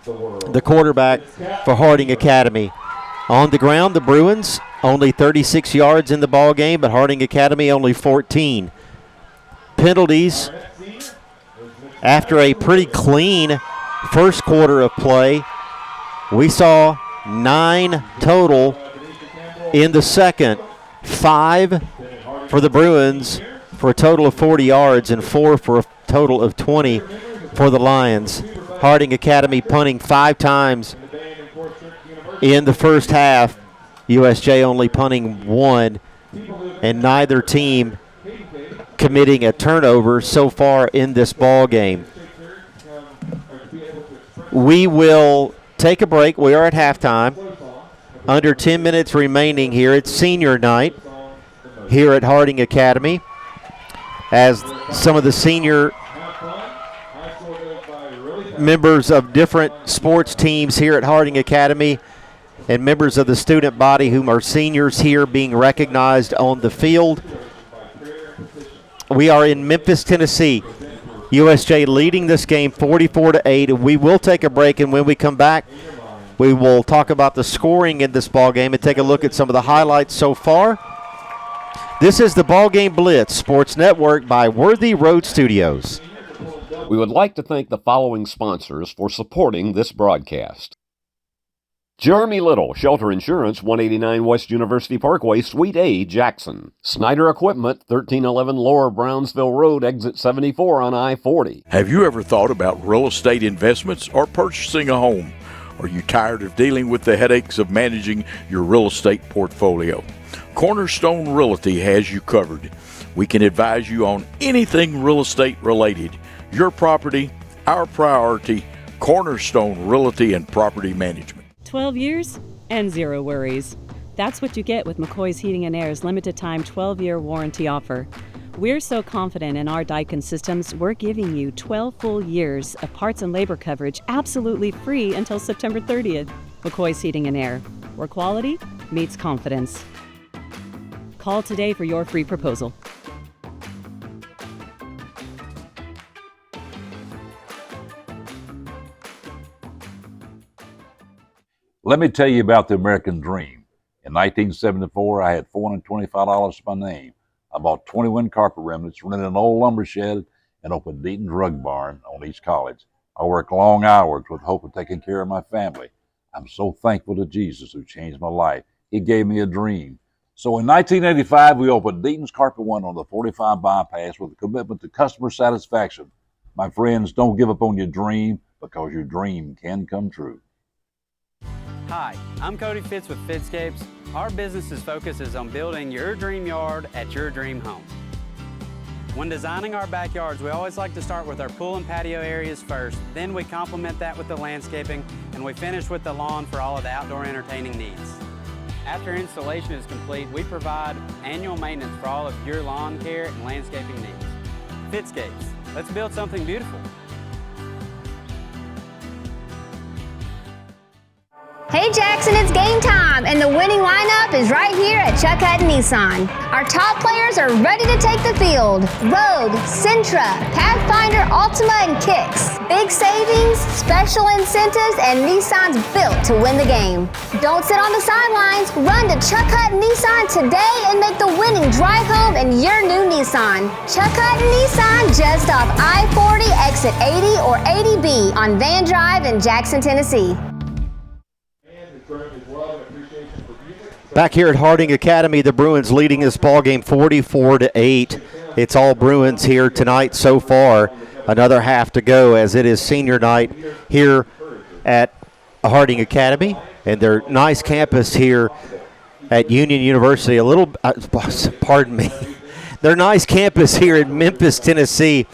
the quarterback for Harding Academy. On the ground, the Bruins only 36 yards in the ball game, but Harding Academy only 14. Penalties. After a pretty clean first quarter of play, we saw 9 total in the second. 5 for the Bruins for a total of 40 yards and 4 for a total of 20 for the Lions. Harding Academy punting 5 times in the first half. USJ only punting 1, and neither team committing a turnover so far in this ball game. We will take a break. We are at halftime. Under 10 minutes remaining here. It's senior night here at Harding Academy, as some of the senior members of different sports teams here at Harding Academy and members of the student body whom are seniors here being recognized on the field. We are in Memphis, Tennessee. USJ leading this game 44-8. We will take a break, and when we come back, we will talk about the scoring in this ball game and take a look at some of the highlights so far. This is the BallGame Blitz Sports Network by Worthy Road Studios. We would like to thank the following sponsors for supporting this broadcast. Jeremy Little, Shelter Insurance, 189 West University Parkway, Suite A, Jackson. Snyder Equipment, 1311 Lower Brownsville Road, Exit 74 on I-40. Have you ever thought about real estate investments or purchasing a home? Are you tired of dealing with the headaches of managing your real estate portfolio? Cornerstone Realty has you covered. We can advise you on anything real estate related. Your property, our priority. Cornerstone Realty and Property Management. 12 years and zero worries. That's what you get with McCoy's Heating and Air's limited time 12-year warranty offer. We're so confident in our Daikin systems, we're giving you 12 full years of parts and labor coverage absolutely free until September 30th. McCoy's Heating and Air, where quality meets confidence. Call today for your free proposal. Let me tell you about the American dream. In 1974, I had $425 to my name. I bought 21 carpet remnants, rented an old lumber shed, and opened Deaton's Rug Barn on East College. I worked long hours with the hope of taking care of my family. I'm so thankful to Jesus who changed my life. He gave me a dream. So in 1985, we opened Deaton's Carpet One on the 45 bypass with a commitment to customer satisfaction. My friends, don't give up on your dream, because your dream can come true. Hi, I'm Cody Fitz with Fitscapes. Our business's focus is on building your dream yard at your dream home. When designing our backyards, we always like to start with our pool and patio areas first. Then we complement that with the landscaping, and we finish with the lawn for all of the outdoor entertaining needs. After installation is complete, we provide annual maintenance for all of your lawn care and landscaping needs. Fitscapes, let's build something beautiful. Hey Jackson, it's game time, and the winning lineup is right here at Chuck Hutton Nissan. Our top players are ready to take the field. Rogue, Sentra, Pathfinder, Altima, and Kicks. Big savings, special incentives, and Nissan's built to win the game. Don't sit on the sidelines. Run to Chuck Hutton Nissan today and make the winning drive home in your new Nissan. Chuck Hutton Nissan, just off I-40, exit 80 or 80B on Van Drive in Jackson, Tennessee. Back here at Harding Academy, the Bruins leading this ball game 44-8. It's all Bruins here tonight so far. Another half to go as it is senior night here at Harding Academy and their nice campus here at Union University. Their nice campus here in Memphis, Tennessee.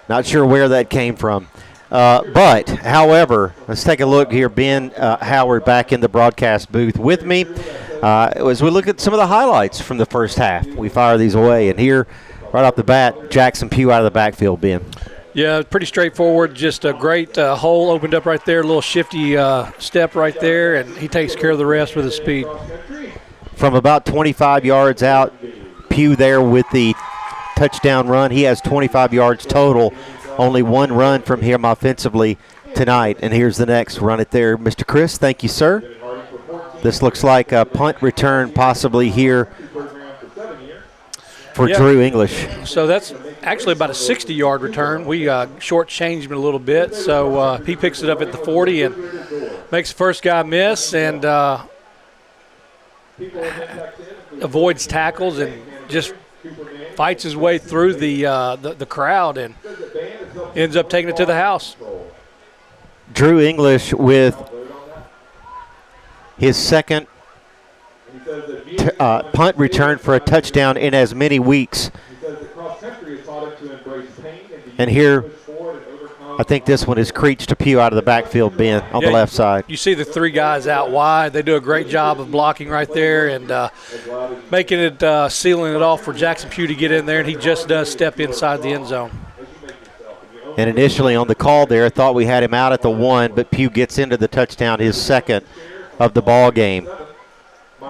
Not sure where that came from. But, however, let's take a look here. Ben Howard back in the broadcast booth with me. As we look at some of the highlights from the first half, we fire these away. And here, right off the bat, Jackson Pugh out of the backfield, Ben. Yeah, pretty straightforward. Just a great hole opened up right there, a little shifty step right there, and he takes care of the rest with his speed. From about 25 yards out, Pugh there with the touchdown run. He has 25 yards total. Only one run from him offensively tonight. And here's the next. Run it there, Mr. Chris. Thank you, sir. This looks like a punt return possibly here for Drew English. So that's actually about a 60-yard return. We shortchanged him a little bit. So he picks it up at the 40 and makes the first guy miss and avoids tackles and just fights his way through the crowd and ends up taking it to the house. Drew English with his second punt return for a touchdown in as many weeks And here, I think this one is Creech to Pugh out of the backfield, Ben, on the left side. You see the three guys out wide. They do a great job of blocking right there and making it, sealing it off for Jackson Pugh to get in there, and he just does step inside the end zone. And initially on the call there, I thought we had him out at the 1, but Pugh gets into the touchdown, his second of the ball game.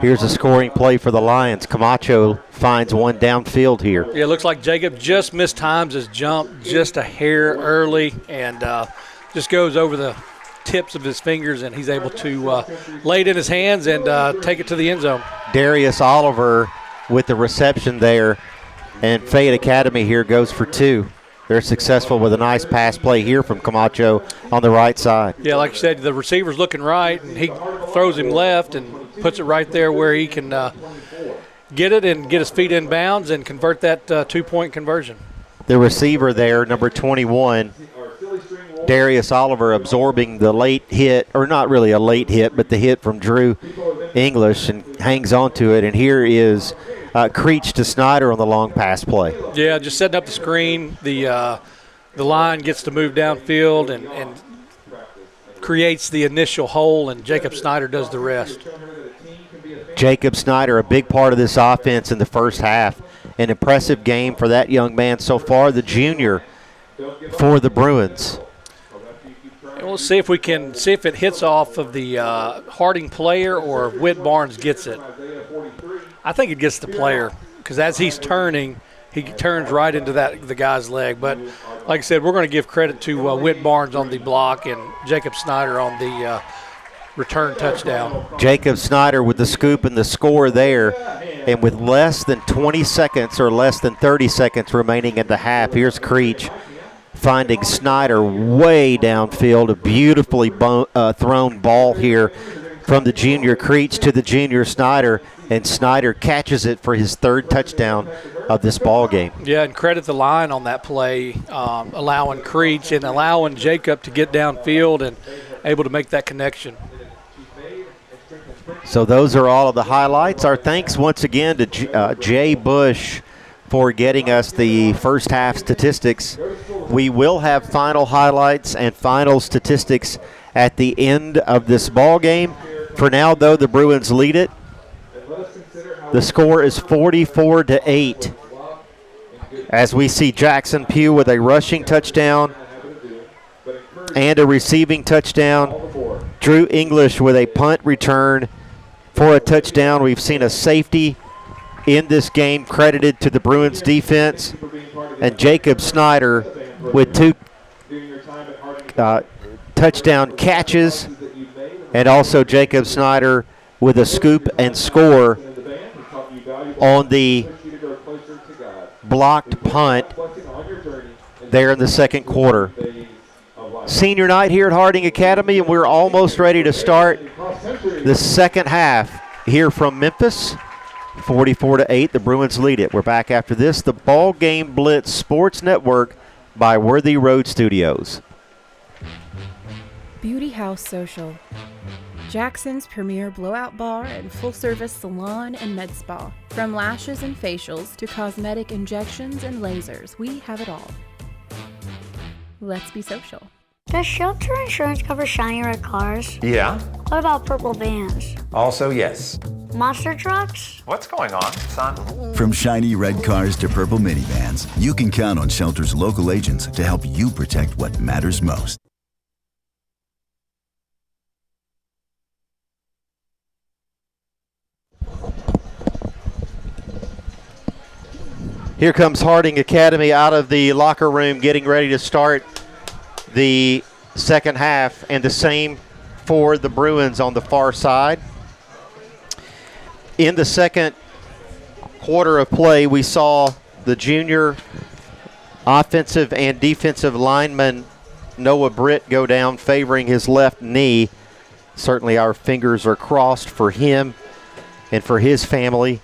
Here's a scoring play for the Lions. Camacho finds one downfield here. Yeah, it looks like Jacob just mistimes his jump just a hair early and just goes over the tips of his fingers, and he's able to lay it in his hands and take it to the end zone. Darius Oliver with the reception there, and Fayette Academy here goes for 2. They're successful with a nice pass play here from Camacho on the right side. Yeah, like you said, the receiver's looking right, and he throws him left and puts it right there where he can get it and get his feet in bounds and convert that 2-point conversion. The receiver there, number 21, Darius Oliver, absorbing the late hit, or not really a late hit, but the hit from Drew English, and hangs on to it. And here is Creech to Snyder on the long pass play. Yeah, just setting up the screen. The line gets to move downfield and creates the initial hole, and Jacob Snyder does the rest. Jacob Snyder, a big part of this offense in the first half. An impressive game for that young man so far, the junior for the Bruins. And we'll see if we can see if it hits off of the Harding player or if Whit Barnes gets it. I think it gets the player because as he's turning, he turns right into the guy's leg. But like I said, we're going to give credit to Whit Barnes on the block and Jacob Snyder on the return touchdown. Jacob Snyder with the scoop and the score there. And with less than 20 seconds or less than 30 seconds remaining in the half, here's Creech finding Snyder way downfield. A beautifully thrown ball here from the junior Creech to the junior Snyder, and Snyder catches it for his 3rd touchdown of this ball game. Yeah, and credit the line on that play, allowing Creech and allowing Jacob to get downfield and able to make that connection. So those are all of the highlights. Our thanks once again to Jay Bush for getting us the first half statistics. We will have final highlights and final statistics at the end of this ball game. For now, though, the Bruins lead it. The score is 44-8. As we see Jackson Pugh with a rushing touchdown and a receiving touchdown. Drew English with a punt return for a touchdown. We've seen a safety in this game credited to the Bruins defense. And Jacob Snyder with 2 touchdown catches. And also Jacob Snyder with a scoop and score on the blocked punt there in the second quarter. Senior night here at Harding Academy, and we're almost ready to start the second half here from Memphis. 44-8, the Bruins lead it. We're back after this. The BallGame Blitz Sports Network by Worthy Road Studios. Beauty House Social. Jackson's premier blowout bar and full-service salon and med spa. From lashes and facials to cosmetic injections and lasers, we have it all. Let's be social. Does Shelter Insurance cover shiny red cars? Yeah. What about purple vans? Also, yes. Monster trucks? What's going on, son? From shiny red cars to purple minivans, you can count on Shelter's local agents to help you protect what matters most. Here comes Harding Academy out of the locker room getting ready to start the second half, and the same for the Bruins on the far side. In the second quarter of play, we saw the junior offensive and defensive lineman Noah Britt go down, favoring his left knee. Certainly our fingers are crossed for him and for his family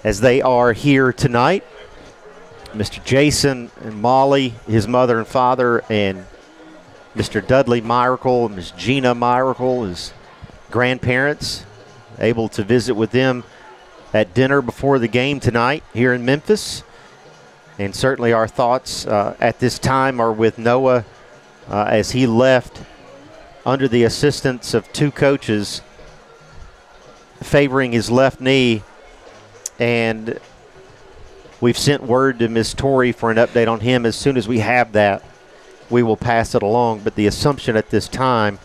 as they are here tonight. Mr. Jason and Molly, his mother and father, and Mr. Dudley Myracle and Ms. Gina Myracle, his grandparents, able to visit with them at dinner before the game tonight here in Memphis. And certainly our thoughts at this time are with Noah as he left under the assistance of two coaches favoring his left knee. And we've sent word to Ms. Torrey for an update on him. As soon as we have that, we will pass it along. But the assumption at this time,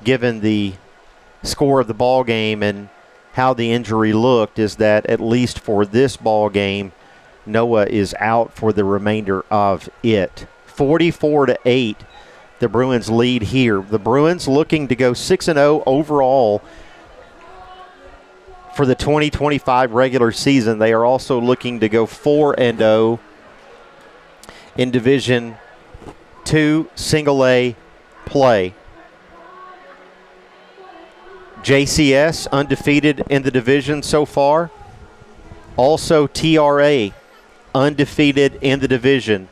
given the score of the ball game and how the injury looked, is that at least for this ball game, Noah is out for the remainder of it. 44-8, the Bruins lead here. The Bruins looking to go 6-0 overall for the 2025 regular season. They are also looking to go 4-0 in Division II Single A play. JCS undefeated in the division so far. Also TRA undefeated in the division.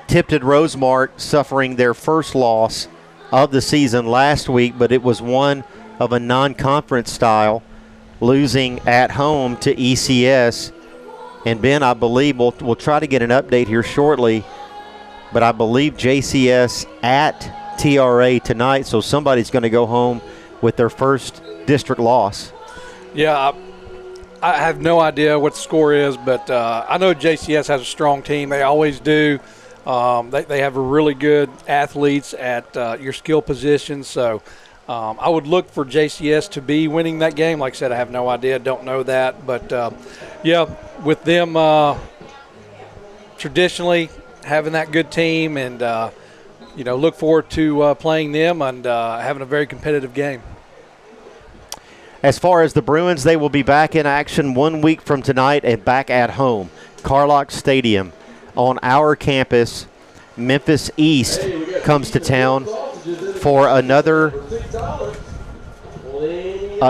Tipton Rosemart suffering their first loss of the season last week, but it was one of a non-conference style, losing at home to ECS. And Ben, I believe we'll try to get an update here shortly, but I believe JCS at TRA tonight, so somebody's going to go home with their first district loss. Yeah, I have no idea what the score is, but I know JCS has a strong team. They always do. They have really good athletes at your skill positions, so I would look for JCS to be winning that game. Like I said, I have no idea, don't know that. But, yeah, with them traditionally having that good team and, look forward to playing them and having a very competitive game. As far as the Bruins, they will be back in action 1 week from tonight and back at home. Carlock Stadium on our campus. Memphis East comes to town for another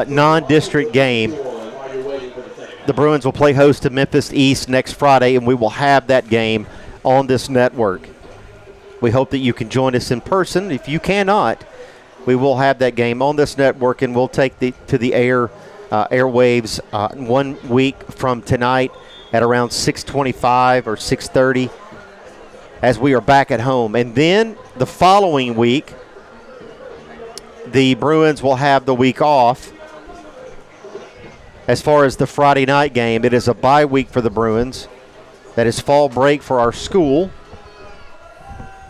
non-district game. The Bruins will play host to Memphis East next Friday, and we will have that game on this network. We hope that you can join us in person. If you cannot, we will have that game on this network, and we'll take to the airwaves 1 week from tonight at around 6:25 or 6:30 as we are back at home. And then the following week, the Bruins will have the week off. As far as the Friday night game, it is a bye week for the Bruins. That is fall break for our school.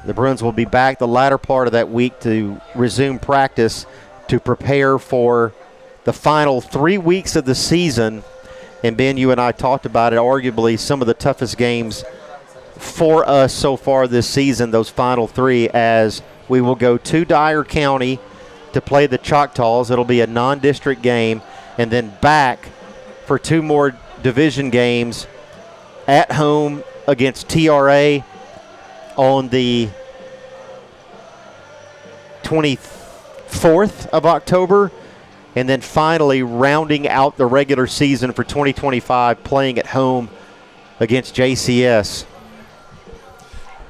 The Bruins will be back the latter part of that week to resume practice to prepare for the final 3 weeks of the season. And Ben, you and I talked about it, arguably some of the toughest games for us so far this season, those final three, as we will go to Dyer County to play the Choctaws. It'll be a non-district game, and then back for two more division games at home against TRA on the 24th of October, and then finally rounding out the regular season for 2025 playing at home against JCS.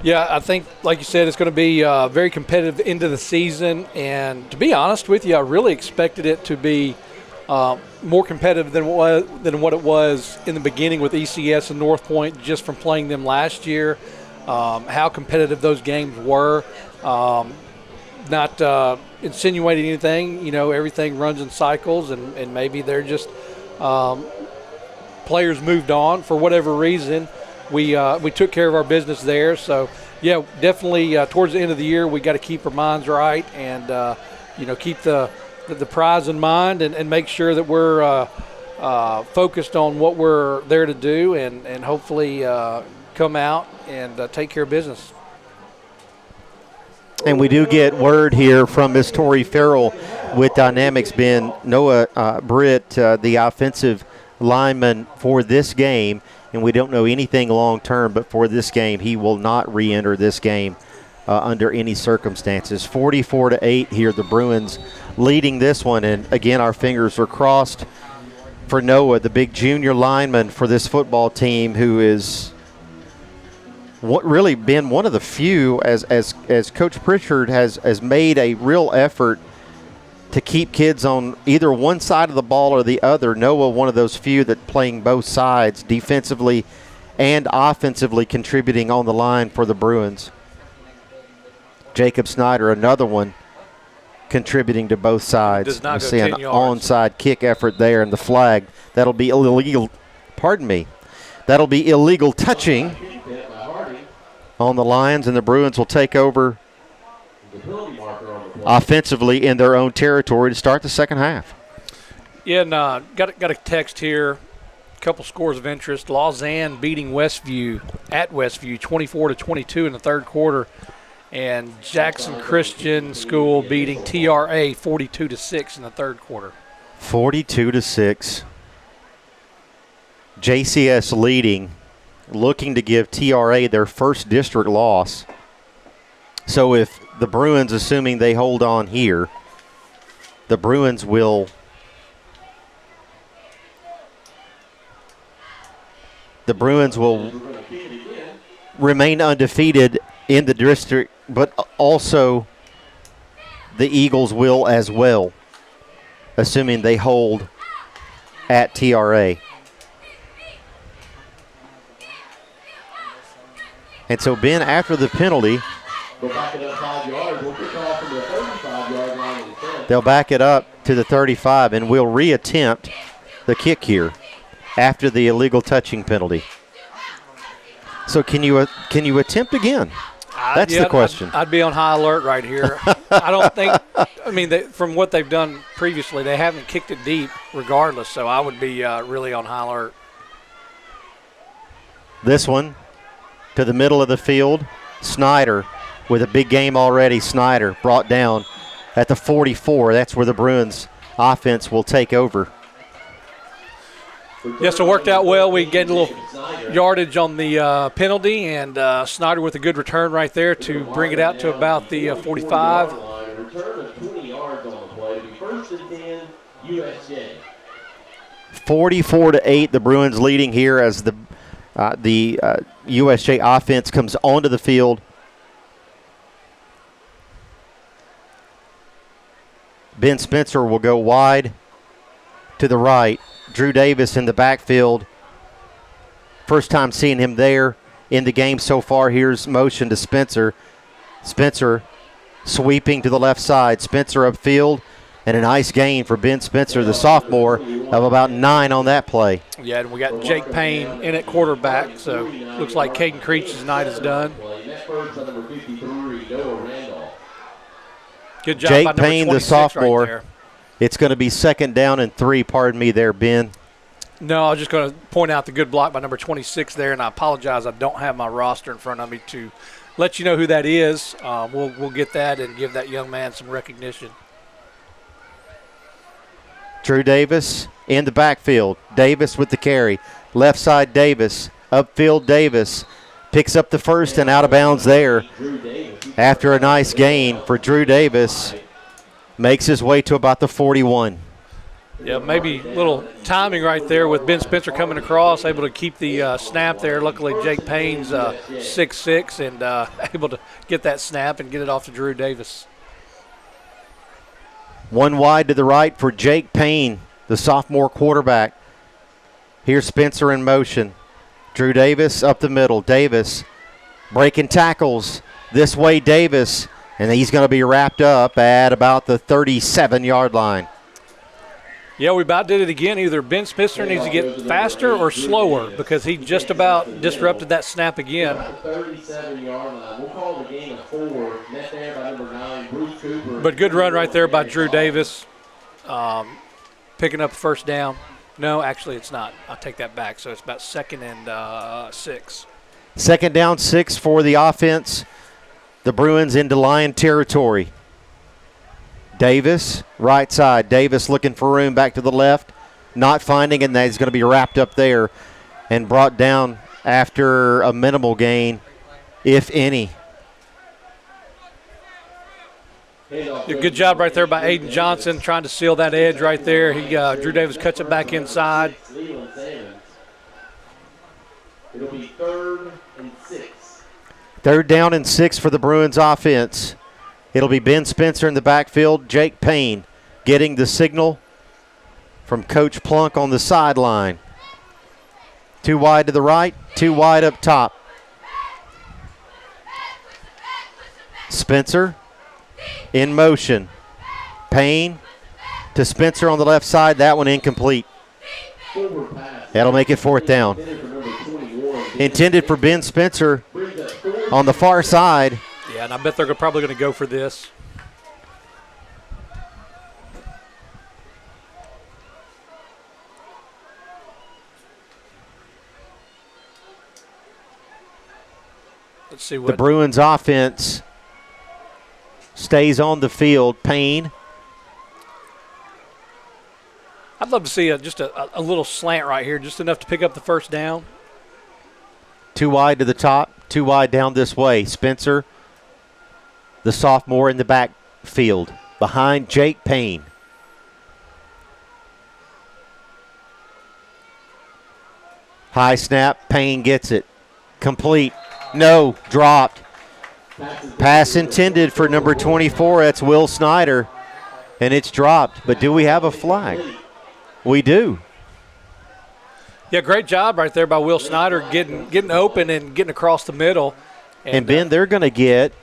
Yeah, I think, like you said, it's going to be very competitive into the season. And to be honest with you, I really expected it to be more competitive than what it was in the beginning with ECS and North Point, just from playing them last year, how competitive those games were. Not insinuating anything, everything runs in cycles, and maybe they're just players moved on for whatever reason. We took care of our business there. So, yeah, definitely towards the end of the year, we got to keep our minds right and, keep the prize in mind and make sure that we're focused on what we're there to do and hopefully come out and take care of business. And we do get word here from Miss Tori Farrell with Dynamics, Ben. Noah Britt, the offensive lineman for this game, and we don't know anything long-term, but for this game, he will not re-enter this game under any circumstances. 44-8 here, the Bruins leading this one, and again, our fingers are crossed for Noah, the big junior lineman for this football team, who is really been one of the few, as Coach Pritchard has made a real effort to keep kids on either one side of the ball or the other. Noah, one of those few that playing both sides defensively and offensively contributing on the line for the Bruins. Jacob Snyder, another one, contributing to both sides. Does not We'll go see 10 an yards. onside kick effort there, and the flag. That'll be illegal. Pardon me. That'll be illegal touching on the Lions, and the Bruins will take over offensively in their own territory to start the second half. Yeah, and got a text here. A couple scores of interest. Lausanne beating Westview at Westview 24-22 in the third quarter. And Jackson Christian School beating TRA 42-6 in the third quarter. 42-6. JCS leading, looking to give TRA their first district loss. So if the Bruins, assuming they hold on here, the Bruins will remain undefeated in the district, but also the Eagles will as well, assuming they hold at TRA. And so, Ben, after the penalty, they'll back it up to the 35, and we'll reattempt the kick here after the illegal touching penalty. So can you attempt again? That's the question. I'd be on high alert right here. I don't think – I mean, from what they've done previously, they haven't kicked it deep regardless, so I would be really on high alert. This one to the middle of the field. Snyder with a big game already. Snyder brought down at the 44. That's where the Bruins offense will take over. Yes, it worked out well. We get a little yardage on the penalty, and Snyder with a good return right there to bring it out to about the 45. Return of 20 yards on the play to be first and 10, USJ. 44-8, the Bruins leading here as the USJ offense comes onto the field. Ben Spencer will go wide to the right. Drew Davis in the backfield. First time seeing him there in the game so far. Here's motion to Spencer. Spencer sweeping to the left side. Spencer upfield, and a nice gain for Ben Spencer, the sophomore, of about 9 on that play. Yeah, and we got Jake Payne in at quarterback, so looks like Caden Creech's night is done. Good job Jake by number Payne, the 26 sophomore. right there. It's going to be 2nd down and 3. Pardon me there, Ben. No, I was just going to point out the good block by number 26 there, and I apologize. I don't have my roster in front of me to let you know who that is. We'll get that and give that young man some recognition. Drew Davis in the backfield. Davis with the carry. Left side Davis. Upfield Davis. Picks up the first and out of bounds there. After a nice gain for Drew Davis. Makes his way to about the 41. Yeah, maybe a little timing right there with Ben Spencer coming across, able to keep the snap there. Luckily, Jake Payne's 6'6", and able to get that snap and get it off to Drew Davis. One wide to the right for Jake Payne, the sophomore quarterback. Here's Spencer in motion. Drew Davis up the middle. Davis breaking tackles. This way, Davis. And he's going to be wrapped up at about the 37-yard line. Yeah, we about did it again. Either Ben Spencer needs to get faster or slower because he just about disrupted that snap again. 37-yard line. We'll call the game a 4. Net there by number 9, Bruce Cooper. But good run right there by Drew Davis, picking up first down. No, actually it's not. I'll take that back. So it's about 2nd and 6. 2nd down, 6 for the offense. The Bruins into Lion territory. Davis, right side. Davis looking for room back to the left. Not finding, and he's going to be wrapped up there and brought down after a minimal gain, if any. Good job right there by Aiden Johnson trying to seal that edge right there. Drew Davis cuts it back inside. It'll be 3rd and 6. 3rd down and 6 for the Bruins offense. It'll be Ben Spencer in the backfield. Jake Payne getting the signal from Coach Plunk on the sideline. Too wide to the right, too wide up top. Spencer in motion. Payne to Spencer on the left side. That one incomplete. That'll make it 4th down. Intended for Ben Spencer on the far side. Yeah, and I bet they're probably going to go for this. Let's see what the Bruins offense stays on the field. Payne. I'd love to see just a little slant right here, just enough to pick up the first down. Too wide to the top, too wide down this way. Spencer, the sophomore in the backfield, behind Jake Payne. High snap, Payne gets it. Complete. No, dropped. Pass intended for number 24. That's Will Snyder, and it's dropped. But do we have a flag? We do. Yeah, great job right there by Will Snyder getting open and getting across the middle. And Ben, they're going to get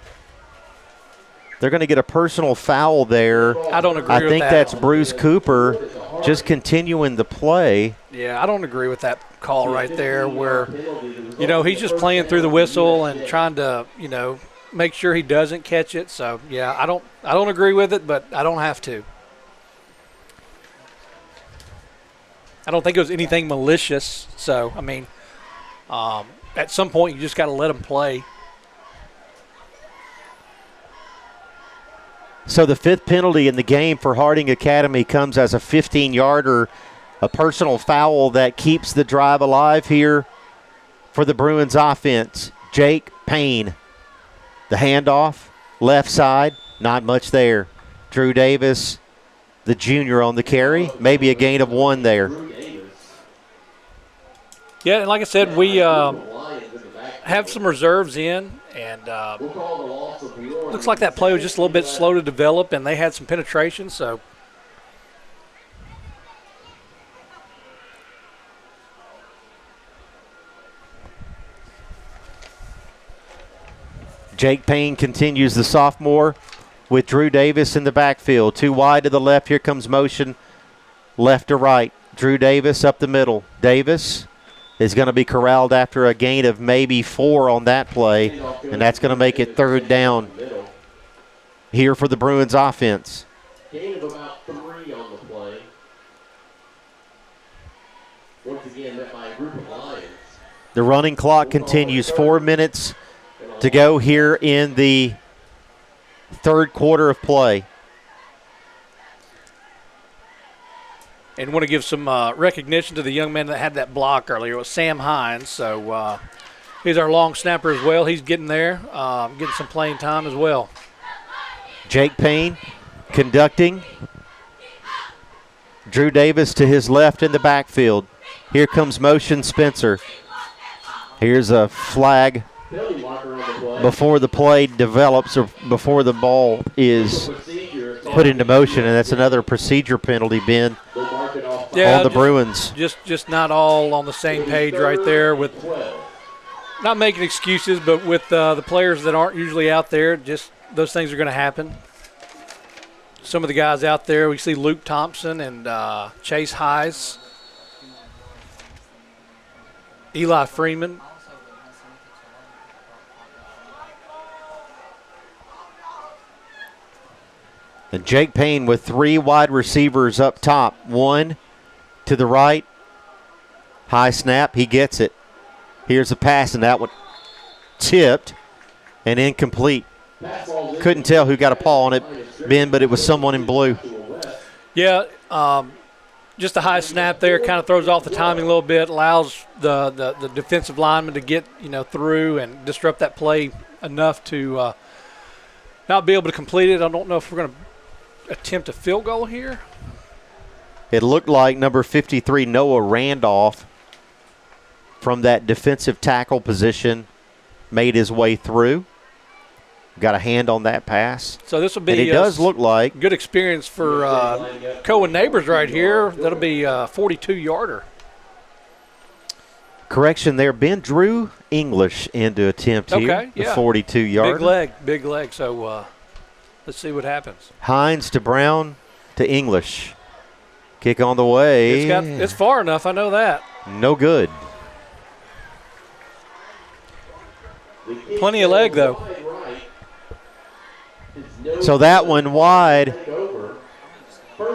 a personal foul there. I don't agree with that. I think that's Bruce Cooper just continuing the play. Yeah, I don't agree with that call right there where, he's just playing through the whistle and trying to, make sure he doesn't catch it. So, yeah, I don't agree with it, but I don't have to. I don't think it was anything malicious. So, at some point you just got to let them play. So the 5th penalty in the game for Harding Academy comes as a 15-yarder, a personal foul that keeps the drive alive here for the Bruins offense. Jake Payne, the handoff, left side, not much there. Drew Davis, the junior on the carry, maybe a gain of 1 there. Yeah, and like I said, we have some reserves in, and looks like that play was just a little bit slow to develop, and they had some penetration, so. Jake Payne continues, the sophomore, with Drew Davis in the backfield. Too wide to the left. Here comes motion left to right. Drew Davis up the middle. Davis is going to be corralled after a gain of maybe 4 on that play, and that's going to make it 3rd down here for the Bruins offense. Gain of about 3 on the play. Once again, met by a group of Lions. The running clock continues. 4 minutes to go here in the 3rd quarter of play. And want to give some recognition to the young man that had that block earlier. It was Sam Hines. So he's our long snapper as well. He's getting there, getting some playing time as well. Jake Payne conducting. Drew Davis to his left in the backfield. Here comes motion Spencer. Here's a flag before the play develops or before the ball is put into motion, and that's another procedure penalty, Ben, on the Bruins. Just not all on the same page right there with not making excuses, but with the players that aren't usually out there, just those things are going to happen. Some of the guys out there, we see Luke Thompson and Chase Hayes, Eli Freeman. And Jake Payne with 3 wide receivers up top. 1 to the right. High snap. He gets it. Here's a pass, and that one tipped and incomplete. Couldn't tell who got a paw on it, Ben, but it was someone in blue. Yeah, just a high snap there. Kind of throws off the timing a little bit, allows the defensive lineman to get through and disrupt that play enough to not be able to complete it. I don't know if we're going to attempt a field goal here. It looked like number 53, Noah Randolph, from that defensive tackle position, made his way through. Got a hand on that pass. So this will be and it does look like good experience for Cohen Neighbors right here. That'll be a 42-yarder. Correction there. Ben drew English into attempt here. Okay, yeah. The 42-yard. Big leg. So let's see what happens. Hines to Brown to English. Kick on the way. It's far enough. I know that. No good. Plenty of leg, though. So that one wide,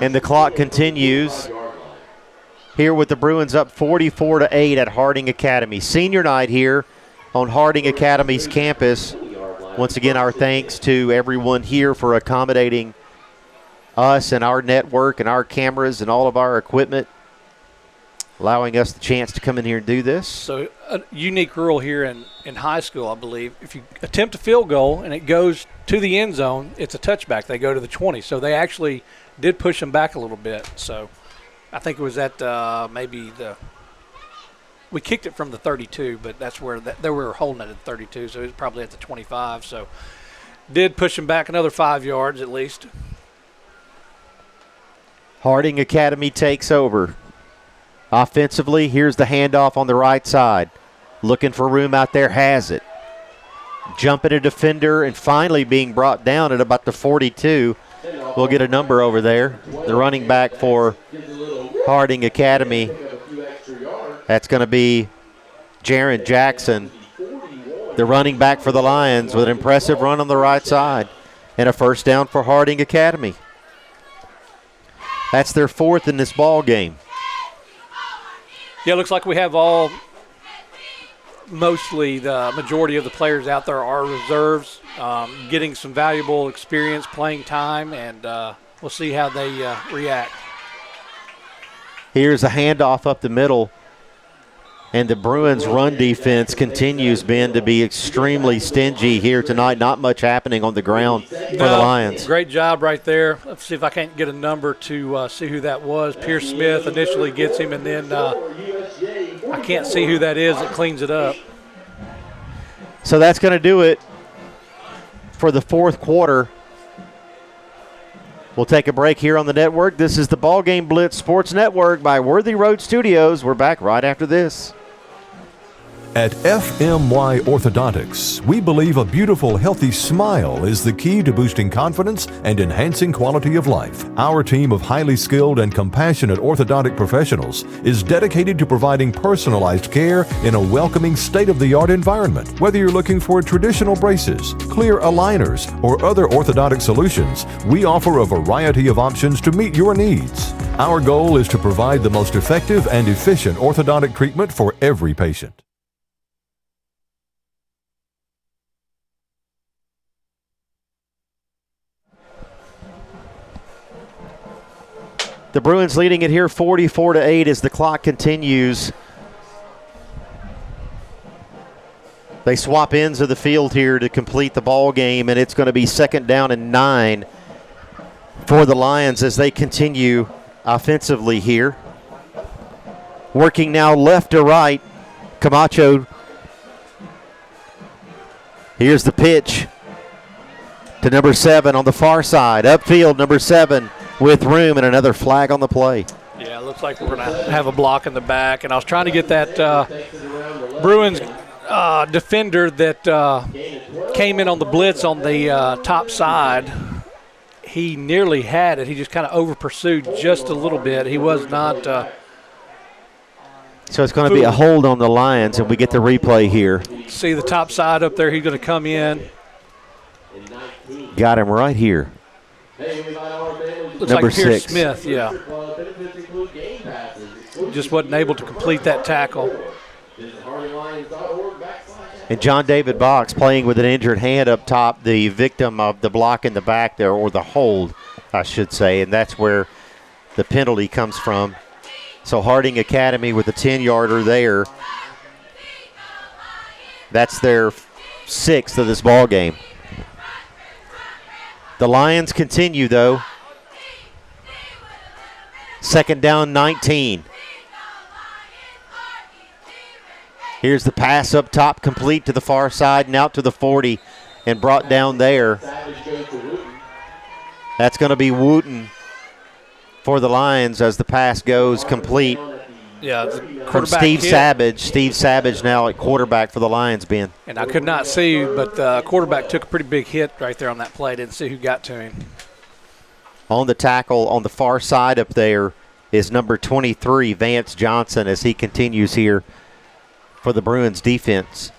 and the clock continues. Here with the Bruins up 44-8 at Harding Academy. Senior night here on Harding Academy's campus. Once again, our thanks to everyone here for accommodating us and our network and our cameras and all of our equipment, allowing us the chance to come in here and do this. So a unique rule here in high school, I believe. If you attempt a field goal and it goes to the end zone, it's a touchback. They go to the 20. So they actually did push them back a little bit. So I think it was at we kicked it from the 32, but that's where they were holding it at 32, so it was probably at the 25. So did push them back another 5 yards at least. Harding Academy takes over. Offensively, here's the handoff on the right side. Looking for room out there, has it. Jumping a defender and finally being brought down at about the 42. We'll get a number over there. The running back for Harding Academy, that's going to be Jaron Jackson. The running back for the Lions with an impressive run on the right side. And a first down for Harding Academy. That's their fourth in this ball game. Yeah, it looks like we have mostly the majority of the players out there are reserves, getting some valuable experience, playing time, and we'll see how they react. Here's a handoff up the middle, and the Bruins' run defense continues, Ben, to be extremely stingy here tonight. Not much happening on the ground for the Lions. Great job right there. Let's see if I can't get a number to see who that was. Pierce Smith initially gets him, and then I can't see who that is that cleans it up. So that's going to do it for the fourth quarter. We'll take a break here on the network. This is the BallGame Blitz Sports Network by Worthy Road Studios. We're back right after this. At FMY Orthodontics, we believe a beautiful, healthy smile is the key to boosting confidence and enhancing quality of life. Our team of highly skilled and compassionate orthodontic professionals is dedicated to providing personalized care in a welcoming, state-of-the-art environment. Whether you're looking for traditional braces, clear aligners, or other orthodontic solutions, we offer a variety of options to meet your needs. Our goal is to provide the most effective and efficient orthodontic treatment for every patient. The Bruins leading it here 44-8 as the clock continues. They swap ends of the field here to complete the ball game, and it's going to be 2nd down and 9 for the Lions as they continue offensively here. Working now left to right. Camacho. Here's the pitch to number 7 on the far side. Upfield, number 7. With room and another flag on the play. Yeah, it looks like we're going to have a block in the back. And I was trying to get that Bruins defender that came in on the blitz on the top side. He nearly had it. He just kind of over-pursued just a little bit. He was not so it's going to be a hold on the Lions, and we get the replay here. See the top side up there. He's going to come in. Got him right here. Looks number like Pierce 6. Smith, yeah. Just wasn't able to complete that tackle. And John David Box playing with an injured hand up top, the victim of the block in the back there, or the hold, I should say, and that's where the penalty comes from. So Harding Academy with a 10-yarder there. That's their 6th of this ball game. The Lions continue, though. 2nd down, 19. Here's the pass up top, complete to the far side and out to the 40 and brought down there. That's going to be Wooten for the Lions as the pass goes complete. Yeah, the from quarterback Steve hit. Savage. Steve Savage now at quarterback for the Lions, Ben. And I could not see, but the quarterback took a pretty big hit right there on that play. Didn't see who got to him. On the tackle on the far side up there is number 23, Vance Johnson, as he continues here for the Bruins defense.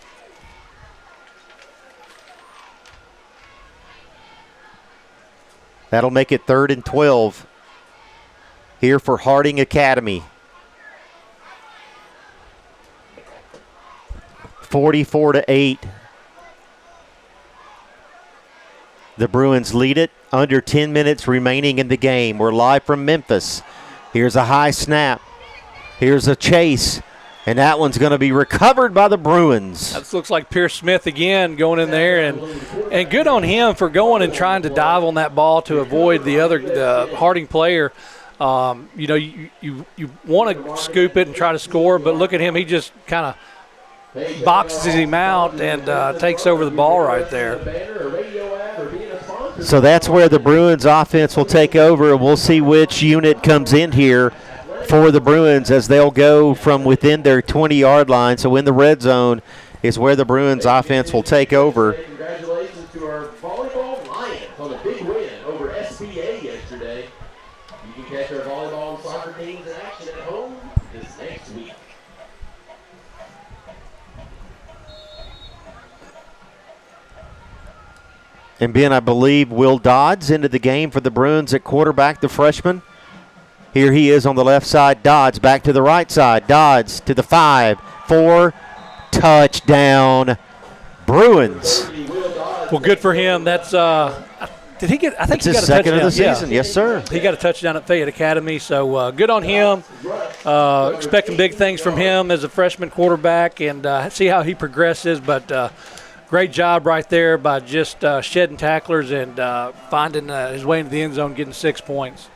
That'll make it 3rd and 12 here for Harding Academy. 44-8. The Bruins lead it. Under 10 minutes remaining in the game. We're live from Memphis. Here's a high snap. Here's a chase. And that one's going to be recovered by the Bruins. That looks like Pierce Smith again going in there. And good on him for going and trying to dive on that ball to avoid the Harding player. You know, you want to scoop it and try to score, but look at him. He just kind of boxes him out and takes over the ball right there. So that's where the Bruins offense will take over. We'll see which unit comes in here for the Bruins as they'll go from within their 20-yard line. So in the red zone is where the Bruins offense will take over. Congratulations to our volleyball Lions on a big win over SPA yesterday. You can catch our volleyball and soccer teams in action at home this next week. And Ben, I believe Will Dodds into the game for the Bruins at quarterback, the freshman. Here he is on the left side. Dodds back to the right side. Dodds to the 5, 4, touchdown, Bruins. Well, good for him. That's did he get? I think that's he got his a second touchdown. of the season. Yeah. Yes, sir. He got a touchdown at Fayette Academy, so good on him. Expecting big things from him as a freshman quarterback, and see how he progresses. But great job right there by just shedding tacklers and finding his way into the end zone, getting 6 points.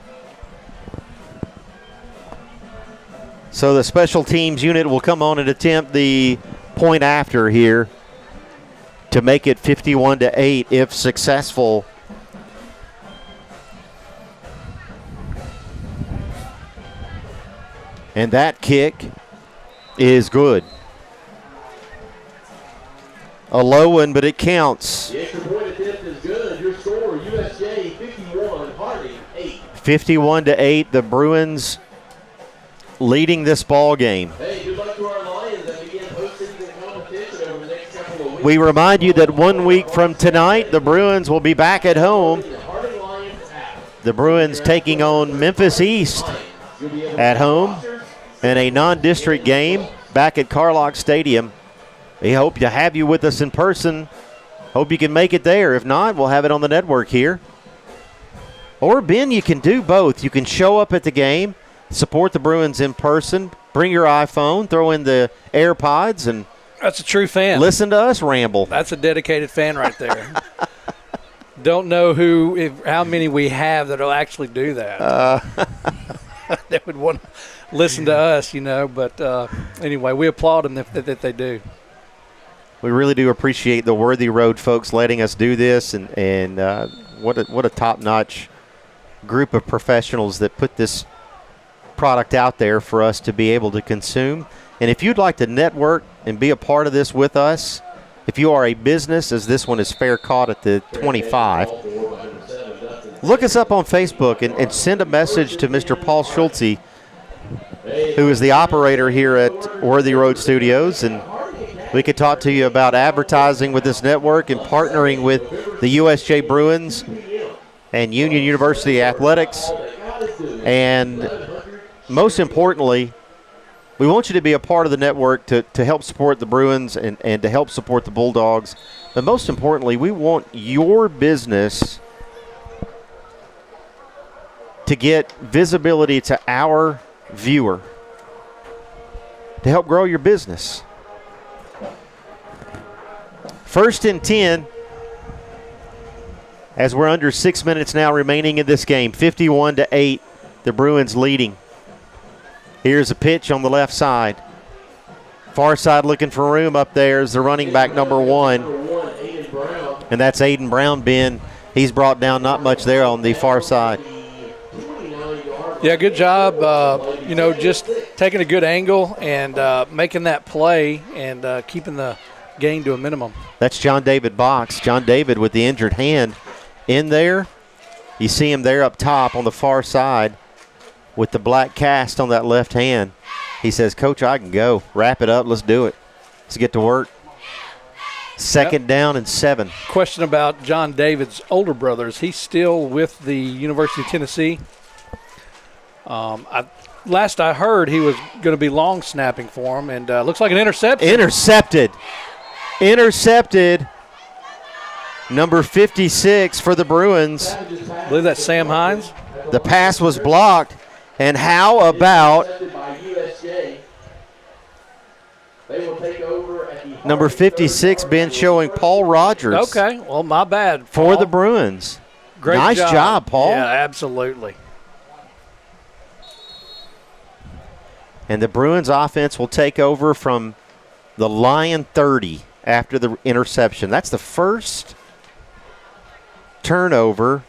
So the special teams unit will come on and attempt the point after here to make it 51-8 if successful. And that kick is good. A low one, but it counts. The extra point attempt is good. Your score, USJ 51, Harding 8. 51-8, the Bruins leading this ball game. Hey, good luck to our Lions that begin hosting the competition over the next couple of weeks. We remind you that 1 week from tonight, the Bruins will be back at home. The Bruins taking on Memphis East at home in a non-district game back at Carlock Stadium. We hope to have you with us in person. Hope you can make it there. If not, we'll have it on the network here. Or, Ben, you can do both. You can show up at the game, support the Bruins in person, bring your iPhone, throw in the AirPods, and that's a true fan. Listen to us ramble. That's a dedicated fan right there. Don't know how many we have that'll actually do that. That would want to listen to us, you know. But anyway, we applaud them if they do. We really do appreciate the Worthy Road folks letting us do this, and what a top-notch group of professionals that put this product out there for us to be able to consume. And if you'd like to network and be a part of this with us, if you are a business, as this one is fair caught at the 25, look us up on Facebook and send a message to Mr. Paul Schultze, who is the operator here at Worthy Road Studios, and we could talk to you about advertising with this network and partnering with the USJ Bruins and Union University Athletics. And most importantly, we want you to be a part of the network to help support the Bruins and to help support the Bulldogs. But most importantly, we want your business to get visibility to our viewer, to help grow your business. 1st and 10, as we're under 6 minutes now remaining in this game. 51-8, the Bruins leading. Here's a pitch on the left side. Far side looking for room up there is the running back number 1. And that's Aiden Brown, Ben. He's brought down not much there on the far side. Yeah, good job. You know, just taking a good angle and making that play and keeping the gain to a minimum. That's John David Box. John David with the injured hand in there. You see him there up top on the far side with the black cast on that left hand. He says, Coach, I can go. Wrap it up. Let's do it. Let's get to work. Second down and 7. Question about John David's older brother. Is he still with the University of Tennessee? Last I heard, he was going to be long snapping for him, and looks like an interception. Intercepted. Number 56 for the Bruins. I believe that's Sam Hines. The pass was blocked. And how about number 56 been showing Paul Rogers? Okay, well, my bad, Paul. For the Bruins. Great nice job, Paul. Yeah, absolutely. And the Bruins offense will take over from the Lion 30 after the interception. That's the first turnover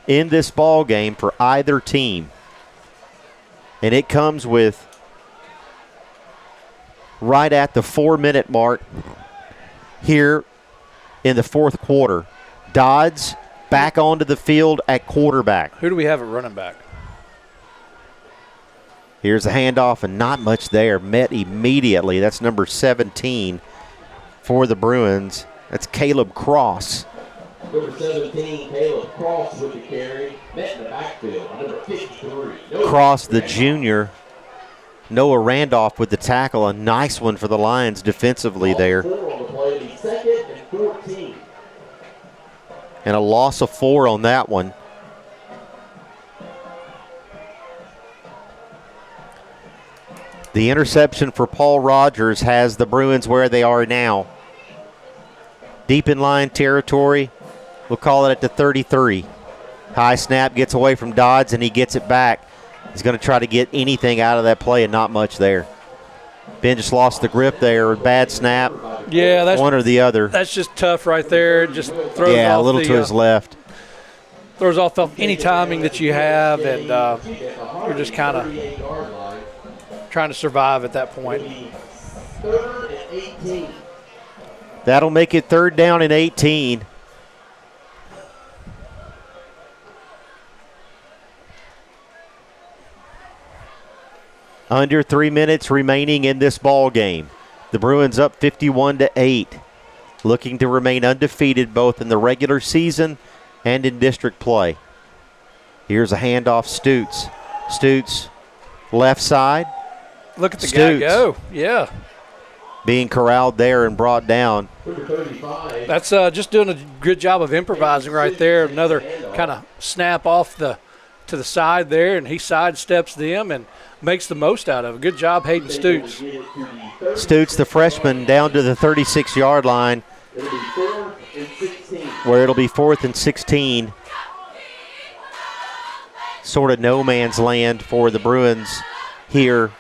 in this ball game for either team. And it comes with right at the 4-minute mark here in the fourth quarter. Dodds back onto the field at quarterback. Who do we have at running back? Here's a handoff, and not much there. Met immediately. That's number 17 for the Bruins. That's Caleb Cross. Number 17, Caleb Cross with the carry. Met in the backfield. Number 53. Cross, the junior. Noah Randolph with the tackle. A nice one for the Lions defensively there. Second and 14. And a loss of 4 on that one. The interception for Paul Rogers has the Bruins where they are now. Deep in line territory. We'll call it at the 33. High snap gets away from Dodds, and he gets it back. He's going to try to get anything out of that play, and not much there. Ben just lost the grip there. Bad snap. Yeah, that's one or the other. That's just tough right there. Just throws off a little to his left. Throws off any timing that you have, and you're just kind of trying to survive at that point. Third and 18. That'll make it 3rd down and 18. Under 3 minutes remaining in this ball game. The Bruins up 51-8, looking to remain undefeated both in the regular season and in district play. Here's a handoff, Stutes. Stutes, left side. Look at the guy go. Yeah. Being corralled there and brought down. That's just doing a good job of improvising right there. Another kind of snap off to the side there, and he sidesteps them and makes the most out of it. Good job, Hayden Stutes. Stutes, the freshman, down to the 36-yard line, where it'll be 4th and 16. Sort of no man's land for the Bruins here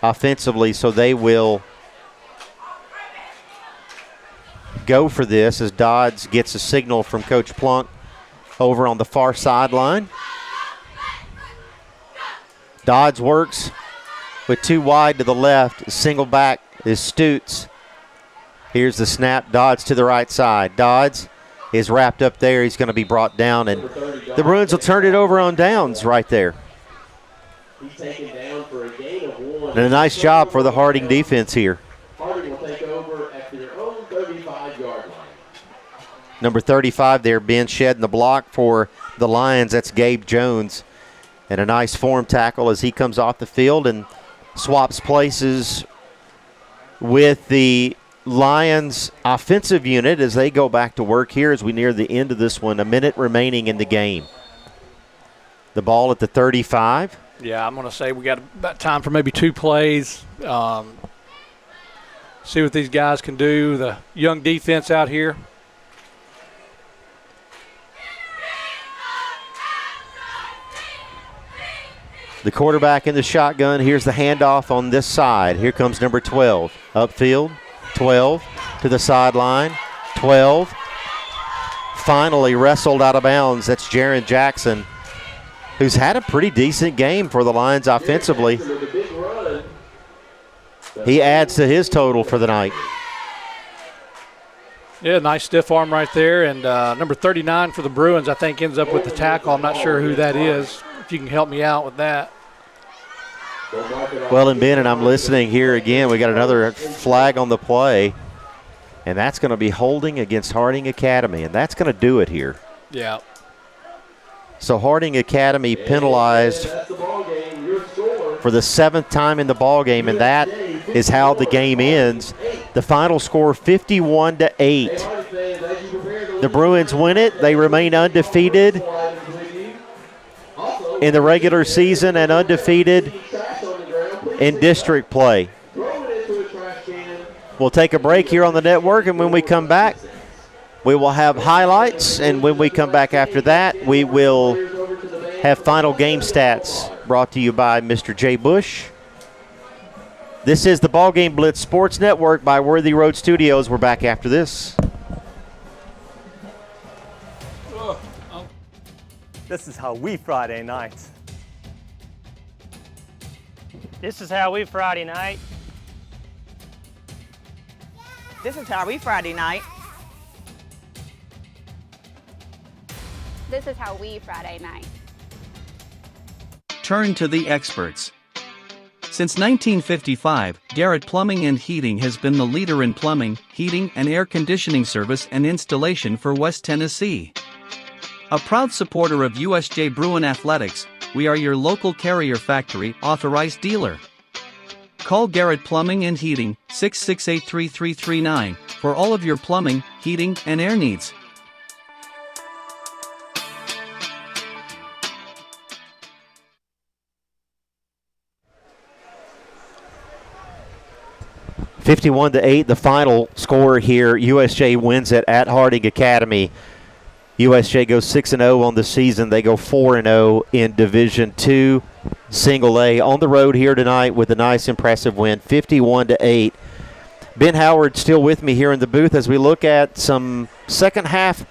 offensively, so they will go for this as Dodds gets a signal from Coach Plunk over on the far sideline. Dodds works with 2 wide to the left. Single back is Stutes. Here's the snap. Dodds to the right side. Dodds is wrapped up there. He's going to be brought down, and the Bruins will turn it over on downs right there. He's taken down for a gain of 1. And a nice job for the Harding defense here. Harding will take over after their own 35-yard line. Number 35 there, Ben shedding the block for the Lions. That's Gabe Jones. And a nice form tackle as he comes off the field and swaps places with the Lions offensive unit as they go back to work here as we near the end of this one. A minute remaining in the game. The ball at the 35. Yeah, I'm going to say we got about time for maybe 2 plays. See what these guys can do. The young defense out here. The quarterback in the shotgun. Here's the handoff on this side. Here comes number 12. Upfield, 12 to the sideline, 12. Finally wrestled out of bounds. That's Jaron Jackson. who's had a pretty decent game for the Lions offensively. He adds to his total for the night. Yeah, nice stiff arm right there. And number 39 for the Bruins, I think, ends up with the tackle. I'm not sure who that is. If you can help me out with that. Well, and Ben, and I'm listening here again. We got another flag on the play, and that's going to be holding against Harding Academy, and that's going to do it here. Yeah. So Harding Academy penalized for the 7th time in the ball game, and that is how the game ends. The final score 51-8. The Bruins win it. They remain undefeated in the regular season and undefeated in district play. We'll take a break here on the network, and when we come back, we will have highlights, and when we come back after that, we will have final game stats brought to you by Mr. Jay Bush. This is the BallGame Blitz Sports Network by Worthy Road Studios. We're back after this. This is how we Friday night. This is how we Friday night. This is how we Friday night. This is how we Friday night. Turn to the experts. Since 1955, Garrett Plumbing and Heating has been the leader in plumbing, heating, and air conditioning service and installation for West Tennessee. A proud supporter of USJ Bruin Athletics, we are your local Carrier Factory authorized dealer. Call Garrett Plumbing and Heating 668-3339 for all of your plumbing, heating, and air needs. (51-8), the final score here. USJ wins it at Harding Academy. USJ goes 6-0 on the season. They go 4-0 in Division II Single A on the road here tonight with a nice, impressive win, 51-8. Ben Howard still with me here in the booth as we look at some second half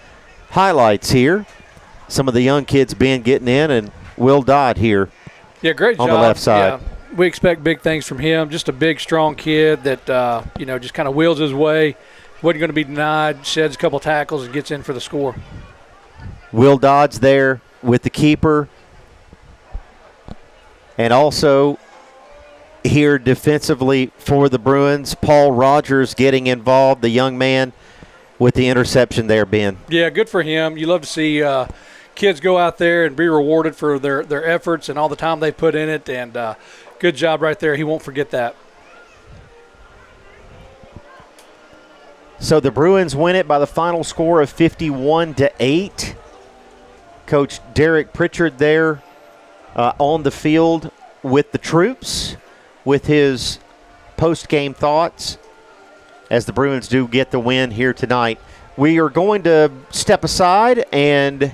highlights here. Some of the young kids being getting in, and Will Dodd here. Yeah, great on job. The left side. Yeah. We expect big things from him. Just a big, strong kid that just kind of wheels his way. Wasn't going to be denied. Sheds a couple tackles and gets in for the score. Will Dodd's there with the keeper. And also here defensively for the Bruins, Paul Rogers getting involved, the young man with the interception there, Ben. Yeah, good for him. You love to see kids go out there and be rewarded for their efforts and all the time they put in it. And good job right there. He won't forget that. So the Bruins win it by the final score of 51-8. Coach Derek Pritchard there on the field with the troops with his post-game thoughts as the Bruins do get the win here tonight. We are going to step aside, and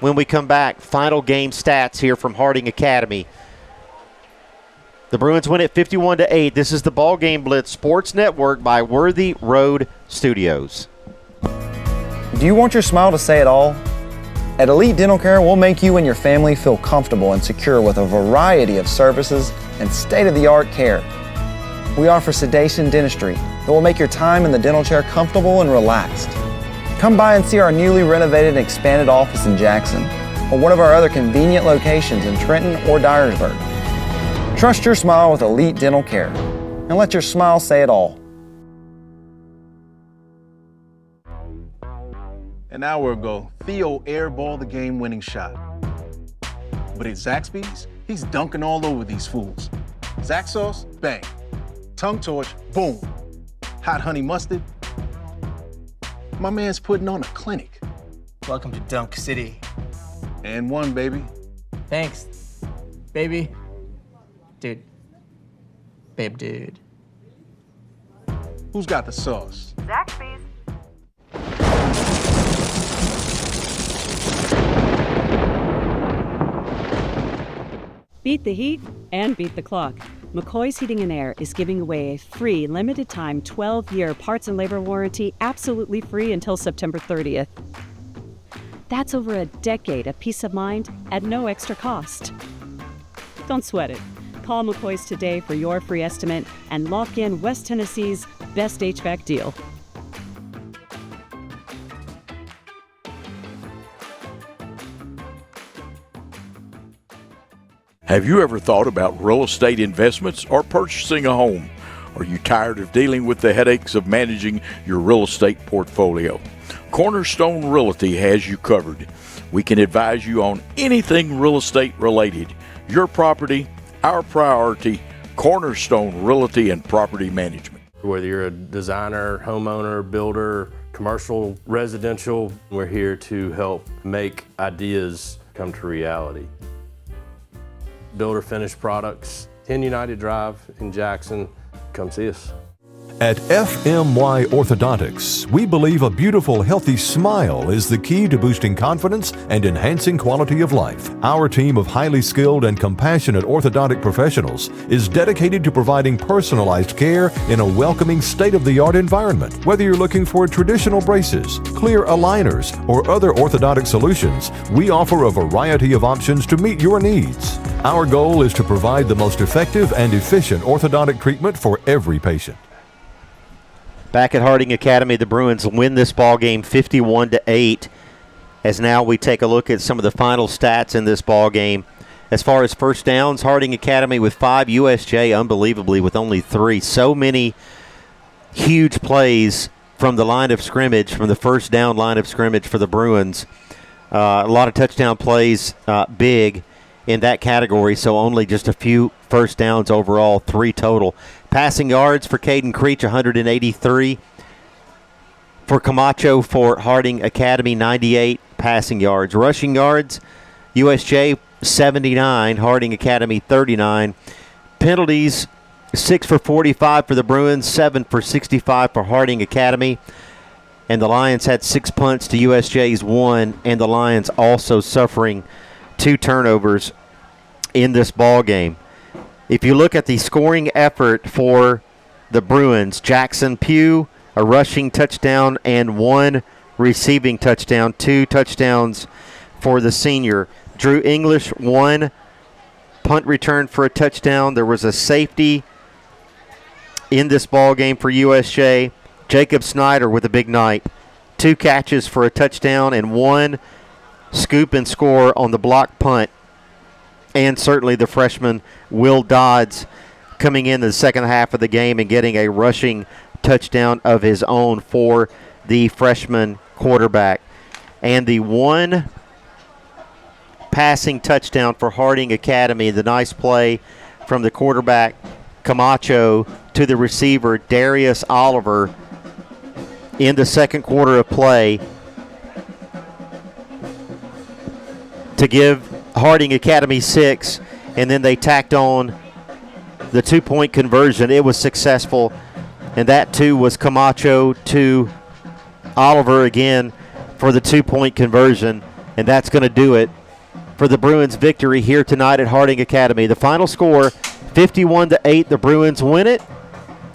when we come back, final game stats here from Harding Academy. The Bruins win it 51-8. This is the BallGame Blitz Sports Network by Worthy Road Studios. Do you want your smile to say it all? At Elite Dental Care, we'll make you and your family feel comfortable and secure with a variety of services and state-of-the-art care. We offer sedation dentistry that will make your time in the dental chair comfortable and relaxed. Come by and see our newly renovated and expanded office in Jackson or one of our other convenient locations in Trenton or Dyersburg. Trust your smile with Elite Dental Care and let your smile say it all. An hour ago, Theo airballed the game-winning shot. But at Zaxby's, he's dunking all over these fools. Zax sauce, bang. Tongue torch, boom. Hot honey mustard. My man's putting on a clinic. Welcome to Dunk City. And one, baby. Thanks, baby. Dude. Babe, dude. Who's got the sauce? Zaxby's. Beat the heat and beat the clock. McCoy's Heating and Air is giving away a free limited-time 12-year parts and labor warranty absolutely free until September 30th. That's over a decade of peace of mind at no extra cost. Don't sweat it. Call McCoy's today for your free estimate and lock in West Tennessee's best HVAC deal. Have you ever thought about real estate investments or purchasing a home? Are you tired of dealing with the headaches of managing your real estate portfolio? Cornerstone Realty has you covered. We can advise you on anything real estate related. Your property, our priority. Cornerstone Realty and Property Management. Whether you're a designer, homeowner, builder, commercial, residential, we're here to help make ideas come to reality. Builder finished products, 10 United Drive in Jackson. Come see us. At FMY Orthodontics, we believe a beautiful, healthy smile is the key to boosting confidence and enhancing quality of life. Our team of highly skilled and compassionate orthodontic professionals is dedicated to providing personalized care in a welcoming, state-of-the-art environment. Whether you're looking for traditional braces, clear aligners, or other orthodontic solutions, we offer a variety of options to meet your needs. Our goal is to provide the most effective and efficient orthodontic treatment for every patient. Back at Harding Academy, the Bruins win this ball game 51-8. As now we take a look at some of the final stats in this ball game. As far as first downs, Harding Academy with 5, USJ unbelievably with only 3. So many huge plays from the line of scrimmage, from the first down line of scrimmage for the Bruins. A lot of touchdown plays, big in that category, so only just a few first downs overall, 3 total. Passing yards for Caden Creech, 183. For Camacho for Harding Academy, 98 passing yards. Rushing yards, USJ 79, Harding Academy 39. Penalties, 6 for 45 for the Bruins, 7 for 65 for Harding Academy. And the Lions had 6 punts to USJ's 1, and the Lions also suffering 2 turnovers in this ball game. If you look at the scoring effort for the Bruins, Jackson Pugh, a rushing touchdown and 1 receiving touchdown, 2 touchdowns for the senior. Drew English, 1 punt return for a touchdown. There was a safety in this ball game for USJ. Jacob Snyder with a big night. 2 catches for a touchdown and 1 scoop and score on the block punt. And certainly the freshman Will Dodds coming in the second half of the game and getting a rushing touchdown of his own for the freshman quarterback. And the 1 passing touchdown for Harding Academy, the nice play from the quarterback Camacho to the receiver Darius Oliver in the second quarter of play to give Harding Academy 6, and then they tacked on the 2-point conversion. It was successful, and that too was Camacho to Oliver again for the 2-point conversion, and that's going to do it for the Bruins' victory here tonight at Harding Academy. The final score, 51-8. The Bruins win it.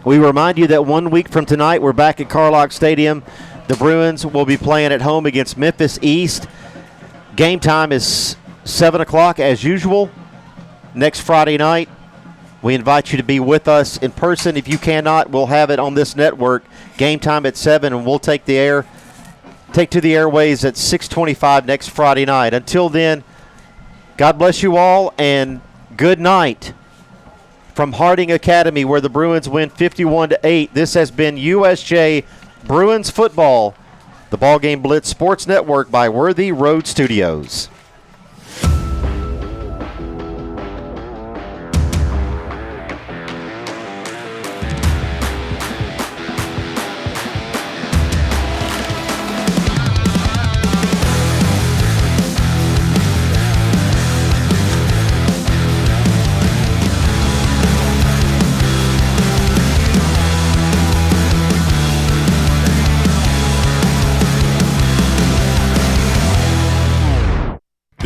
We remind you that 1 week from tonight, we're back at Carlock Stadium. The Bruins will be playing at home against Memphis East. Game time is 7 o'clock as usual next Friday night. We invite you to be with us in person. If you cannot, we'll have it on this network. Game time at 7, and we'll take to the airways at 6:25 next Friday night. Until then, God bless you all, and good night from Harding Academy, where the Bruins win 51-8. This has been USJ Bruins football, the BallGame Blitz Sports Network by Worthy Road Studios.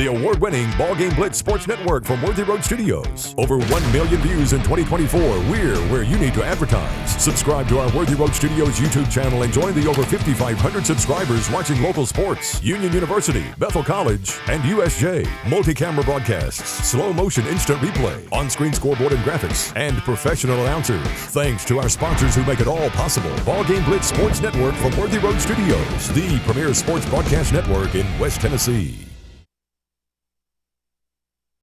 the award-winning BallGame Blitz Sports Network from Worthy Road Studios. Over 1 million views in 2024. We're where you need to advertise. Subscribe to our Worthy Road Studios YouTube channel and join the over 5,500 subscribers watching local sports, Union University, Bethel College, and USJ. Multi-camera broadcasts, slow motion instant replay, on-screen scoreboard and graphics, and professional announcers. Thanks to our sponsors who make it all possible. BallGame Blitz Sports Network from Worthy Road Studios, the premier sports broadcast network in West Tennessee.